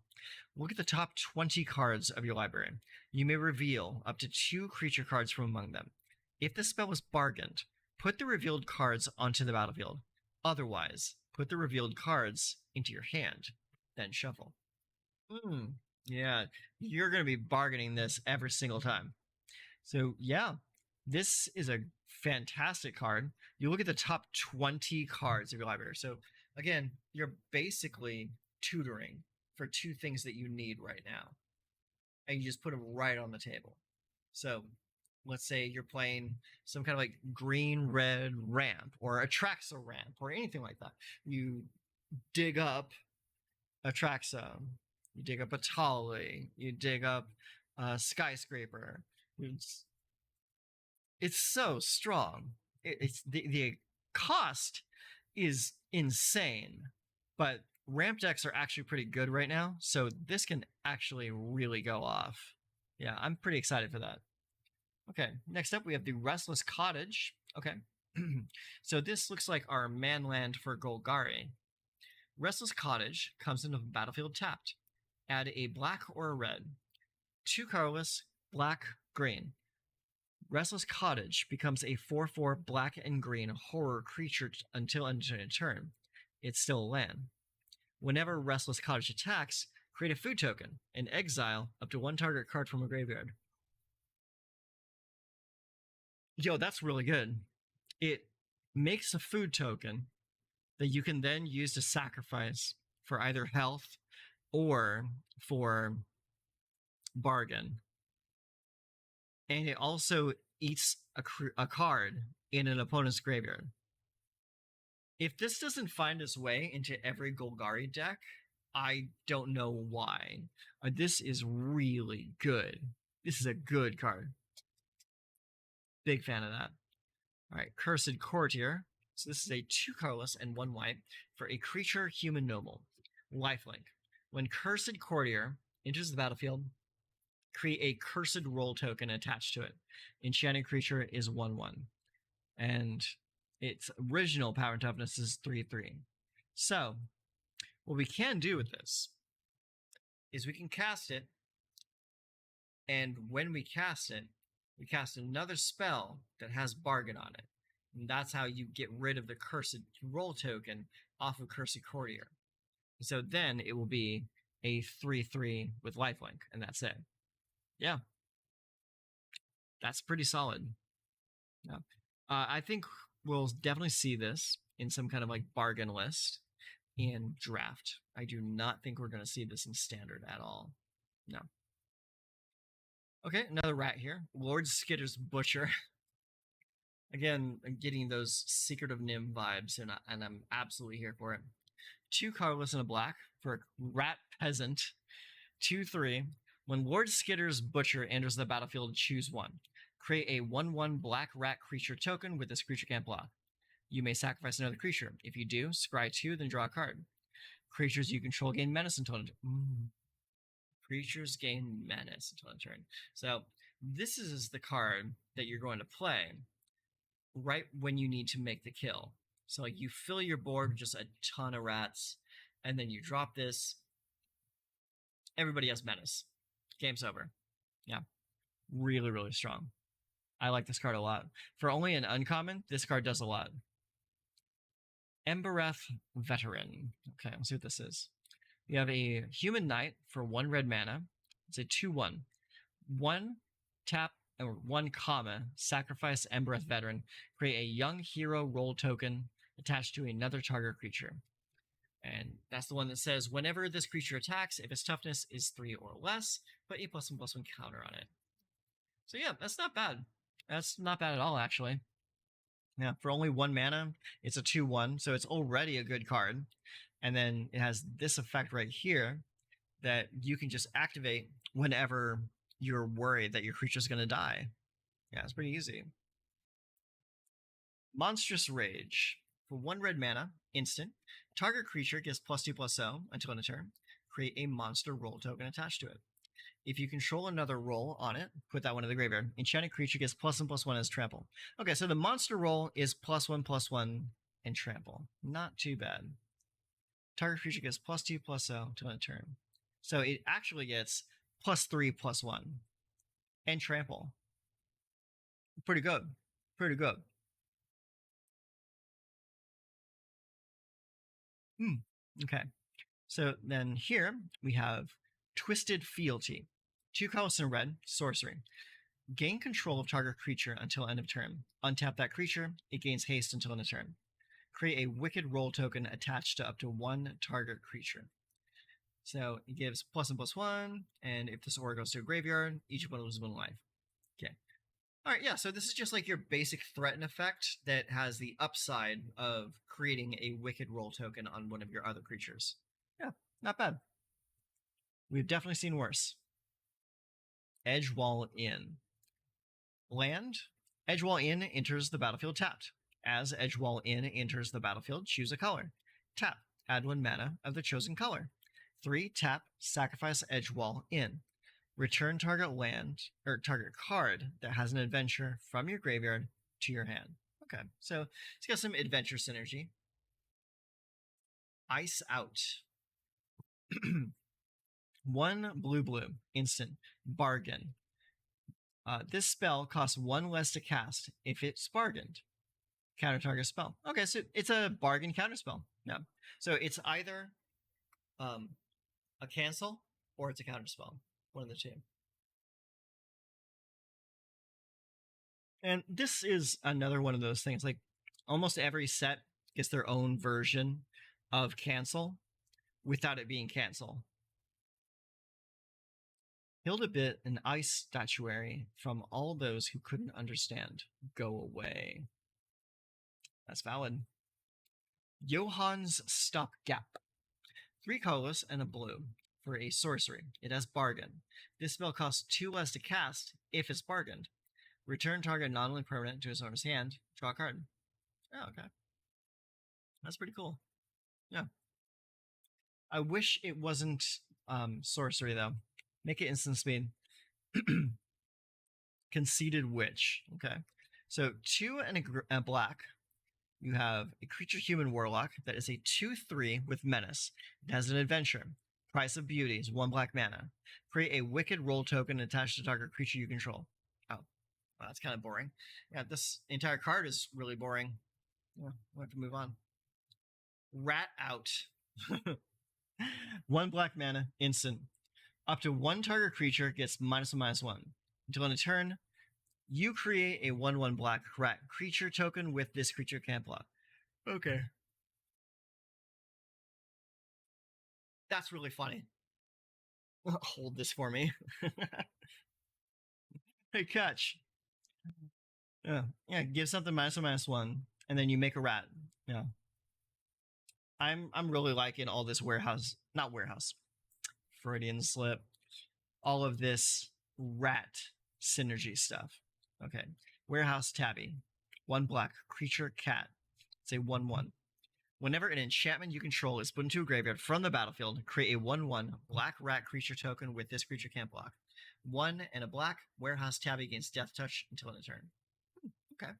Look at the top 20 cards of your library. You may reveal up to 2 creature cards from among them. If the spell was bargained, put the revealed cards onto the battlefield. Otherwise, put the revealed cards into your hand, then shuffle. Yeah, you're going to be bargaining this every single time. So yeah, this is a fantastic card. You look at the top 20 cards of your library. So again, you're basically tutoring for two things that you need right now. And you just put them right on the table. So let's say you're playing some kind of like green red ramp or Atraxa ramp or anything like that. You dig up Atraxa, you dig up a Tali, you dig up a skyscraper. It's so strong. It's the cost is insane, but ramp decks are actually pretty good right now, so this can actually really go off. Yeah, I'm pretty excited for that. Okay, next up we have the Restless Cottage. Okay, so this looks like our manland for Golgari. Restless Cottage comes into the battlefield tapped. Add a black or a red. 2 colorless, black, green. Restless Cottage becomes a 4/4 black and green horror creature until end of turn. It's still a land. Whenever Restless Cottage attacks, create a food token and exile up to 1 target card from a graveyard. Yo, that's really good. It makes a food token that you can then use to sacrifice for either health or for bargain. And it also eats a card in an opponent's graveyard. If this doesn't find its way into every Golgari deck, I don't know why. This is really good. This is a good card. Big fan of that. All right, Cursed Courtier. So this is a 2 colorless and 1 white for a creature human noble. Lifelink. When Cursed Courtier enters the battlefield, create a cursed roll token attached to it. Enchanted creature is 1/1. And its original power and toughness is 3/3. So, what we can do with this is we can cast it, and when we cast it, we cast another spell that has bargain on it. And that's how you get rid of the cursed roll token off of Cursed Courtier. So then it will be a 3/3 with lifelink, and that's it. Yeah. That's pretty solid. Yeah. I think we'll definitely see this in some kind of like bargain list in draft. I do not think we're going to see this in standard at all. No. Okay, another rat here. Lord Skitter's Butcher. Again, I'm getting those Secret of Nim vibes, and I'm absolutely here for it. 2 colorless and a black for a rat peasant. 2/3. When Lord Skitter's Butcher enters the battlefield, choose 1. Create a 1/1 black rat creature token with this creature can't block. You may sacrifice another creature. If you do, scry 2, then draw a card. Creatures you control gain menace until creatures gain menace until end turn. So this is the card that you're going to play right when you need to make the kill. So like you fill your board with just a ton of rats, and then you drop this. Everybody has menace. Game's over. Yeah. Really, really strong. I like this card a lot. For only an uncommon, this card does a lot. Embereth Veteran. Okay, let's see what this is. You have a Human Knight for 1 red mana. It's a 2/1. 1 tap or 1 comma, sacrifice Embereth Veteran. Create a young hero roll token attached to another target creature. And that's the one that says, whenever this creature attacks, if its toughness is 3 or less, put a +1/+1 counter on it. So yeah, that's not bad. That's not bad at all, actually. Yeah, for only 1 mana, it's a 2/1, so it's already a good card. And then it has this effect right here that you can just activate whenever you're worried that your creature's going to die. Yeah, it's pretty easy. Monstrous Rage. For 1 red mana, instant, target creature gets +2/+0 until end of turn. Create a monster roll token attached to it. If you control another roll on it, put that one in the graveyard. Enchanted creature gets +1/+1 as trample. Okay, so the monster roll is +1/+1 and trample. Not too bad. Target creature gets +2/+0 to end turn. So it actually gets +3/+1 and trample. Pretty good. Pretty good. Okay. So then here we have Twisted Fealty. 2 colors in red, sorcery. Gain control of target creature until end of turn. Untap that creature. It gains haste until end of turn. Create a Wicked Roll token attached to up to one target creature. So it gives +1/+1, and if this aura goes to a graveyard, each one loses 1 life. Okay. All right, yeah, so this is just like your basic threaten effect that has the upside of creating a Wicked Roll token on one of your other creatures. Yeah, not bad. We've definitely seen worse. Edgewall Inn. Land. Edgewall Inn enters the battlefield tapped. As Edgewall Inn enters the battlefield, choose a color. Tap. Add 1 mana of the chosen color. 3. Tap. Sacrifice Edgewall Inn. Return target land or target card that has an adventure from your graveyard to your hand. Okay, so it's got some adventure synergy. Ice Out. 1 blue instant bargain. This spell costs 1 less to cast if it's bargained. Counter target spell. Okay, so it's a bargain counter spell. Yeah. So it's either a cancel or it's a counter spell. One of the two. And this is another one of those things. Like almost every set gets their own version of cancel without it being cancel. Healed a bit an ice statuary from all those who couldn't understand. Go away. That's valid. Johann's Stopgap. 3 colorless and a blue for a sorcery. It has bargain. This spell costs 2 less to cast if it's bargained. Return target non-only permanent to his owner's hand. Draw a card. Oh, okay. That's pretty cool. Yeah. I wish it wasn't sorcery, though. Make it instant speed. Conceited Witch. Okay. So 2 and a black. You have a creature human warlock that is a 2/3 with menace. It has an adventure. Price of Beauty is 1 black mana. Create a Wicked Roll token attached to target creature you control. Oh, well, that's kind of boring. Yeah, this entire card is really boring. Yeah, we'll have to move on. Rat Out. 1 black mana, instant. Up to 1 target creature gets -1/-1. Until end of turn, you create a 1/1 black rat creature token with this creature can't block. Okay. That's really funny. Hold this for me. Hey, catch. Yeah, give something -1/-1, and then you make a rat. Yeah. I'm really liking all this not warehouse. Freudian slip. All of this rat synergy stuff. Okay. Warehouse Tabby. 1 black creature cat. It's a 1/1. Whenever an enchantment you control is put into a graveyard from the battlefield, create a 1/1 black rat creature token with this creature can't block. 1 and a black. Warehouse Tabby gains Death Touch until end of turn. Okay.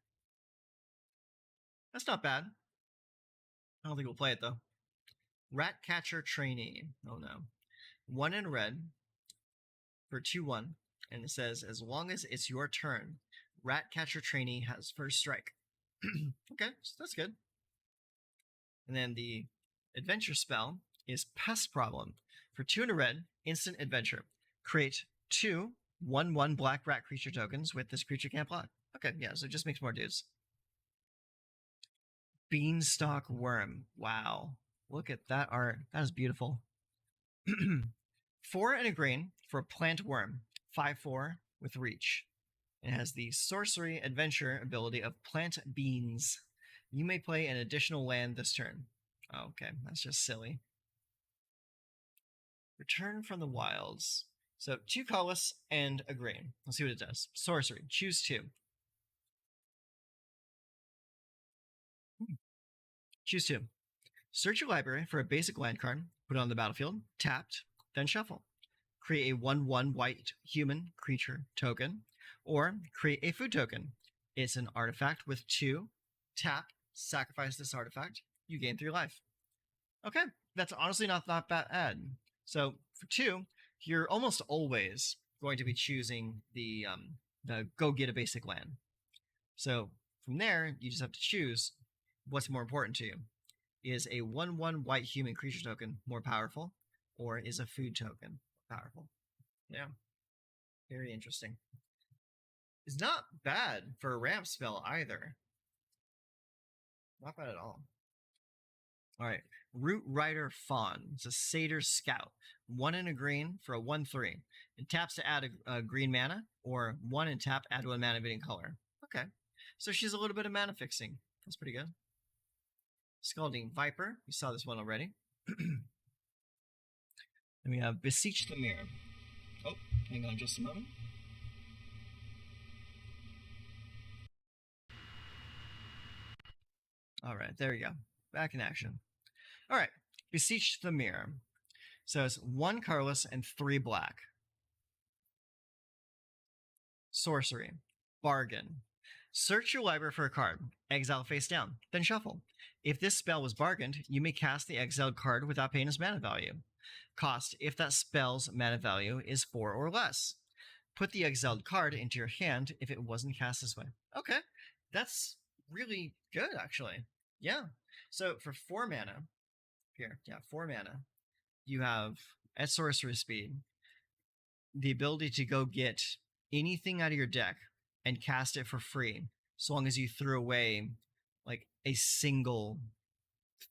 That's not bad. I don't think we'll play it, though. Ratcatcher Trainee. Oh, no. 1 in red for 2/1. And it says, as long as it's your turn, Ratcatcher Trainee has first strike. Okay, so that's good. And then the adventure spell is Pest Problem. For 2 in a red, instant adventure. Create 2 1/1 black rat creature tokens with this creature can't block. Okay, yeah, so it just makes more dudes. Beanstalk Worm. Wow. Look at that art. That is beautiful. 4 and a green for a plant worm. 5/4 with reach. It has the sorcery adventure ability of plant beans. You may play an additional land this turn. Oh, okay, that's just silly. Return from the wilds. So 2 colorless and a green. Let's see what it does. Sorcery. Choose 2. Choose 2. Search your library for a basic land card. Put it on the battlefield. Tapped. Then shuffle. Create a 1/1 white human creature token. Or create a food token. It's an artifact with 2. Tap. Sacrifice this artifact. You gain 3 life. Okay, that's honestly not bad. So for 2, you're almost always going to be choosing the go get a basic land. So from there, you just have to choose what's more important to you. Is a 1/1 white human creature token more powerful, or is a food token powerful? Yeah, very interesting. is not bad for a ramp spell either. Not bad at all. All right, Root Rider Fawn. It's a Satyr Scout. 1 and a green for a 1/3. It taps to add a green mana, or 1 and tap, add 1 mana bidding color. Okay, so she's a little bit of mana fixing. That's pretty good. Scalding Viper. We saw this one already. And we have Beseech the Mirror. Oh, hang on just a moment. All right, there you go. Back in action. All right, Beseech the Mirror. So it's 1 colorless and 3 black. Sorcery. Bargain. Search your library for a card. Exile face down. Then shuffle. If this spell was bargained, you may cast the exiled card without paying its mana value. Cost if that spell's mana value is 4 or less. Put the exiled card into your hand if it wasn't cast this way. Okay, that's really good, actually. Yeah. So for 4 mana, here, yeah, 4 mana, you have at sorcery speed the ability to go get anything out of your deck and cast it for free, so long as you threw away like a single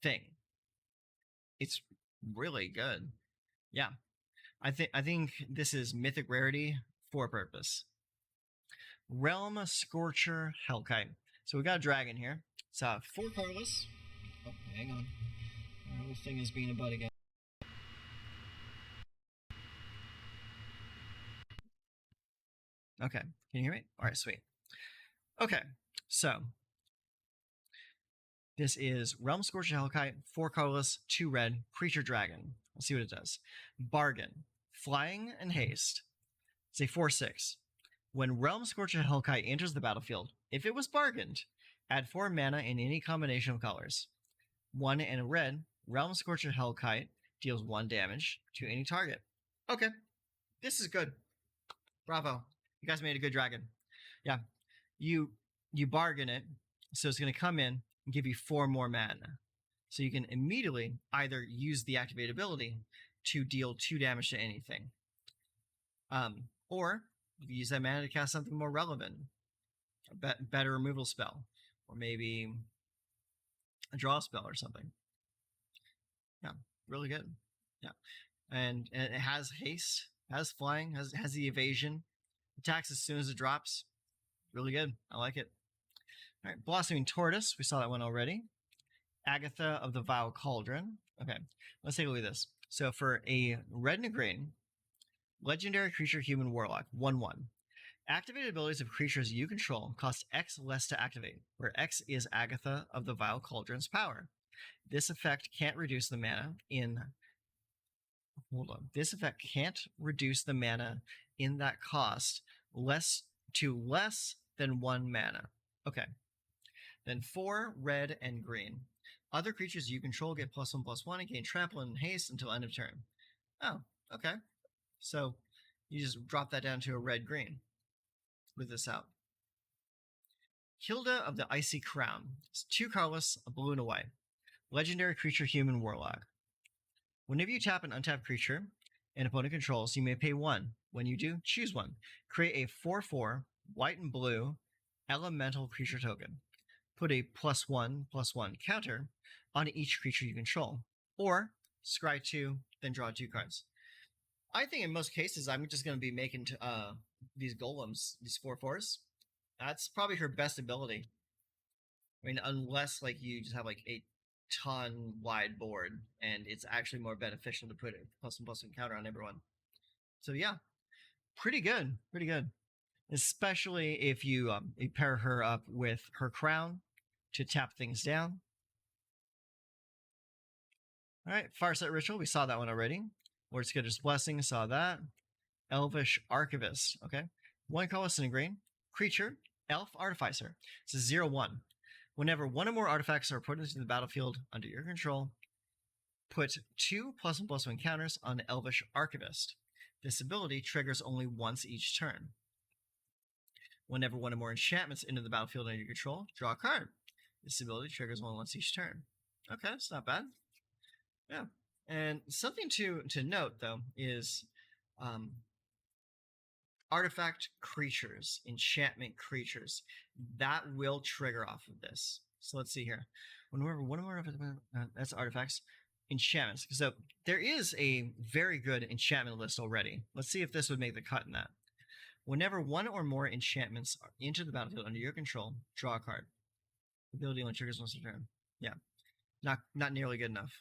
thing. It's really good. Yeah. I think this is mythic rarity for a purpose. Realm Scorcher Hellkite. So we got a dragon here. It's 4 colorless. Oh, hang on. Our little thing is being a butt again. Okay, can you hear me? All right, sweet. Okay, so this is Realm Scorcher Hellkite, 4 colorless, 2 red, creature dragon. Let's see what it does. Bargain. Flying and haste. It's a 4/6. When Realm Scorcher Hellkite enters the battlefield, if it was bargained, add 4 mana in any combination of colors. 1 and a red, Realm Scorcher Hellkite deals 1 damage to any target. Okay, this is good. Bravo. You guys made a good dragon. Yeah, you bargain it, so it's going to come in and give you 4 more mana. So you can immediately either use the activate ability to deal 2 damage to anything, or you can use that mana to cast something more relevant, a better removal spell, or maybe a draw spell or something. Yeah, really good. Yeah, and it has haste, has flying, has the evasion, attacks as soon as it drops. Really good. I like it. All right, Blossoming Tortoise. We saw that one already. Agatha of the Vile Cauldron. Okay, let's take a look at this. So for a red and a green, legendary creature human warlock, 1/1. Activated abilities of creatures you control cost X less to activate, where X is Agatha of the Vile Cauldron's power. This effect can't reduce the mana in. Hold on. This effect can't reduce the mana in that cost less than 1 mana. Okay. Then 4 red and green. Other creatures you control get +1/+1 and gain trample and haste until end of turn. Oh, okay. So you just drop that down to a red-green with this out. Hilda of the Icy Crown. It's 2 colorless, a blue and a white. Legendary creature human warlock. Whenever you tap an untapped creature an opponent controls, you may pay 1. When you do, choose 1. Create a 4/4 white and blue elemental creature token. Put a +1/+1 counter on each creature you control. Or scry 2, then draw 2 cards. I think in most cases, I'm just going to be making these golems, these 4/4s. That's probably her best ability. I mean, unless like you just have like a ton wide board, and it's actually more beneficial to put a +1/+1 counter on everyone. So yeah, pretty good, pretty good. Especially if you pair her up with her crown to tap things down. All right, Farsight Ritual, we saw that one already. Lord Skitter's Blessing, saw that. Elvish Archivist, okay. 1 colorless and a green. Creature, Elf Artificer. It's a 0/1. Whenever 1 or more artifacts are put into the battlefield under your control, put 2 +1/+1 counters on Elvish Archivist. This ability triggers only once each turn. Whenever 1 or more enchantments enter the battlefield under your control, draw a card. This ability triggers only once each turn. Okay, it's not bad. Yeah. And something to note, though, is artifact creatures, enchantment creatures that will trigger off of this. So let's see here. That's artifacts, enchantments. So there is a very good enchantment list already. Let's see if this would make the cut in that. Whenever one or more enchantments enter the battlefield under your control, draw a card. Ability only triggers once a turn. Yeah, not nearly good enough.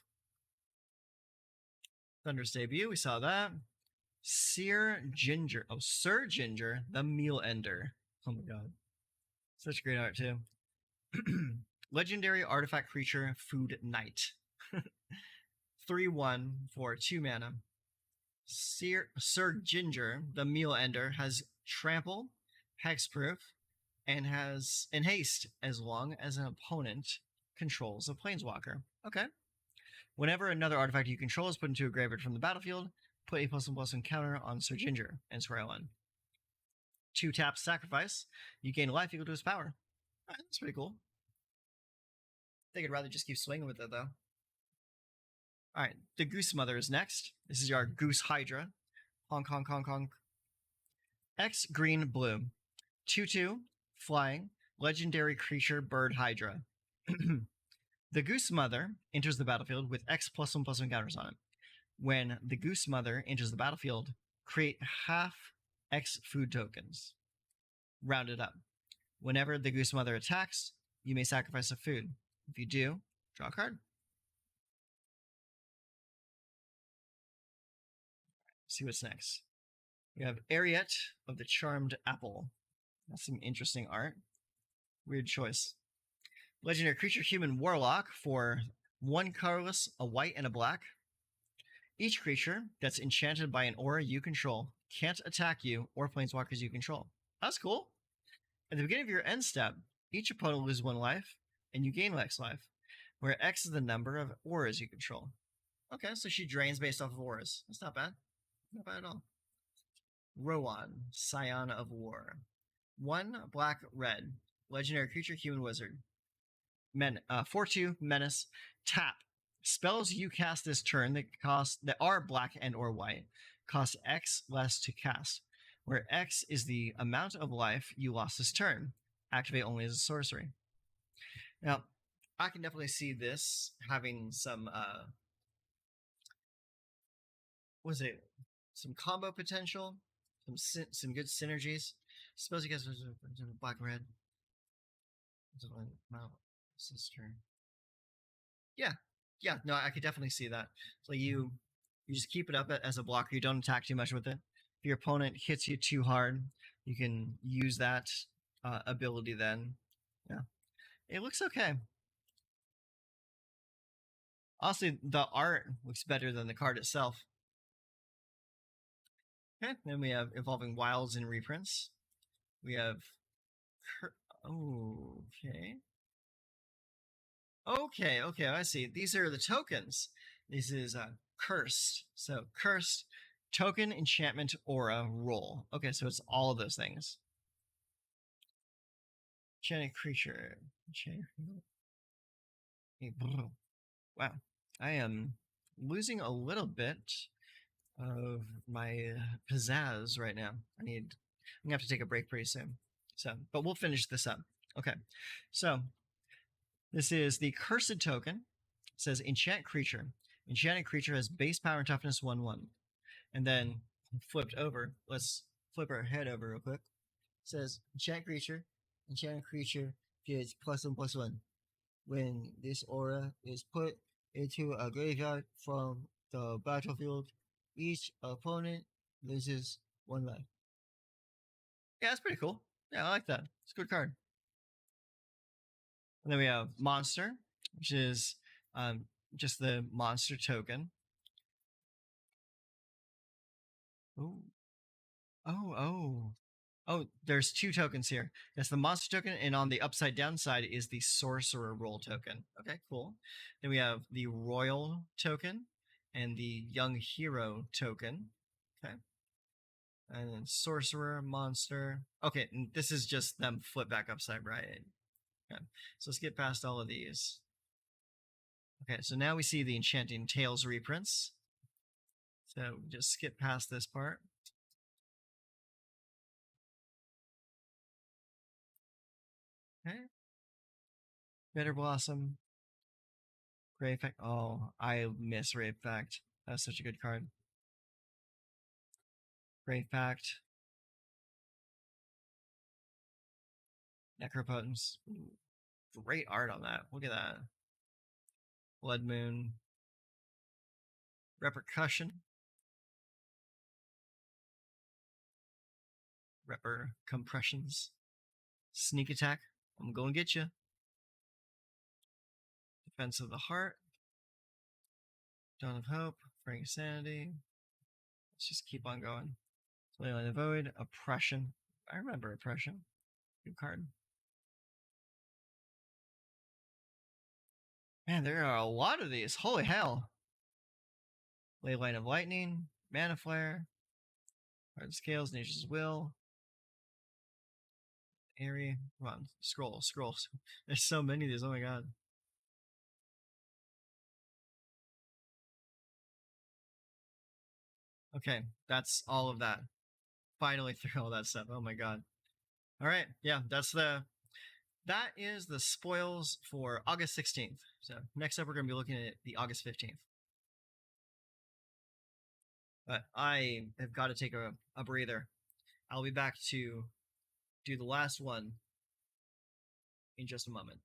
Thunder's debut, we saw that. Sir Ginger, the Meal Ender. Oh my god, such great art too. Legendary artifact creature, Food Knight. 3/1 for 2 mana. Sir Ginger, the Meal Ender, has trample, hexproof, and haste as long as an opponent controls a planeswalker. Okay. Whenever another artifact you control is put into a graveyard from the battlefield, put a +1/+1 counter on Sir Ginger and square 1. 2 taps sacrifice. You gain life equal to his power. Right, that's pretty cool. I think I'd rather just keep swinging with it though. Alright, the Goose Mother is next. This is our Goose Hydra. Honk, honk, honk, honk. X green blue. 2/2, flying, legendary creature bird Hydra. The Goose Mother enters the battlefield with X +1/+1 counters on it. When the Goose Mother enters the battlefield, create half X food tokens. Round it up. Whenever the Goose Mother attacks, you may sacrifice a food. If you do, draw a card. See what's next. We have Ariette of the Charmed Apple. That's some interesting art. Weird choice. Legendary creature, human warlock for 1 colorless, a white, and a black. Each creature that's enchanted by an aura you control can't attack you or planeswalkers you control. That's cool. At the beginning of your end step, each opponent loses 1 life, and you gain X life, where X is the number of auras you control. Okay, so she drains based off of auras. That's not bad. Not bad at all. Rowan, Scion of War. 1 black, red. Legendary creature, human wizard. 4/2 menace. Tap. Spells you cast this turn that are black and or white cost X less to cast, where X is the amount of life you lost this turn. Activate only as a sorcery. Now, I can definitely see this having some some combo potential, some good synergies. Suppose you guys black red. Sister. Yeah, no, I could definitely see that. So you just keep it up as a blocker. You don't attack too much with it. If your opponent hits you too hard, you can use that ability then. Yeah, it looks okay. Honestly, the art looks better than the card itself. Okay, then we have Evolving Wilds and reprints. We have Okay, I see. These are the tokens. This is cursed. So cursed token enchantment aura roll. Okay, so it's all of those things. Enchanted creature. Wow, I am losing a little bit of my pizzazz right now. I'm gonna have to take a break pretty soon. So, but we'll finish this up. Okay, so this is the cursed token. It says enchant creature. Enchanted creature has base power and toughness 1/1. And then flipped over. Let's flip our head over real quick. It says enchant creature. Enchanted creature gets +1/+1. When this aura is put into a graveyard from the battlefield, each opponent loses 1 life. Yeah, that's pretty cool. Yeah, I like that. It's a good card. And then we have monster, which is just the monster token. Oh, there's 2 tokens here. That's the monster token, and on the upside down side is the sorcerer role token. Okay, cool. Then we have the royal token and the young hero token. Okay. And then sorcerer, monster. Okay, and this is just them flip back upside right. Okay, so let's get past all of these. Okay, so now we see the Enchanting Tales reprints. So just skip past this part. Bitter Blossom. Ray Effect. Oh, I miss Ray Effect. That's such a good card. Ray Effect. Necropotence. Great art on that. Look at that. Blood Moon. Repercussion. Compressions. Sneak Attack. I'm going to get you. Defense of the Heart. Dawn of Hope. Frank Sanity. Let's just keep on going. Leyline of the Void. Oppression. I remember Oppression. Good card. Man, there are a lot of these. Holy hell. Leyline of Lightning. Mana Flare. Hard Scales. Nature's Will. Airy. Come on. Scrolls. There's so many of these. Oh my god. Okay, that's all of that. Finally through all that stuff. Oh my god. All right, yeah, that is the spoils for August 16th. So next up, we're going to be looking at the August 15th. But I have got to take a breather. I'll be back to do the last one in just a moment.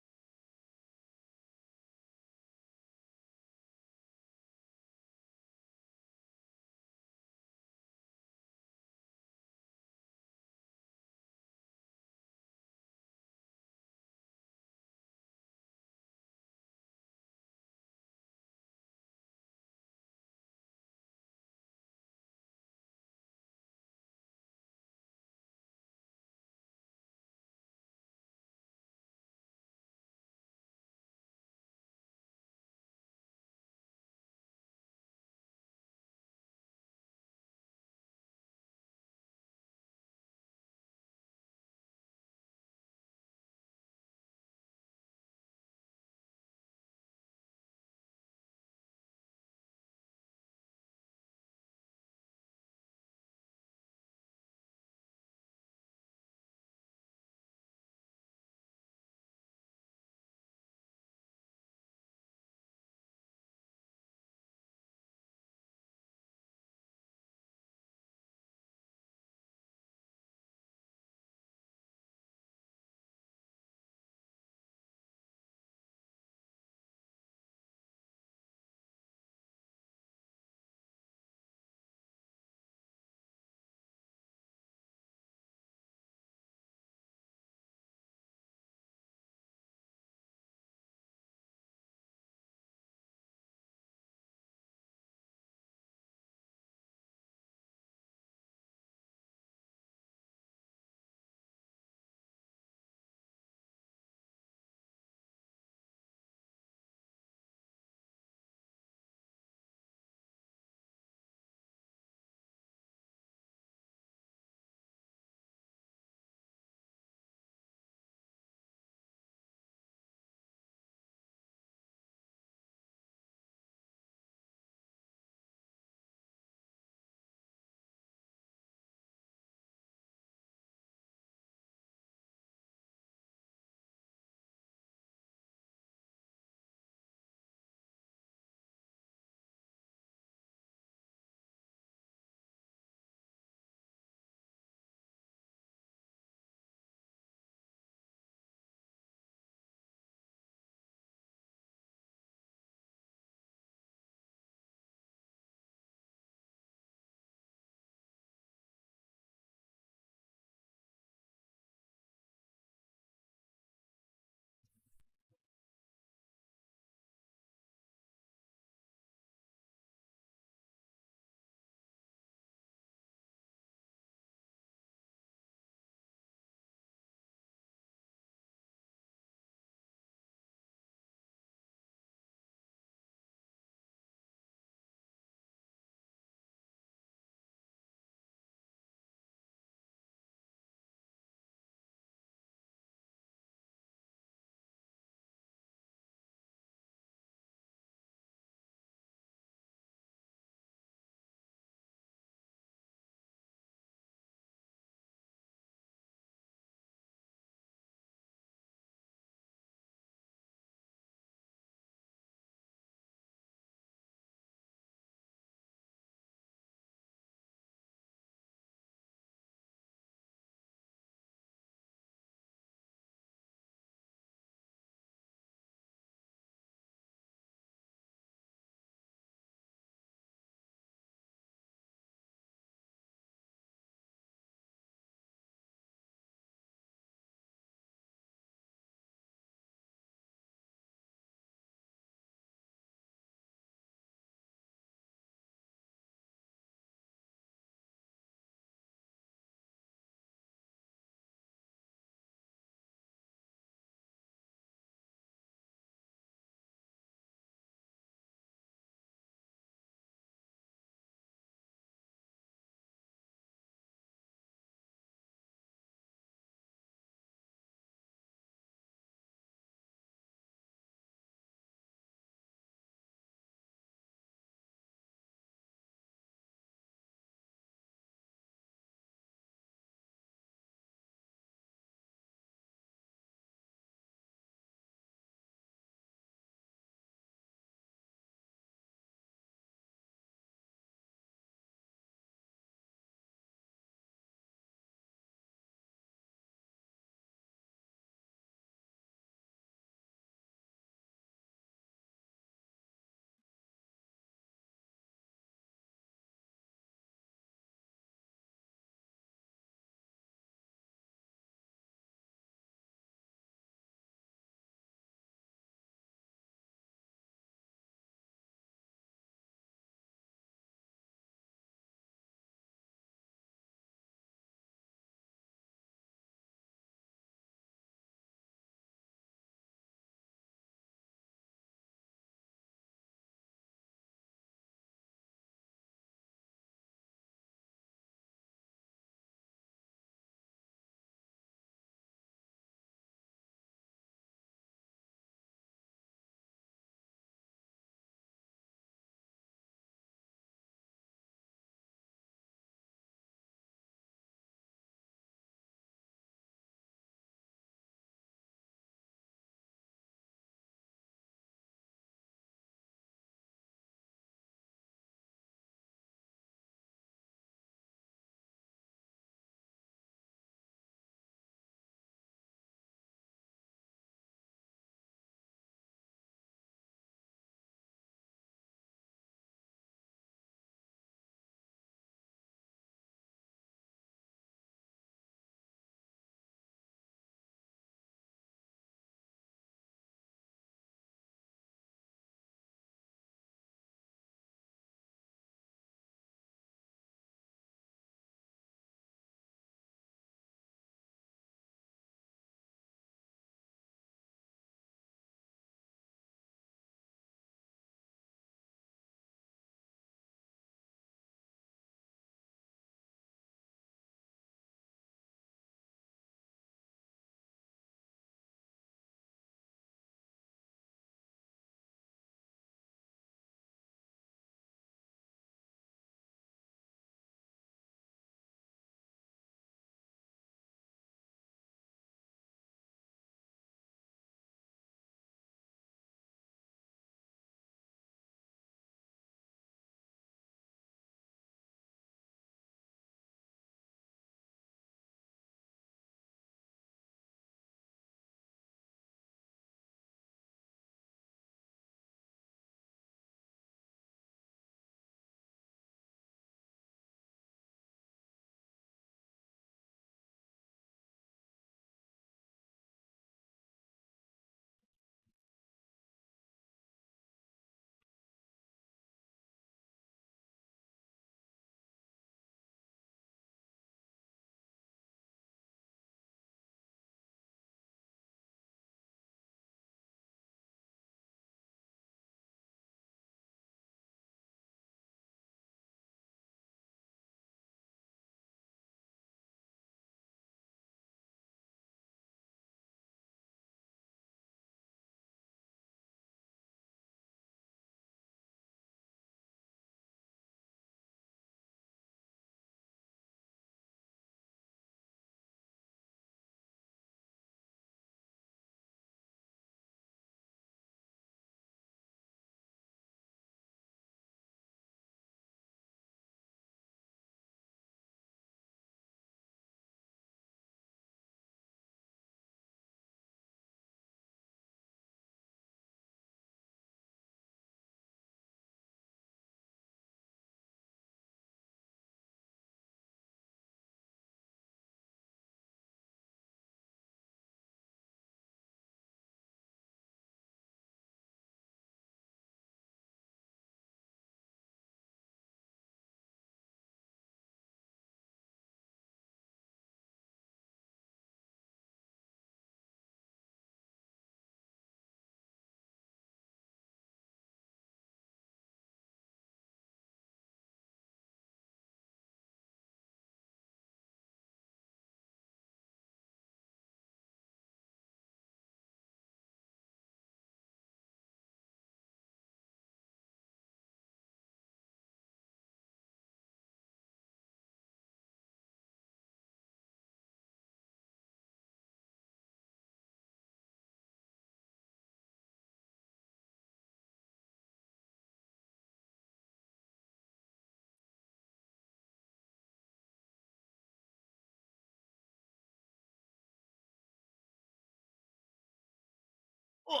Oh.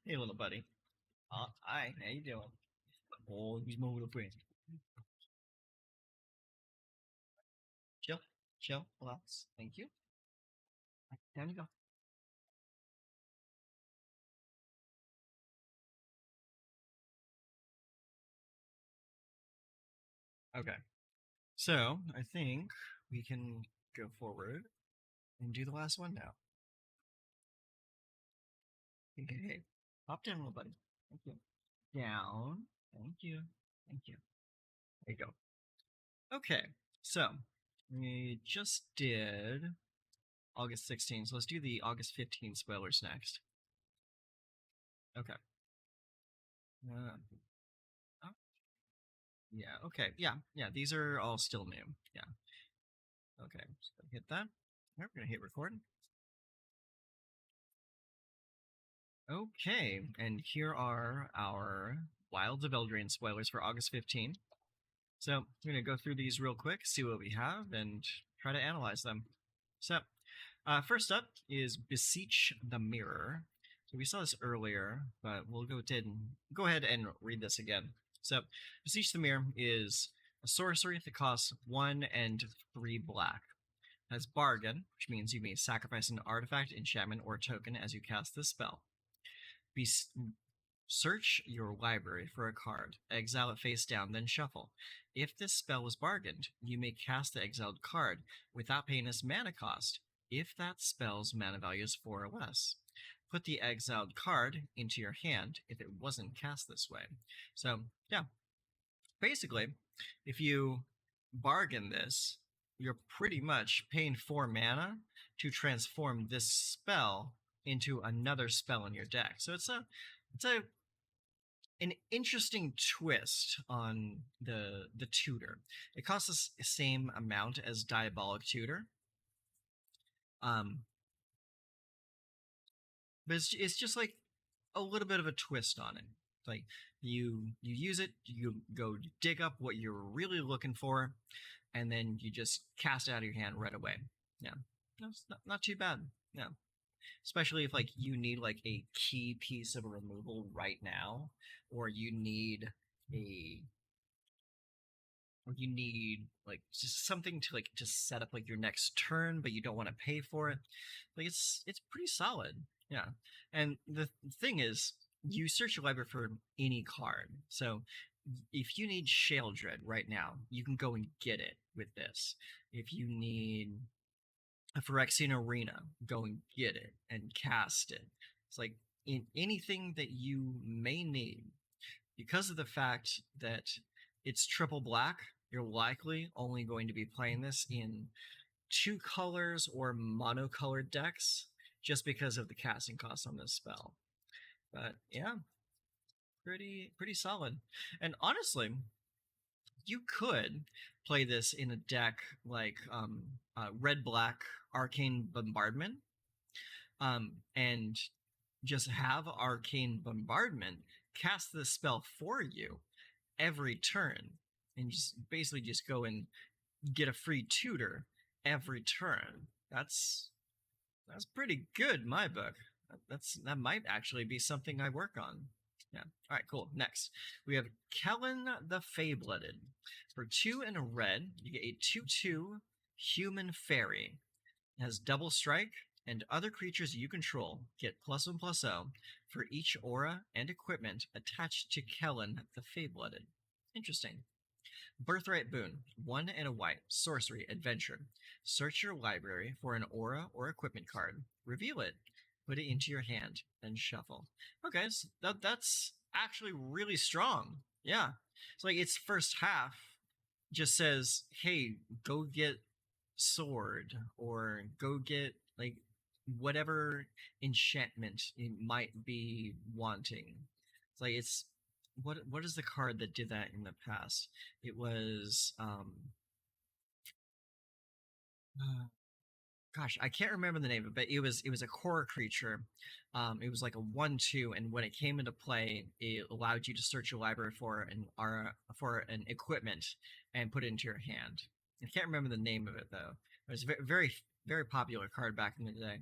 Hey, little buddy. Hi. How you doing? Oh, he's my little friend. Chill, chill, relax. Thank you. Down you go. Okay. So I think we can go forward and do the last one now. Hey. Hop down, little buddy. Thank you. Down. Thank you. Thank you. There you go. Okay. So we just did August 16th. So let's do the August 15th spoilers next. Okay. Uh, oh, yeah. Okay. Yeah. Yeah. These are all still new. Yeah. Okay. So hit that. We're gonna hit record. Okay, and here are our Wilds of Eldraine spoilers for August 15th. So I'm going to go through these real quick, see what we have, and try to analyze them. So first up is Beseech the Mirror. So we saw this earlier, but we'll go ahead and read this again. So Beseech the Mirror is a sorcery that costs 1 and 3 black. It has Bargain, which means you may sacrifice an artifact, enchantment, or token as you cast this spell. Search your library for a card, exile it face down, then shuffle. If this spell was bargained, you may cast the exiled card without paying its mana cost, if that spell's mana value is 4 or less. Put the exiled card into your hand if it wasn't cast this way. So, yeah. Basically, if you bargain this, you're pretty much paying 4 mana to transform this spell into another spell in your deck. So it's an interesting twist on the tutor. It costs us the same amount as Diabolic Tutor. But it's just like a little bit of a twist on it. Like you use it, you go dig up what you're really looking for, and then you just cast it out of your hand right away. Yeah, that's not too bad. Yeah, especially if like you need like a key piece of a removal right now, or a you need like just something to like just set up like your next turn, but you don't want to pay for it. Like it's pretty solid. Yeah. And the thing is, you search your library for any card. So if you need Sheoldred right now, you can go and get it with this. If you need a Phyrexian Arena, go and get it and cast it. It's like in anything that you may need, because of the fact that it's triple black, you're likely only going to be playing this in 2 colors or monocolored decks just because of the casting cost on this spell. But yeah, pretty solid. And honestly, you could play this in a deck like red black Arcane Bombardment, and just have Arcane Bombardment cast this spell for you every turn, and just basically just go and get a free tutor every turn. That's pretty good in my book. That might actually be something I work on. Yeah. All right, cool. Next, we have Kellen the Fableted. For 2 and a red, you get a 2/2 human fairy. It has double strike, and other creatures you control get +1/+0 for each aura and equipment attached to Kellen the Fableted. Interesting. Birthright Boon, 1 and a white, sorcery, adventure. Search your library for an aura or equipment card. Reveal it. Put it into your hand, and shuffle. Okay, so that's actually really strong. Yeah. So like its first half just says, hey, go get sword, or go get like whatever enchantment you might be wanting. It's like it's what is the card that did that in the past? It was gosh, I can't remember the name of it, but it was a core creature. It was like a 1/2, and when it came into play, it allowed you to search your library for an equipment and put it into your hand. I can't remember the name of it though. It was a very very popular card back in the day.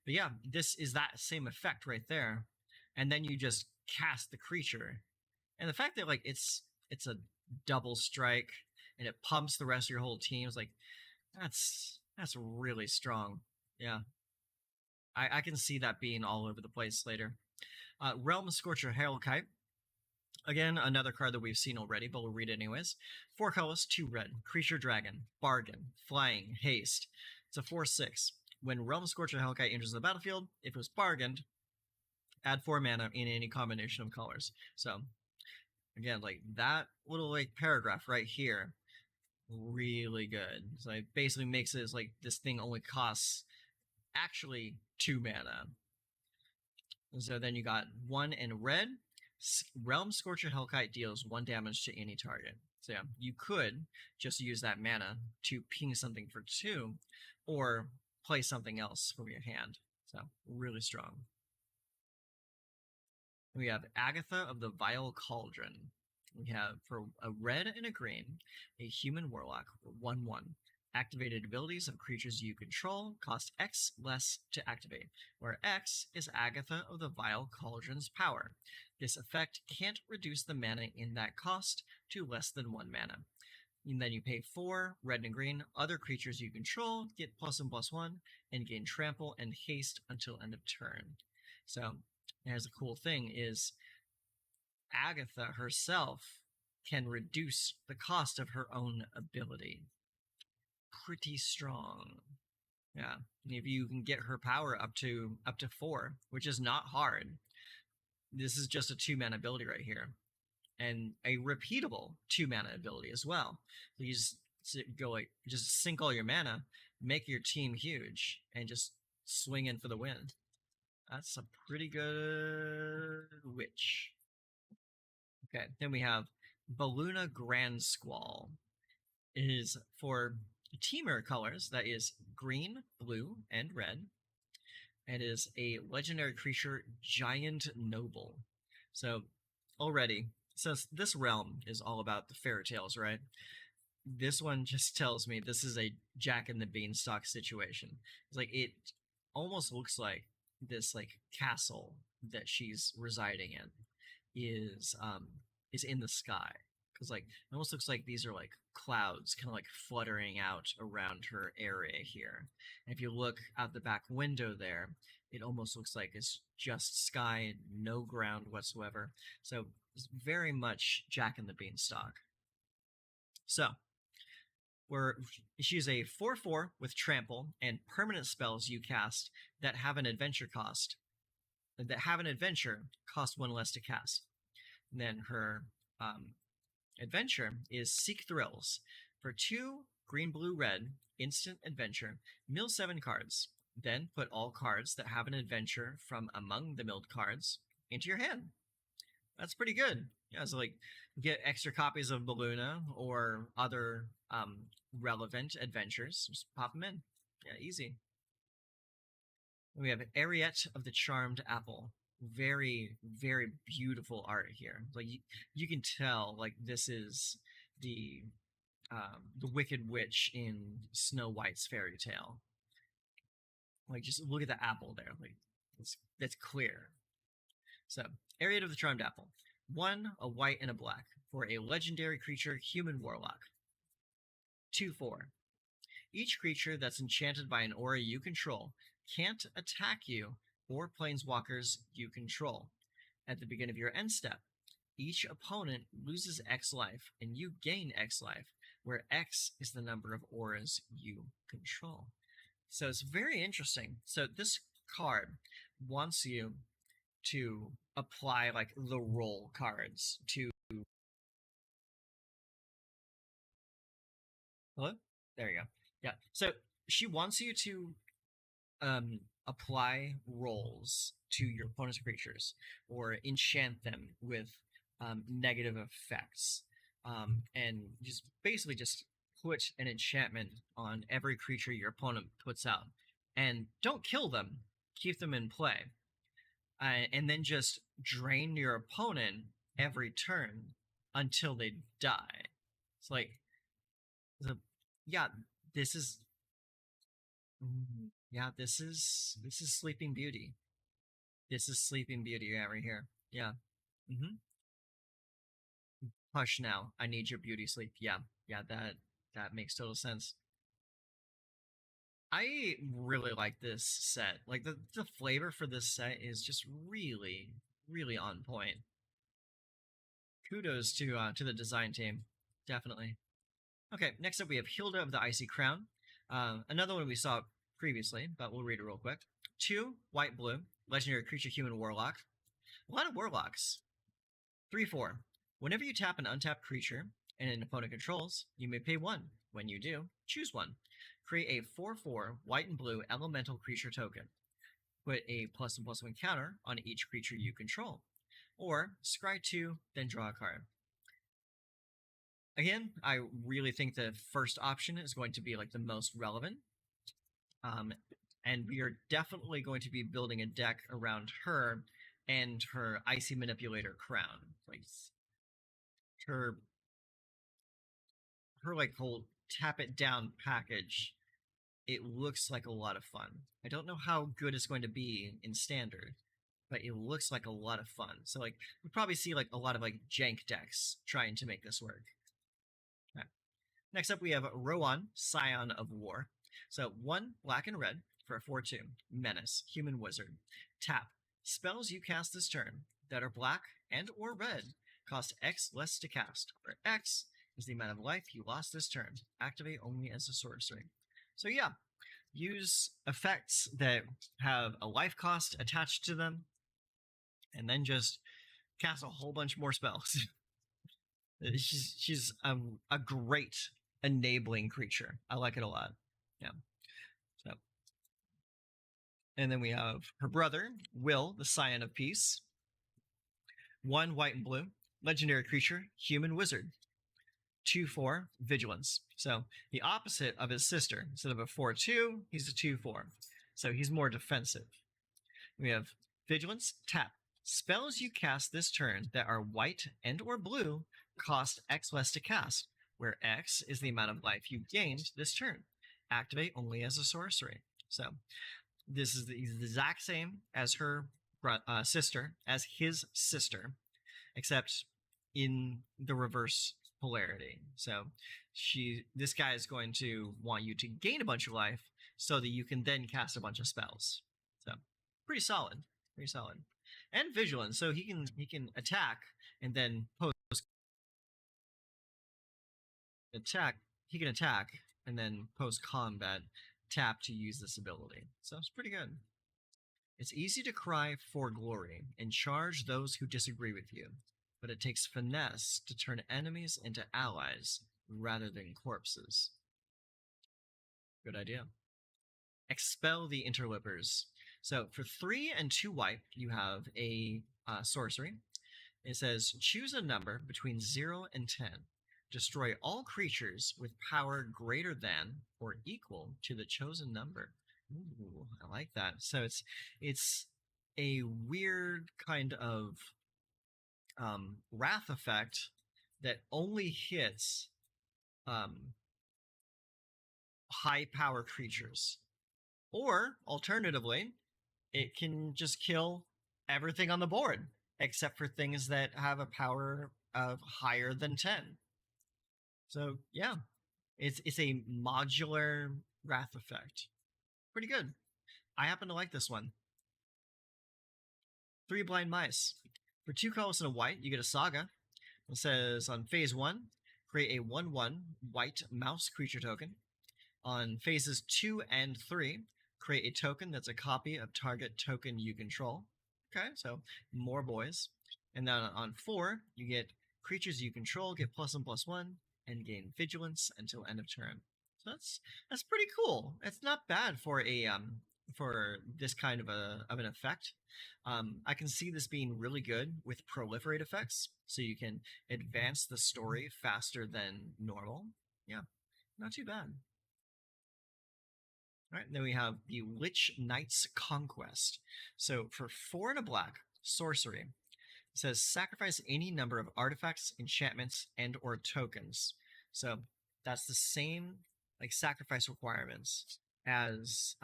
But yeah, this is that same effect right there. And then you just cast the creature. And the fact that like it's a double strike and it pumps the rest of your whole team is like that's really strong. Yeah. I can see that being all over the place later. Realm Scorcher Hellkite. Again, another card that we've seen already, but we'll read it anyways. 4 colors, 2 red. Creature Dragon. Bargain. Flying. Haste. It's a 4/6. When Realm Scorcher Hellkite enters the battlefield, if it was bargained, add 4 mana in any combination of colors. So, again, like that little like paragraph right here, really good. So it basically makes it like this thing only costs actually 2 mana. And so then you got 1 in red. Realm Scorcher Hellkite deals 1 damage to any target. So yeah, you could just use that mana to ping something for 2, or play something else from your hand. So really strong. We have Agatha of the Vile Cauldron. We have for a red and a green, a human warlock, 1/1. Activated abilities of creatures you control cost X less to activate, where X is Agatha of the Vile Cauldron's power. This effect can't reduce the mana in that cost to less than 1 mana. And then you pay 4, red and green. Other creatures you control get +1/+1 and gain trample and haste until end of turn. So here's the cool thing is Agatha herself can reduce the cost of her own ability. Pretty strong. Yeah. And if you can get her power up to 4, which is not hard. This is just a 2 mana ability right here. And a repeatable 2 mana ability as well. So you just go like just sink all your mana, make your team huge, and just swing in for the win. That's a pretty good witch. Okay, then we have Baluna Grand Squall. It is for teamer colors, that is green, blue, and red. It is a legendary creature, Giant Noble. So already, since this realm is all about the fairy tales, right? This one just tells me this is a Jack and the Beanstalk situation. It's like it almost looks like this like castle that she's residing in is in the sky, because like it almost looks like these are like clouds kind of like fluttering out around her area here. And if you look out the back window there, it almost looks like it's just sky, no ground whatsoever. So it's very much Jack and the Beanstalk. So she's a 4/4 with trample and permanent spells you cast that have an adventure cost 1 less to cast. And then her adventure is Seek Thrills. For 2 green, blue, red, instant adventure, mill 7 cards. Then put all cards that have an adventure from among the milled cards into your hand. That's pretty good. Yeah, so like get extra copies of Baluna or other relevant adventures. Just pop them in. Yeah, easy. We have Ariette of the Charmed Apple. Very, very beautiful art here. Like you can tell, like this is the Wicked Witch in Snow White's fairy tale. Like just look at the apple there. Like that's clear. So Ariette of the Charmed Apple. 1, a white and a black for a legendary creature, human warlock. 2/4. Each creature that's enchanted by an aura you control can't attack you or planeswalkers you control. At the beginning of your end step, each opponent loses X life and you gain X life, where X is the number of auras you control. So it's very interesting. So this card wants you to apply like the roll cards to. Hello? There you go. Yeah. So she wants you to apply rolls to your opponent's creatures or enchant them with negative effects, and just basically just put an enchantment on every creature your opponent puts out, and don't kill them, keep them in play, and then just drain your opponent every turn until they die. It's like, yeah, this is Yeah, this is Sleeping Beauty. This is Sleeping Beauty right here. Yeah. Mm-hmm. Hush now. I need your beauty sleep. Yeah. Yeah, that makes total sense. I really like this set. Like the flavor for this set is just really, really on point. Kudos to the design team. Definitely. Okay, next up we have Hilda of the Icy Crown. Another one we saw previously, but we'll read it real quick. 2, white, blue, legendary creature, human, warlock. A lot of warlocks. 3/4. Whenever you tap an untapped creature and an opponent controls, you may pay 1. When you do, choose 1. Create a 4/4 white and blue elemental creature token. Put a +1/+1 counter on each creature you control. Or scry 2, then draw a card. Again, I really think the first option is going to be like the most relevant. And we are definitely going to be building a deck around her and her Icy Manipulator crown. Like her like whole tap it down package. It looks like a lot of fun. I don't know how good it's going to be in standard, but it looks like a lot of fun. So like we probably see like a lot of like jank decks trying to make this work. Okay. Next up we have Rowan, Scion of War. So 1 black and red for a 4/2 menace, human wizard. Tap. Spells you cast this turn that are black and or red cost X less to cast, where X is the amount of life you lost this turn. Activate only as a sorcery. So yeah, use effects that have a life cost attached to them, and then just cast a whole bunch more spells. she's a great enabling creature. I like it a lot. Yeah. So, and then we have her brother, Will, the Scion of Peace. 1 white and blue, legendary creature, human wizard. 2/4 vigilance. So the opposite of his sister. Instead of a 4/2, he's a 2/4. So he's more defensive. We have vigilance, tap. Spells you cast this turn that are white and or blue cost X less to cast, where X is the amount of life you gained this turn. Activate only as a sorcery. So this is the exact same as her sister, as his sister, except in the reverse polarity. So this guy is going to want you to gain a bunch of life so that you can then cast a bunch of spells. So pretty solid, and vigilance. So he can attack and then post attack. He can attack and then post combat tap to use this ability. So it's pretty good. It's easy to cry for glory and charge those who disagree with you, but it takes finesse to turn enemies into allies rather than corpses. Good idea. Expel the interlopers. So for 3 and 2 white, you have a sorcery. It says choose a number between 0 and 10. Destroy all creatures with power greater than or equal to the chosen number. Ooh, I like that. So it's a weird kind of wrath effect that only hits high power creatures. Or alternatively, it can just kill everything on the board except for things that have a power of higher than 10. So yeah, it's a modular wrath effect. Pretty good. I happen to like this one. 3 blind mice. For 2 colors and a white, you get a saga. It says on phase 1, create a 1/1 white mouse creature token. On phases 2 and 3, create a token that's a copy of target token you control. Okay, so more boys. And then on 4, you get creatures you control get +1/+1 and gain vigilance until end of turn. So that's pretty cool. It's not bad for a for this kind of an effect. I can see this being really good with proliferate effects, so you can advance the story faster than normal. Yeah, not too bad. All right, then we have the Lich Knight's Conquest. So for 4 and a black, sorcery. It says sacrifice any number of artifacts, enchantments, and or tokens. So that's the same like sacrifice requirements as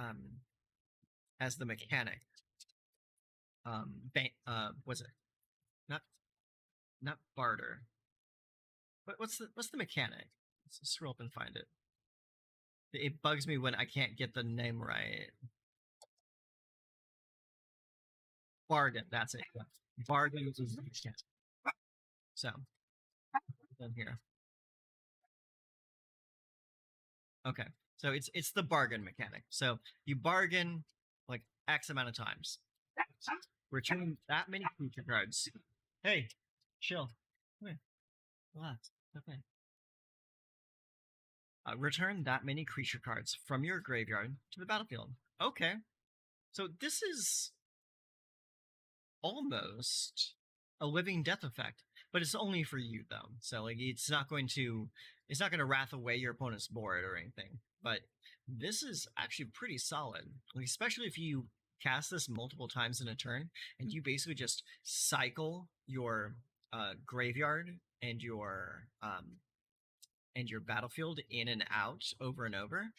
as the mechanic. Was it not barter? What's the mechanic? Let's scroll up and find it. It bugs me when I can't get the name right. Bargain. That's it. Yeah. Bargain is the mechanic. So then here. Okay. So it's the bargain mechanic. So you bargain like X amount of times. Return that many creature cards. Hey, chill. Come here. Relax. Okay. Return that many creature cards from your graveyard to the battlefield. Okay. So this is almost a living death effect, but it's only for you though. So like it's not going to wrath away your opponent's board or anything. But this is actually pretty solid, like, especially if you cast this multiple times in a turn and you basically just cycle your graveyard and your battlefield in and out over and over.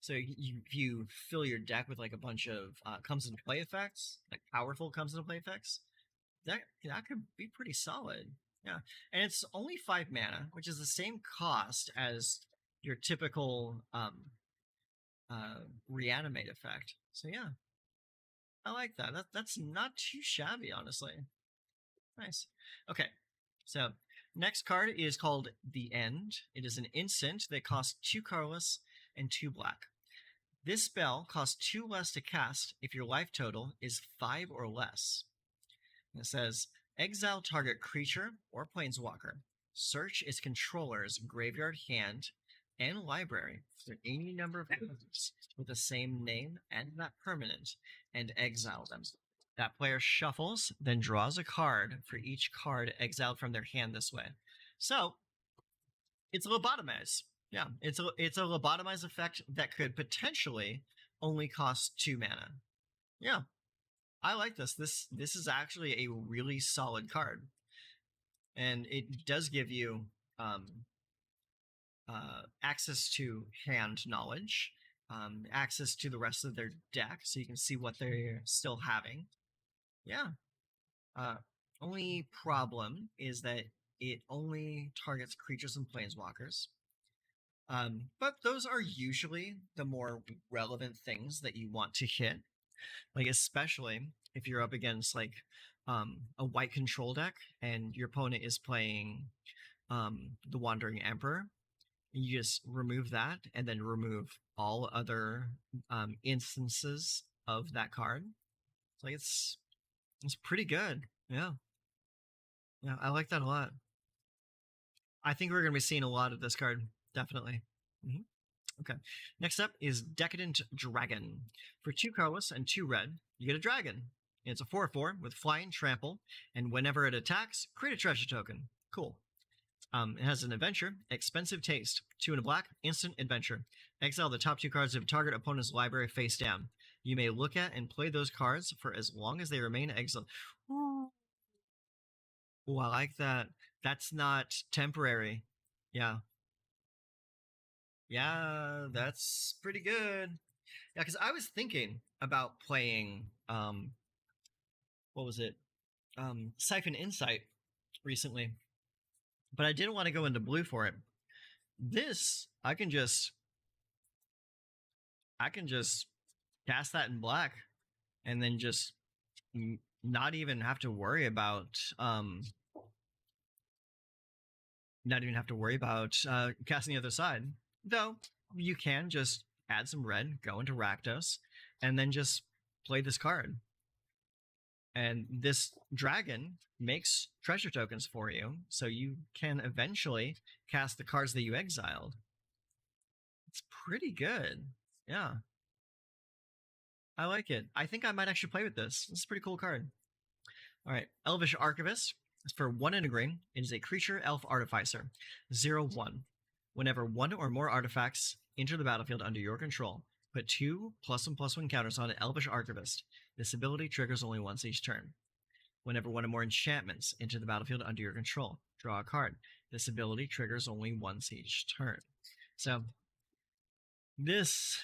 So you fill your deck with like a bunch of comes into play effects, like powerful comes into play effects. That could be pretty solid. Yeah, and it's only 5 mana, which is the same cost as your typical reanimate effect. So yeah, I like that. That's not too shabby, honestly. Nice. Okay, so next card is called The End. It is an instant that costs 2 colorless and 2 black. This spell costs 2 less to cast if your life total is 5 or less. And it says, exile target creature or planeswalker. Search its controller's graveyard, hand, and library for any number of cards with the same name and that permanent, and exile them. That player shuffles, then draws a card for each card exiled from their hand this way. So, it's a lobotomize. Yeah, it's a lobotomize effect that could potentially only cost 2 mana. Yeah, I like this. This is actually a really solid card, and it does give you access to hand knowledge, access to the rest of their deck, so you can see what they're still having. Yeah. Only problem is that it only targets creatures and planeswalkers. But those are usually the more relevant things that you want to hit. Like, especially if you're up against like a white control deck and your opponent is playing the Wandering Emperor. You just remove that and then remove all other instances of that card. So like it's pretty good. Yeah. Yeah, I like that a lot. I think we're going to be seeing a lot of this card. Definitely. Mm-hmm. Okay. Next up is Decadent Dragon. For 2 colorless and 2 red, you get a dragon. It's a 4/4 with flying, trample, and whenever it attacks, create a treasure token. Cool. It has an adventure, Expensive Taste. 2 and a black, instant adventure. Exile the top 2 cards of target opponent's library face down. You may look at and play those cards for as long as they remain exiled. Ooh, I like that. That's not temporary. Yeah. Yeah, that's pretty good. Yeah, because I was thinking about playing what was it? Siphon Insight recently. But I didn't want to go into blue for it. This, I can just cast that in black and then just not even have to worry about casting the other side. Though you can just add some red, go into Rakdos, and then just play this card. And this dragon makes treasure tokens for you, so you can eventually cast the cards that you exiled. It's pretty good. Yeah. I like it. I think I might actually play with this. This is a pretty cool card. All right. Elvish Archivist. It's for 1 and a green. It is a creature elf artificer. 0/1. Whenever 1 or more artifacts enter the battlefield under your control, put 2 +1/+1 counters on an Elvish Archivist. This ability triggers only once each turn. Whenever 1 or more enchantments enter the battlefield under your control, draw a card. This ability triggers only once each turn. So this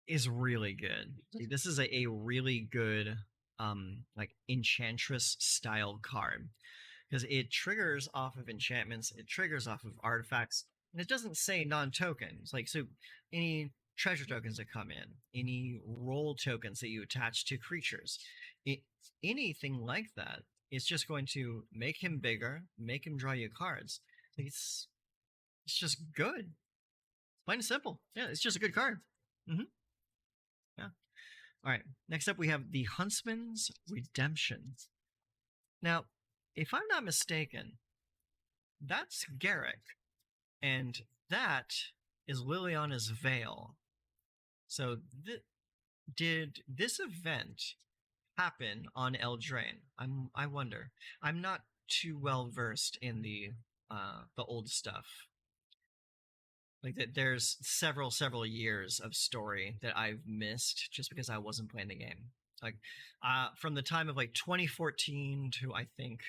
is really good. This is a really good like enchantress style card because it triggers off of enchantments, it triggers off of artifacts, and it doesn't say non-tokens. Like, so any treasure tokens that come in, any role tokens that you attach to creatures, it, anything like that, it's just going to make him bigger, make him draw you cards. Like, it's just good. Plain and simple. Yeah, it's just a good card. Mm-hmm. Yeah. All right. Next up, we have the Huntsman's Redemption. Now, if I'm not mistaken, that's Garrick, and that is Liliana's Veil. So, did this event happen on Eldraine? I wonder. I'm not too well versed in the old stuff. Like that, there's several years of story that I've missed just because I wasn't playing the game. Like, from the time of like 2014 to I think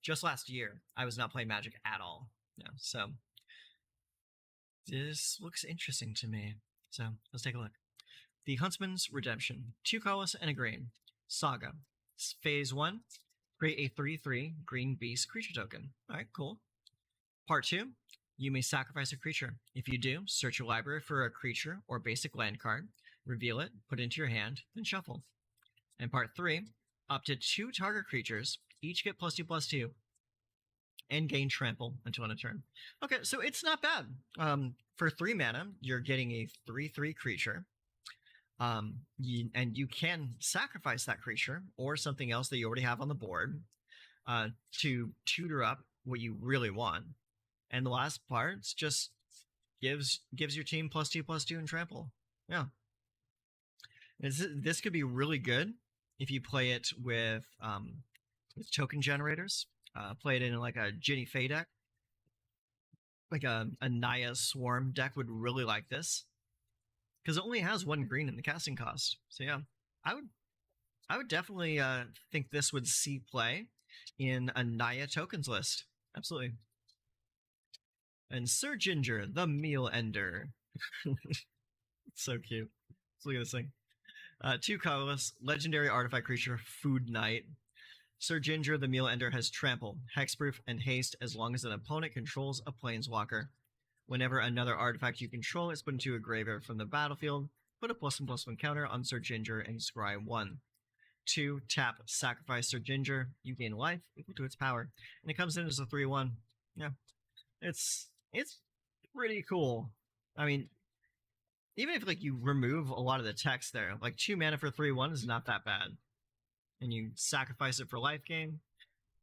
just last year, I was not playing Magic at all. No, so this looks interesting to me. So let's take a look. The Huntsman's Redemption. 2 colorless and a green. Saga. Phase 1. Create a 3/3 green beast creature token. All right, cool. Part 2. You may sacrifice a creature. If you do, search your library for a creature or basic land card, reveal it, put it into your hand, then shuffle. And part 3. Up to 2 target creatures, each get +2/+2, and gain trample until end of turn. Okay, so it's not bad. For 3 mana, you're getting a 3/3 creature. And you can sacrifice that creature or something else that you already have on the board to tutor up what you really want. And the last part just gives your team +2/+2 and trample. Yeah, this could be really good if you play it with token generators. Play it in like a Ginny Fae deck, like a Naya Swarm deck would really like this because it only has 1 green in the casting cost. So yeah, I would definitely think this would see play in a Naya tokens list. Absolutely. And Sir Ginger, the Meal Ender. So cute. Let's look at this thing. 2 colorless, legendary artifact creature, Food Knight. Sir Ginger, the Meal Ender, has trample, hexproof, and haste as long as an opponent controls a planeswalker. Whenever another artifact you control is put into a graveyard from the battlefield, put a +1/+1 counter on Sir Ginger and scry 1. 2, tap, sacrifice Sir Ginger. You gain life equal to its power. And it comes in as a 3/1. Yeah. It's pretty cool. I mean, even if like you remove a lot of the text there, like 2 mana for 3/1 is not that bad. And you sacrifice it for life gain.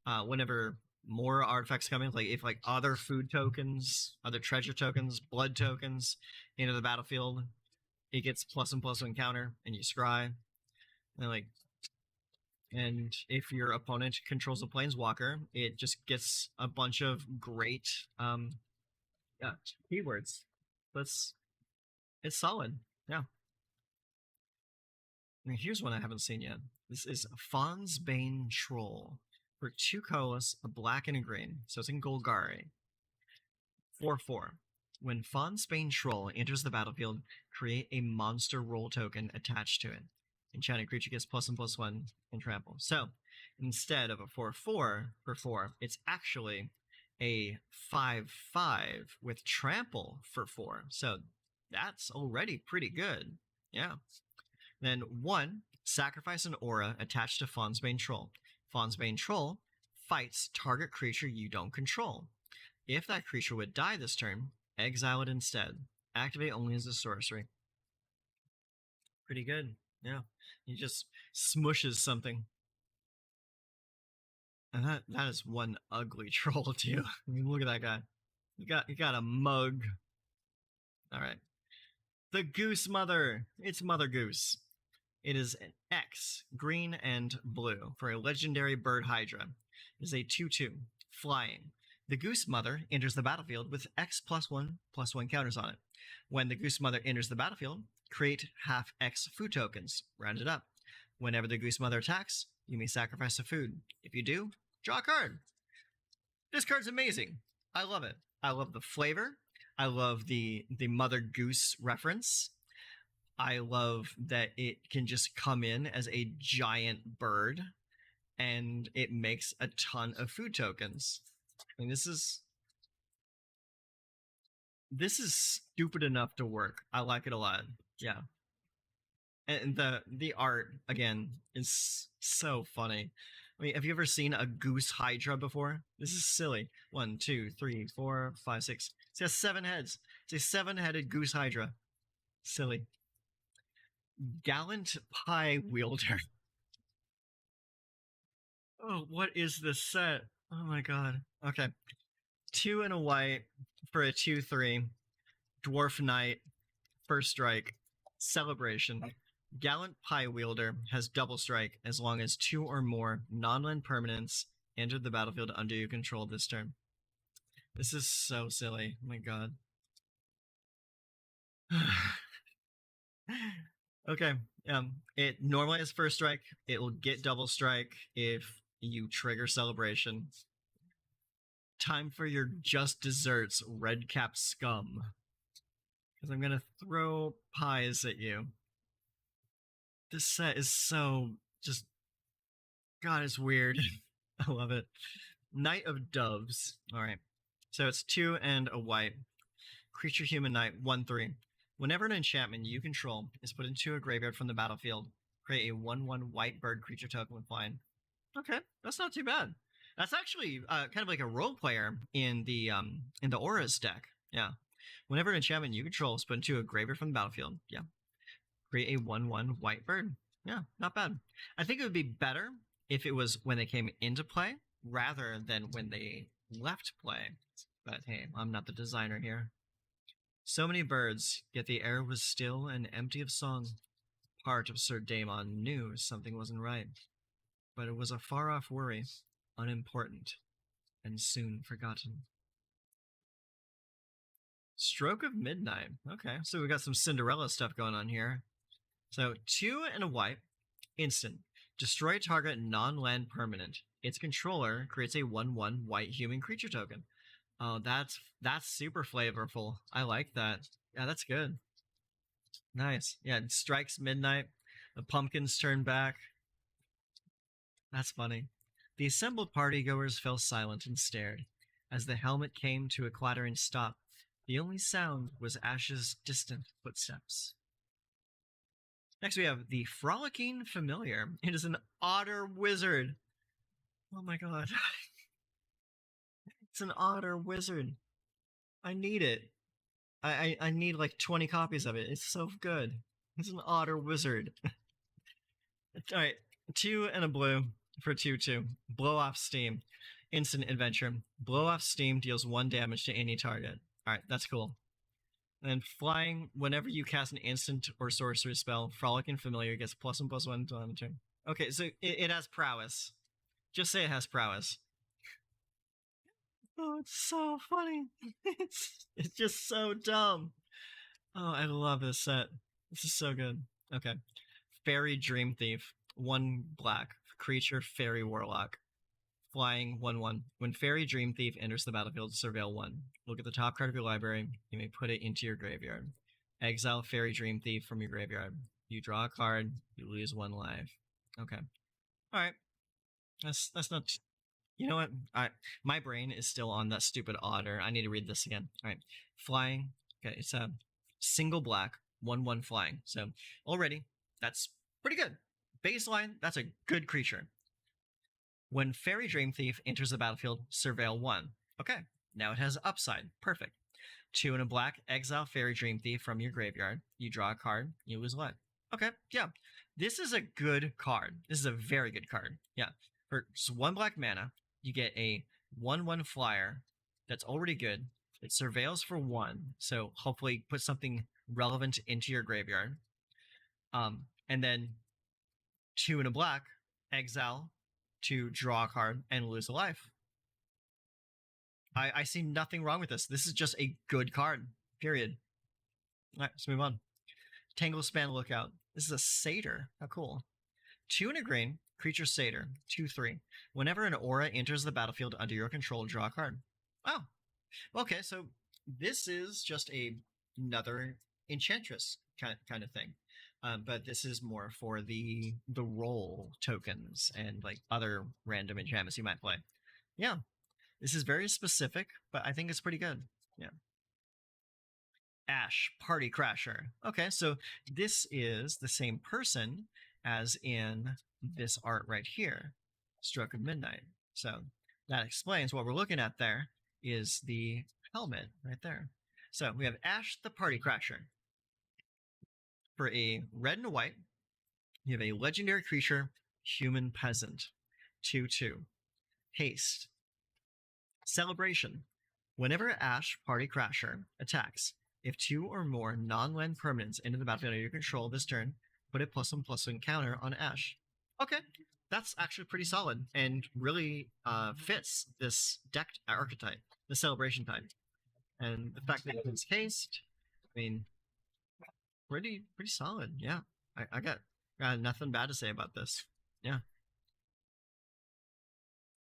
Whenever more artifacts come in, like if like other food tokens, other treasure tokens, blood tokens into the battlefield, it gets +1/+1 counter, and you scry. And if your opponent controls a planeswalker, it just gets a bunch of great keywords. It's solid. Yeah. And here's one I haven't seen yet. This is Fawn's Bane Troll. For 2 colorless, a black and a green. So it's in Golgari. 4/4. When Fawn's Bane Troll enters the battlefield, create a monster roll token attached to it. Enchanted creature gets +1/+1 and trample. So instead of a 4/4 for 4, it's actually a 5/5 with trample for 4. So that's already pretty good. Yeah. Then 1, sacrifice an aura attached to Fawn's Bane Troll. Fawn's Bane Troll fights target creature you don't control. If that creature would die this turn, exile it instead. Activate only as a sorcery. Pretty good. Yeah. He just smushes something. And that is one ugly troll too. I mean, look at that guy. You got a mug. All right. The Goose Mother. It's Mother Goose. It is an X, green and blue, for a legendary bird hydra. It is a 2/2, flying. The Goose Mother enters the battlefield with X +1/+1 counters on it. When the Goose Mother enters the battlefield, create half X food tokens, round it up. Whenever the Goose Mother attacks, you may sacrifice a food. If you do, draw a card. This card's amazing. I love it. I love the flavor. I love the Mother Goose reference. I love that it can just come in as a giant bird and it makes a ton of food tokens. I mean, this is stupid enough to work. I like it a lot. Yeah. And the art again is so funny. I mean, have you ever seen a goose hydra before? This is silly. 1, 2, 3, 4, 5, 6. It has 7 heads. It's a 7-headed goose hydra. Silly. Gallant pie wielder. Oh, what is this set? Oh my god. Okay. 2 and a white for a 2/3. Dwarf knight. First strike. Celebration. Gallant Pie Wielder has double strike as long as 2 or more non-land permanents enter the battlefield under your control this turn. This is so silly. Oh my god. Okay. It normally has first strike. It will get double strike if you trigger celebration. Time for your just desserts, red cap scum. Because I'm gonna throw pies at you. This set is so just God, it's weird. I love it. Knight of Doves. All right. So it's 2 and a white. Creature human knight, 1/3. Whenever an enchantment you control is put into a graveyard from the battlefield, create a 1/1 white bird creature token with flying. Okay, that's not too bad. That's actually kind of like a role player in the auras deck. Yeah. Whenever an enchantment you control is put into a graveyard from the battlefield, yeah, create a 1/1 white bird. Yeah, not bad. I think it would be better if it was when they came into play rather than when they left play. But hey, I'm not the designer here. So many birds, yet the air was still and empty of song. Part of Sir Daemon knew something wasn't right, but it was a far-off worry, unimportant, and soon forgotten. Stroke of Midnight. Okay, so we got some Cinderella stuff going on here. So 2 and a white, instant. Destroy target non-land permanent. Its controller creates a 1/1 white human creature token. Oh, that's super flavorful. I like that. Yeah, that's good. Nice. Yeah, it strikes midnight. The pumpkins turn back. That's funny. The assembled partygoers fell silent and stared. As the helmet came to a clattering stop, the only sound was Ash's distant footsteps. Next we have the Frolicking Familiar. It is an otter wizard. Oh my god. It's an otter wizard. I need it. I need like 20 copies of it. It's so good. It's an otter wizard. Alright, 2 and a blue for 2/2. Blow off steam. Instant adventure. Blow off steam deals 1 damage to any target. Alright, that's cool. And flying, whenever you cast an instant or sorcery spell, Frolicking Familiar gets +1/+1 until end of turn. Okay, so it has prowess. Just say it has prowess. Oh, it's so funny. It's just so dumb. Oh, I love this set. This is so good. Okay. Fairy Dream Thief. 1 black. Creature Fairy Warlock. Flying 1/1. When Fairy Dream Thief enters the battlefield, surveil 1. Look at the top card of your library. You may put it into your graveyard. Exile Fairy Dream Thief from your graveyard. You draw a card. You lose 1 life. Okay. All right. That's not. You know what? My brain is still on that stupid otter. I need to read this again. All right. Flying. Okay. It's a single black 1/1 flying. So already that's pretty good. Baseline. That's a good creature. When Fairy Dream Thief enters the battlefield, surveil 1. Okay, now it has upside. Perfect. 2 and a black, exile Fairy Dream Thief from your graveyard. You draw a card, you lose life. Okay, yeah. This is a good card. This is a very good card. Yeah. For just 1 black mana, you get a 1/1 flyer that's already good. It surveils for 1, so hopefully put something relevant into your graveyard. And then 2 and a black, exile to draw a card and lose a life. I see nothing wrong with this. This is just a good card, period. All right, let's move on. Tangle Span Lookout. This is a satyr. How cool. 2 and a green, creature satyr, 2/3. Whenever an aura enters the battlefield under your control, draw a card. Oh, okay, so this is just another enchantress. kind of thing. But this is more for the role tokens and like other random enchantments you might play. Yeah, this is very specific, but I think it's pretty good. Yeah. Ash, Party Crasher. Okay, so this is the same person as in this art right here, Stroke of Midnight. So that explains what we're looking at there is the helmet right there. So we have Ash the Party Crasher. For a red and a white, you have a legendary creature, Human Peasant. 2/2. Haste. Celebration. Whenever Ash Party Crasher attacks, if 2 or more non-land permanents enter the battlefield under your control this turn, put a +1/+1 counter on Ash. Okay, that's actually pretty solid and really fits this deck archetype, the celebration type. And the fact that it has haste, I mean, pretty solid. Yeah, I got nothing bad to say about this. Yeah.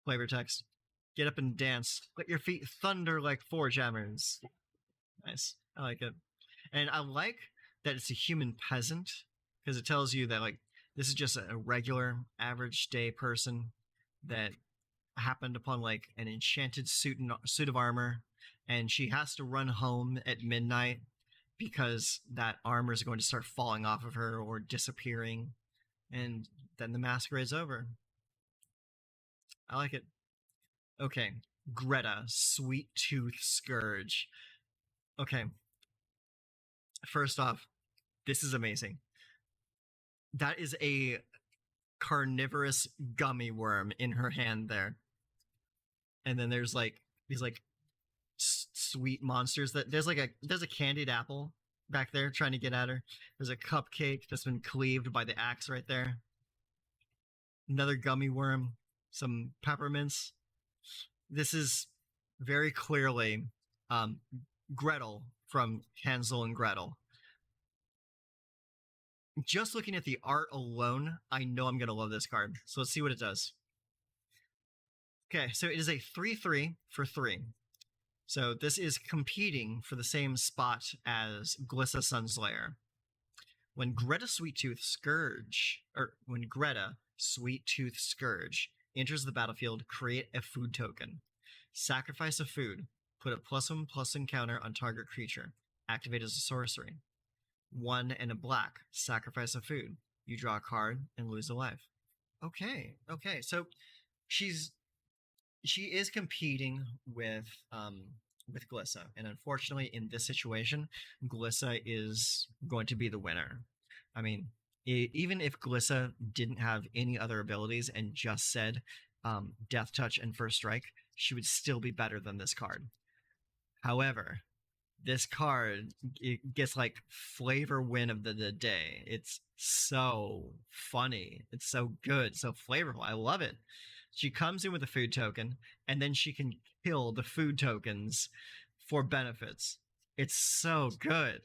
Flavor text. Get up and dance. Let your feet thunder like 4-jammers. Nice. I like it. And I like that it's a human peasant because it tells you that like this is just a regular average day person that happened upon like an enchanted suit of armor, and she has to run home at midnight because that armor is going to start falling off of her or disappearing, and then the masquerade's over. I like it. Okay, Greta, Sweet Tooth Scourge. Okay, first off, this is amazing. That is a carnivorous gummy worm in her hand there. And then there's like these like sweet monsters that there's a candied apple back there trying to get at her. There's a cupcake that's been cleaved by the axe right there. Another gummy worm, some peppermints. This is very clearly Gretel from Hansel and Gretel. Just looking at the art alone, I know I'm going to love this card. So let's see what it does. Okay, so it is a 3/3 for 3. So this is competing for the same spot as Glissa Sunslayer. When Greta Sweettooth Scourge enters the battlefield, create a food token. Sacrifice a food. Put a +1/+1 counter on target creature. Activate as a sorcery. 1 and a black. Sacrifice a food. You draw a card and lose a life. Okay. So she is competing with Glissa, and unfortunately, in this situation, Glissa is going to be the winner. I mean, even if Glissa didn't have any other abilities and just said Death Touch and First Strike, she would still be better than this card. However, this card it gets like flavor win of the day. It's so funny. It's so good, so flavorful. I love it. She comes in with a food token, and then she can kill the food tokens for benefits. It's so good.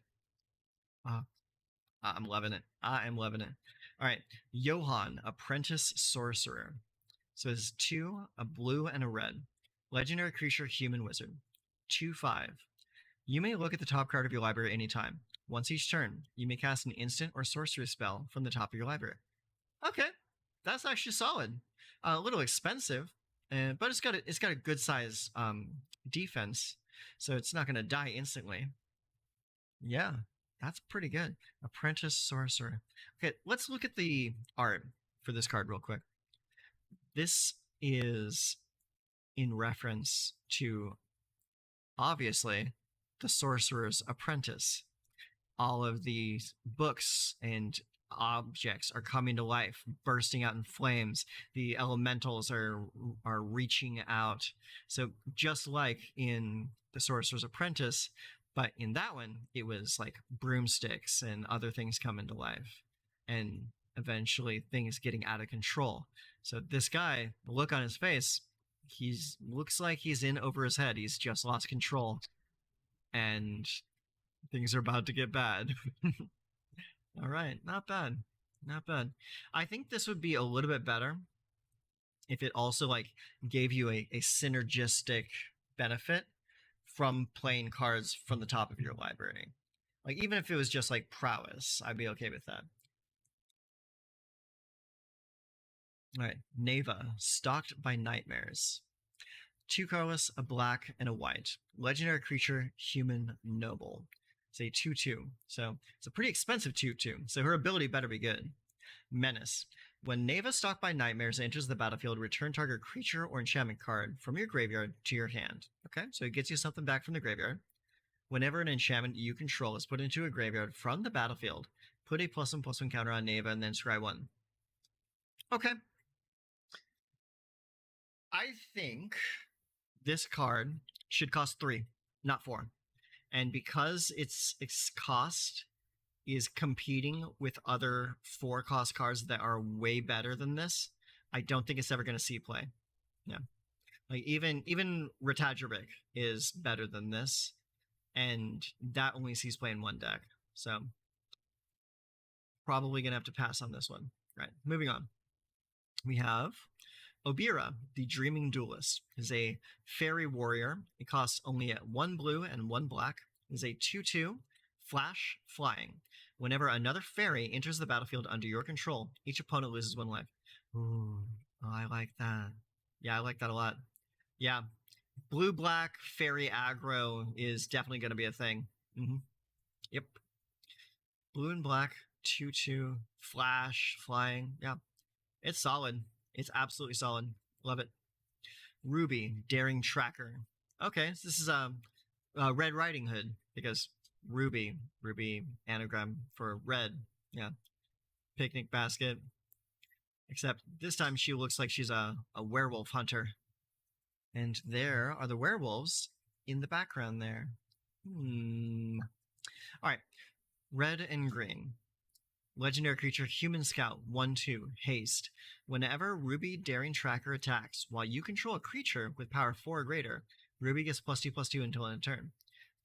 I'm loving it. I am loving it. All right. Johann, Apprentice Sorcerer. So it's 2, a blue, and a red. Legendary creature, human wizard. 2/5. You may look at the top card of your library anytime. Once each turn, you may cast an instant or sorcery spell from the top of your library. Okay, that's actually solid. A little expensive, but it's got a good size defense, so it's not going to die instantly. Yeah, that's pretty good. Apprentice Sorcerer. Okay, let's look at the art for this card real quick. This is in reference to, obviously, the Sorcerer's Apprentice. All of these books and objects are coming to life, bursting out in flames. The elementals are reaching out. So just like in the Sorcerer's Apprentice, but in that one, it was like broomsticks and other things coming to life, and eventually things getting out of control. So this guy, the look on his face, looks like he's in over his head. He's just lost control, and things are about to get bad. All right, not bad. I think this would be a little bit better if it also like gave you a synergistic benefit from playing cards from the top of your library. Like, even if it was just like prowess, I'd be okay with that. All right, Neva, Stalked by Nightmares. 2 colorless, a black, and a white. Legendary creature, human noble. It's a 2/2. So it's a pretty expensive 2/2. So her ability better be good. Menace. When Neva Stalked by Nightmares enters the battlefield, return target creature or enchantment card from your graveyard to your hand. Okay, so it gets you something back from the graveyard. Whenever an enchantment you control is put into a graveyard from the battlefield, put a +1/+1 counter on Neva and then scry 1. Okay. I think this card should cost 3, not 4. And because its cost is competing with other 4-cost cards that are way better than this, I don't think it's ever going to see play. Yeah. Like even Ratajarik is better than this, and that only sees play in one deck. So probably gonna have to pass on this one. Right. Moving on. We have Obira, the Dreaming Duelist, is a fairy warrior. It costs only 1 blue and 1 black. It is a 2/2 flash flying. Whenever another fairy enters the battlefield under your control, each opponent loses 1 life. Ooh, I like that. Yeah, I like that a lot. Yeah, blue-black fairy aggro is definitely going to be a thing. Mm-hmm. Yep. Blue and black, 2/2, flash, flying. Yeah, it's solid. It's absolutely solid. Love it. Ruby, Daring Tracker. Okay, so this is Red Riding Hood, because Ruby anagram for red. Yeah. Picnic basket. Except this time she looks like she's a werewolf hunter. And there are the werewolves in the background there. All right. Red and green. Legendary creature, Human Scout, 1/2, haste. Whenever Ruby Daring Tracker attacks, while you control a creature with power 4 or greater, Ruby gets +2/+2 until end of turn.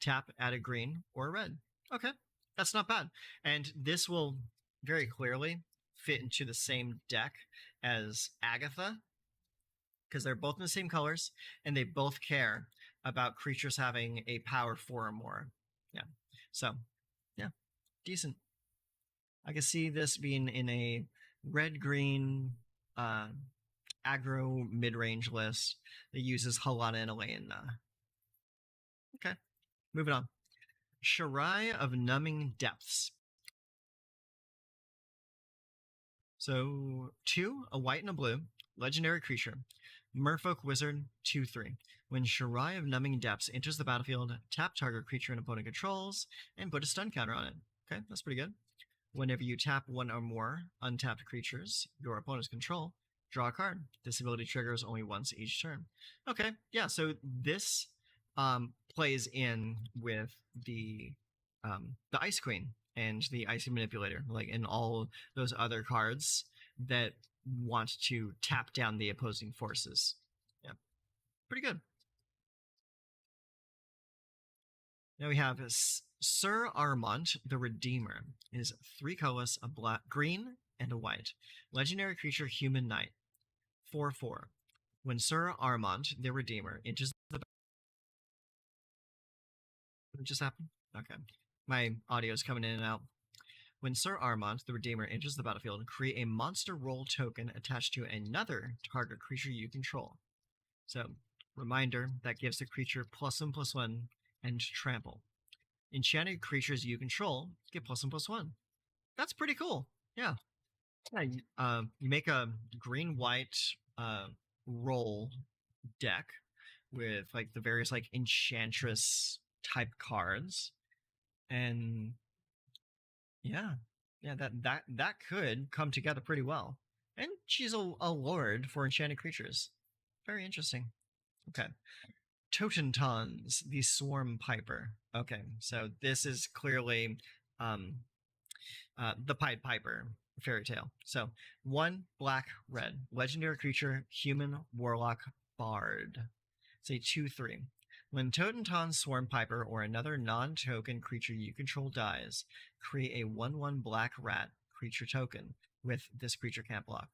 Tap, add a green or a red. Okay, that's not bad. And this will very clearly fit into the same deck as Agatha, because they're both in the same colors, and they both care about creatures having a power 4 or more. Yeah, so, yeah, decent. I can see this being in a red-green aggro mid-range list that uses Halana and Elena. Okay, moving on. Shirai of Numbing Depths. So 2, a white and a blue, legendary creature. Merfolk Wizard, 2/3. When Shirai of Numbing Depths enters the battlefield, tap target creature an opponent controls and put a stun counter on it. Okay, that's pretty good. Whenever you tap 1 or more untapped creatures your opponents control, draw a card. This ability triggers only once each turn. Okay, yeah, so this plays in with the Ice Queen and the Icy Manipulator, like in all those other cards that want to tap down the opposing forces. Yeah, pretty good. Now we have Sir Armont the Redeemer. It is 3 colorless, a black, green, and a white. Legendary creature, Human Knight. 4/4. When Sir Armont the Redeemer enters the battle. What just happened? Okay. My audio is coming in and out. When Sir Armont the Redeemer enters the battlefield, create a monster roll token attached to another target creature you control. So, reminder, that gives the creature +1/+1 and trample. Enchanted creatures you control get +1/+1. That's pretty cool. Yeah. Yeah. You make a green-white roll deck with like the various like enchantress type cards, and yeah, that could come together pretty well. And she's a lord for enchanted creatures. Very interesting. Okay. Totentons, the Swarm Piper. Okay, so this is clearly the Pied Piper fairy tale. So 1 black, red, legendary creature, human, warlock, bard. Say 2/3. When Totenton Swarm Piper or another non-token creature you control dies, create a 1/1 black rat creature token with this creature can't block.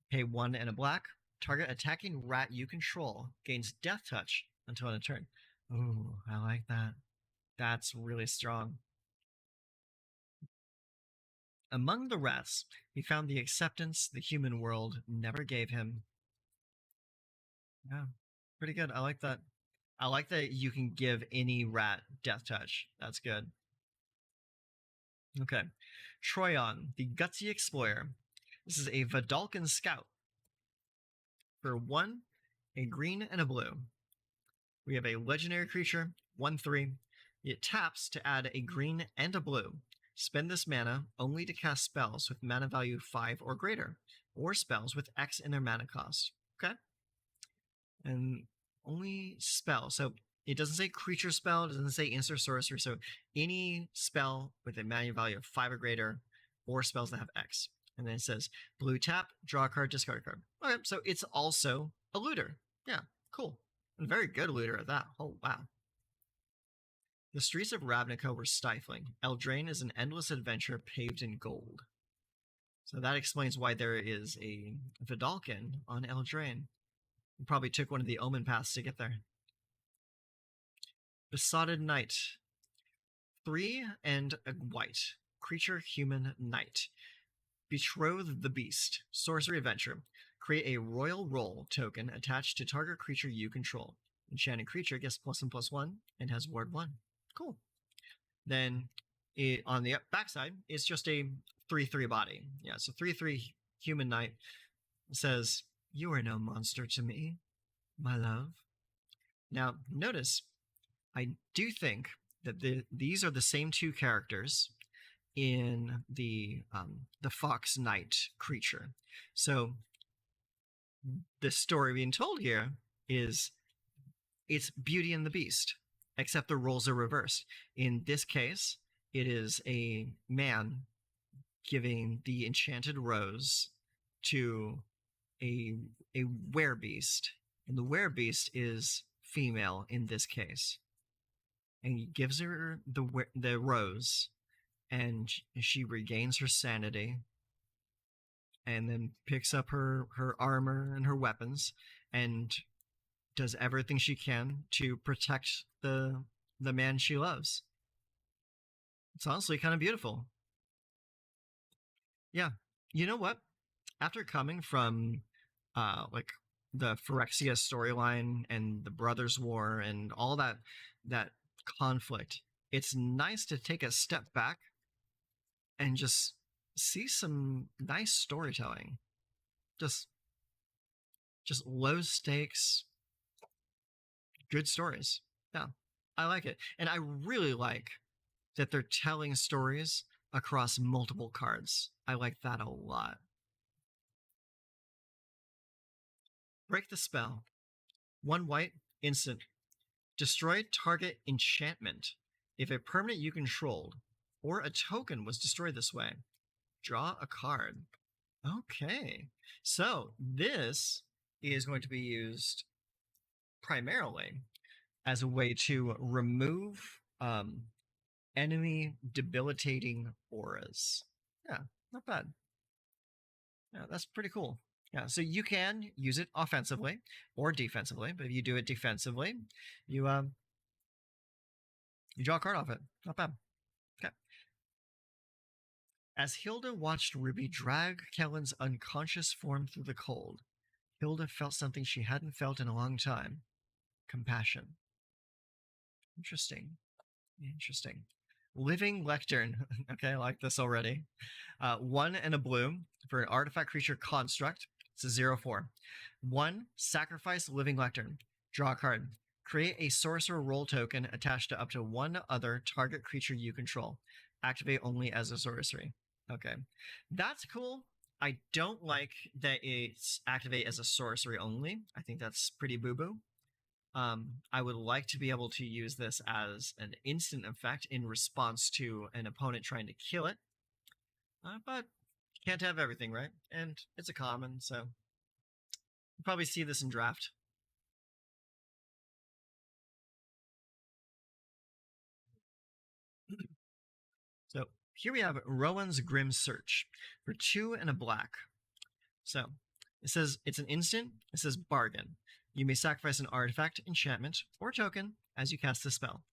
Pay 1 and a black. Target attacking rat you control gains Death Touch until end of turn. Ooh, I like that. That's really strong. Among the rats, he found the acceptance the human world never gave him. Yeah, pretty good. I like that. I like that you can give any rat death touch. That's good. Okay. Troyon, the gutsy explorer. This is a Vidalcan scout. For 1, a green and a blue. We have a legendary creature, 1/3. It taps to add a green and a blue. Spend this mana only to cast spells with mana value 5 or greater, or spells with X in their mana cost. Okay? And only spell. So it doesn't say creature spell, it doesn't say instant sorcery. So any spell with a mana value of 5 or greater, or spells that have X. And then it says blue tap, draw a card, discard a card. Okay, so it's also a looter. Yeah, cool. And very good looter at that. Oh, wow. The streets of Ravnica were stifling. Eldraine is an endless adventure paved in gold. So that explains why there is a Vidalcan on Eldraine. You probably took one of the Omen paths to get there. Besotted Knight. 3 and a white. Creature, human, knight. Betroth the Beast. Sorcery adventure. Create a royal roll token attached to target creature you control. Enchanted creature gets +1/+1 and has ward 1. Cool. Then on the backside, it's just a 3/3 body. Yeah, so 3/3 human knight. Says, "You are no monster to me, my love." Now, notice, I do think that these are the same 2 characters in the Fox Knight creature. So the story being told here is it's Beauty and the Beast, except the roles are reversed. In this case, it is a man giving the enchanted rose to a werebeast, and the werebeast is female in this case, and he gives her the rose, and she regains her sanity, and then picks up her armor and her weapons, and does everything she can to protect the man she loves. It's honestly kind of beautiful. Yeah, you know what? After coming from like the Phyrexia storyline and the Brothers War and all that conflict, it's nice to take a step back and just see some nice storytelling. Just low stakes, good stories. Yeah, I like it. And I really like that they're telling stories across multiple cards. I like that a lot. Break the spell. 1 white, instant. Destroy target enchantment. If a permanent you controlled or a token was destroyed this way, draw a card. Okay. So this is going to be used primarily as a way to remove enemy debilitating auras. Yeah, not bad. Yeah, that's pretty cool. Yeah, so you can use it offensively or defensively, but if you do it defensively, you draw a card off it. Not bad. Okay. As Hilda watched Ruby drag Kellen's unconscious form through the cold, Hilda felt something she hadn't felt in a long time. Compassion. Interesting. Interesting. Living Lectern. Okay, I like this already. 1 and a blue for an artifact creature construct. It's a 0/4. 1, sacrifice Living Lectern. Draw a card. Create a sorcerer roll token attached to up to 1 other target creature you control. Activate only as a sorcery. Okay, that's cool. I don't like that it's activate as a sorcery only. I think that's pretty boo-boo. I would like to be able to use this as an instant effect in response to an opponent trying to kill it. But can't have everything, right? And it's a common, so you'll probably see this in draft. So here we have Rowan's Grim Search for 2 and a black. So it says it's an instant. It says bargain. You may sacrifice an artifact, enchantment, or token as you cast the spell.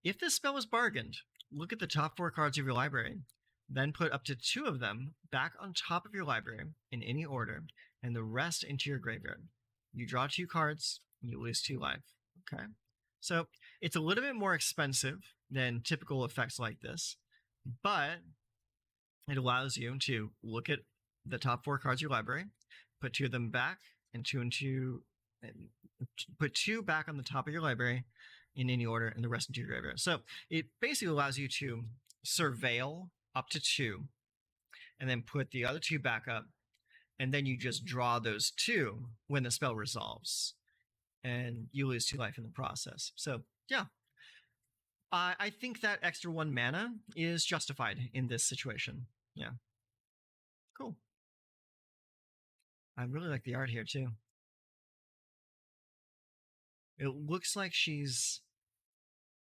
If this spell was bargained, look at the top 4 cards of your library. Then put up to 2 of them back on top of your library in any order, and the rest into your graveyard. You draw 2 cards, and you lose 2 life. Okay. So it's a little bit more expensive than typical effects like this, but it allows you to look at the top 4 cards of your library, put 2 of them back, and put 2 back on the top of your library in any order, and the rest into your graveyard. So it basically allows you to surveil up to 2, and then put the other 2 back up, and then you just draw those 2 when the spell resolves, and you lose 2 life in the process. So yeah, I think that extra 1 mana is justified in this situation. Yeah, cool. I really like the art here too. It looks like she's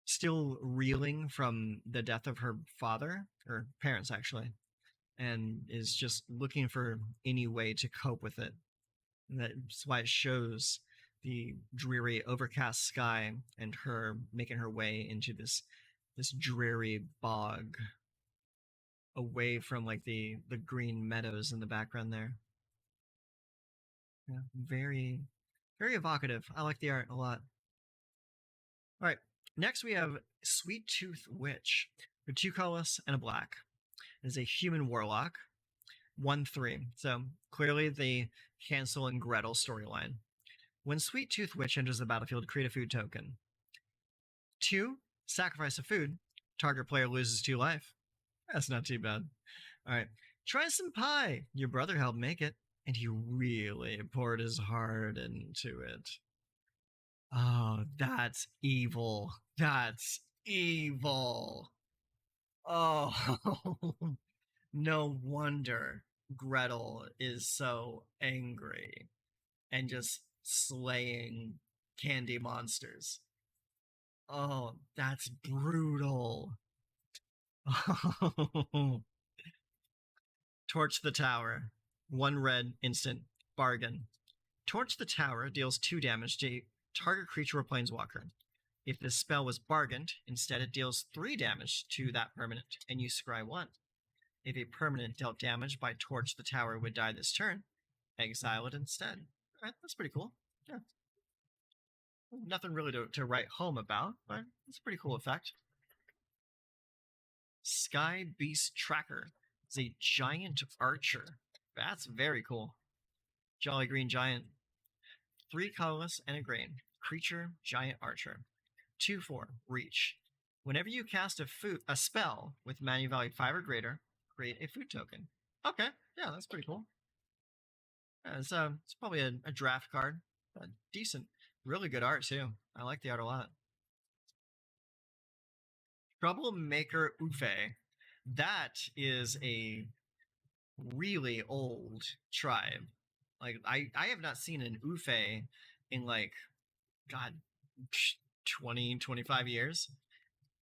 still reeling from the death of her father, or parents actually, and is just looking for any way to cope with it. And that's why it shows the dreary, overcast sky and her making her way into this dreary bog, away from like the green meadows in the background there. Yeah, very, very evocative. I like the art a lot. All right, next we have Sweet Tooth Witch for 2 colorless and a black. It is a human warlock, 1/3. So clearly the Hansel and Gretel storyline. When Sweet Tooth Witch enters the battlefield, create a food token. 2, sacrifice a food. Target player loses 2 life. That's not too bad. All right, try some pie. Your brother helped make it, and he really poured his heart into it. Oh, that's evil. That's evil. Oh, no wonder Gretel is so angry and just slaying candy monsters. Oh, that's brutal. Torch the tower. 1 red, instant, bargain. Torch the tower deals 2 damage to target creature or planeswalker. If this spell was bargained, instead it deals 3 damage to that permanent, and you scry 1. If a permanent dealt damage by Torch the Tower would die this turn, exile it instead. Alright, that's pretty cool. Yeah. Nothing really to write home about, but it's a pretty cool effect. Sky Beast Tracker is a giant archer. That's very cool. Jolly Green Giant. 3 colorless and a green. Creature, giant archer. 2/4, reach. Whenever you cast a spell with mana value 5 or greater, create a food token. Okay, yeah, that's pretty cool. Yeah, it's probably a draft card. Decent. Really good art, too. I like the art a lot. Troublemaker Ufe. That is a really old tribe. Like, I have not seen an Ufe in, like, God, 20, 25 years.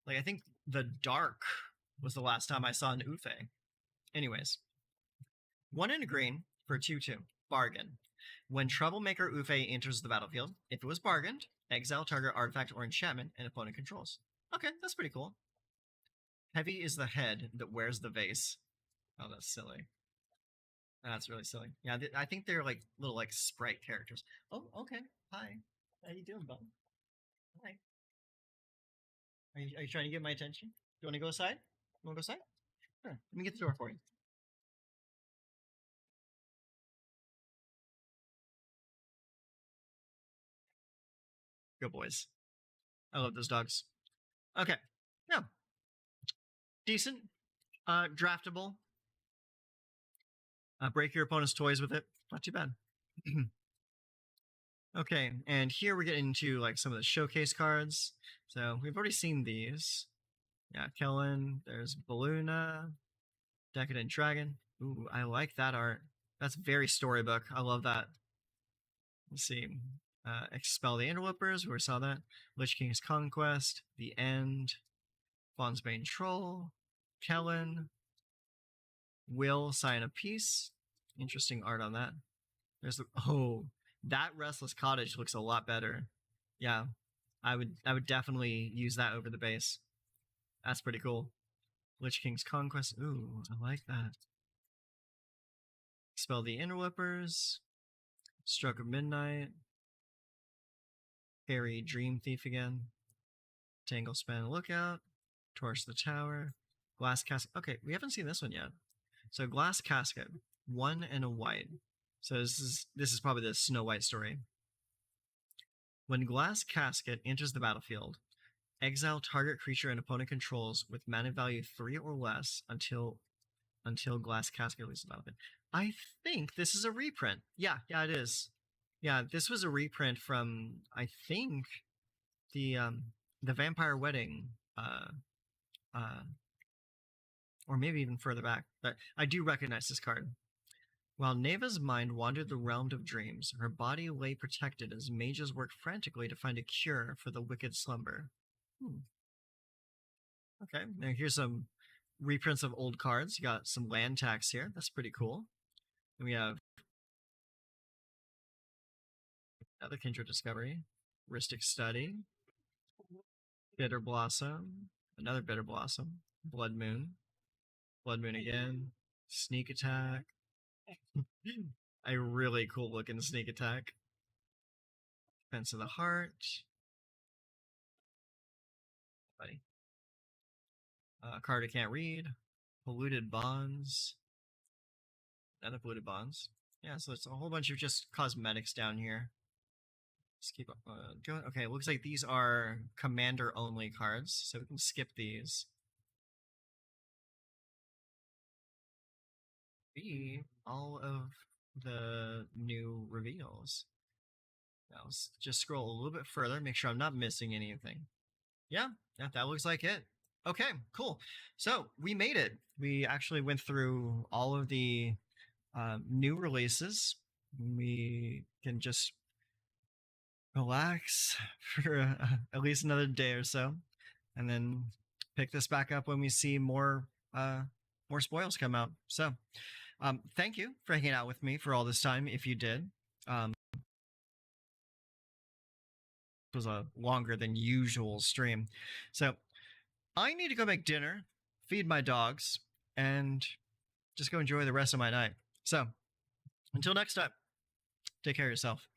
Like, I think the Dark was the last time I saw an Ufe. Anyways, 1 and a green for 2/2. Bargain. When Troublemaker Ufe enters the battlefield, if it was bargained, exile target artifact or enchantment an opponent controls. Okay, that's pretty cool. Heavy is the head that wears the vase. Oh, that's silly. That's really silly. Yeah, I think they're like little like sprite characters. Oh, okay. Hi. How you doing, bud? Hi. Are you trying to get my attention? Do you want to go aside? You want to go aside? Sure. Let me get the door for you. Good boys. I love those dogs. Okay. Yeah. Decent. Draftable. Break your opponent's toys with it. Not too bad. Okay, and here we're getting into like some of the showcase cards. So we've already seen these. Yeah, Kellen. There's Balloona. Decadent Dragon. Ooh, I like that art. That's very storybook. I love that. Let's see. Expel the Interlopers. We saw that. Lich King's Conquest. The End. Bonsbane Troll. Kellen. Will, Sign of Peace. Interesting art on that. There's the that Restless Cottage looks a lot better. Yeah, I would definitely use that over the base. That's pretty cool. Lich King's Conquest. Ooh, I like that. Spell the Interlopers. Stroke of Midnight. Harry Dream Thief again. Tangle Span Lookout. Torch the Tower. Glass Casket. Okay, we haven't seen this one yet. So Glass Casket, 1 and a white. So this is probably the Snow White story. When Glass Casket enters the battlefield, exile target creature and opponent controls with mana value 3 or less until Glass Casket leaves the battlefield. I think this is a reprint. Yeah, it is. Yeah, this was a reprint from, I think, the Vampire Wedding, or maybe even further back. But I do recognize this card. While Neva's mind wandered the realm of dreams, her body lay protected as mages worked frantically to find a cure for the wicked slumber. Okay, now here's some reprints of old cards. You got some land tax here. That's pretty cool. And we have another Kindred Discovery, Rhystic Study, Bitter Blossom, another Bitter Blossom, Blood Moon again, Sneak Attack. A really cool looking Sneak Attack. Defense of the Heart. Buddy. Card I can't read. Polluted Bonds. Another Polluted Bonds. Yeah, so it's a whole bunch of just cosmetics down here. Let's keep going. Okay, it looks like these are commander only cards, so we can skip these. Be all of the new reveals. Now let's just scroll a little bit further, make sure I'm not missing anything. Yeah, that looks like it. Okay, cool. So we made it. We actually went through all of the new releases. We can just relax for at least another day or so, and then pick this back up when we see more spoils come out. So thank you for hanging out with me for all this time, if you did. It was a longer than usual stream. So I need to go make dinner, feed my dogs, and just go enjoy the rest of my night. So until next time, take care of yourself.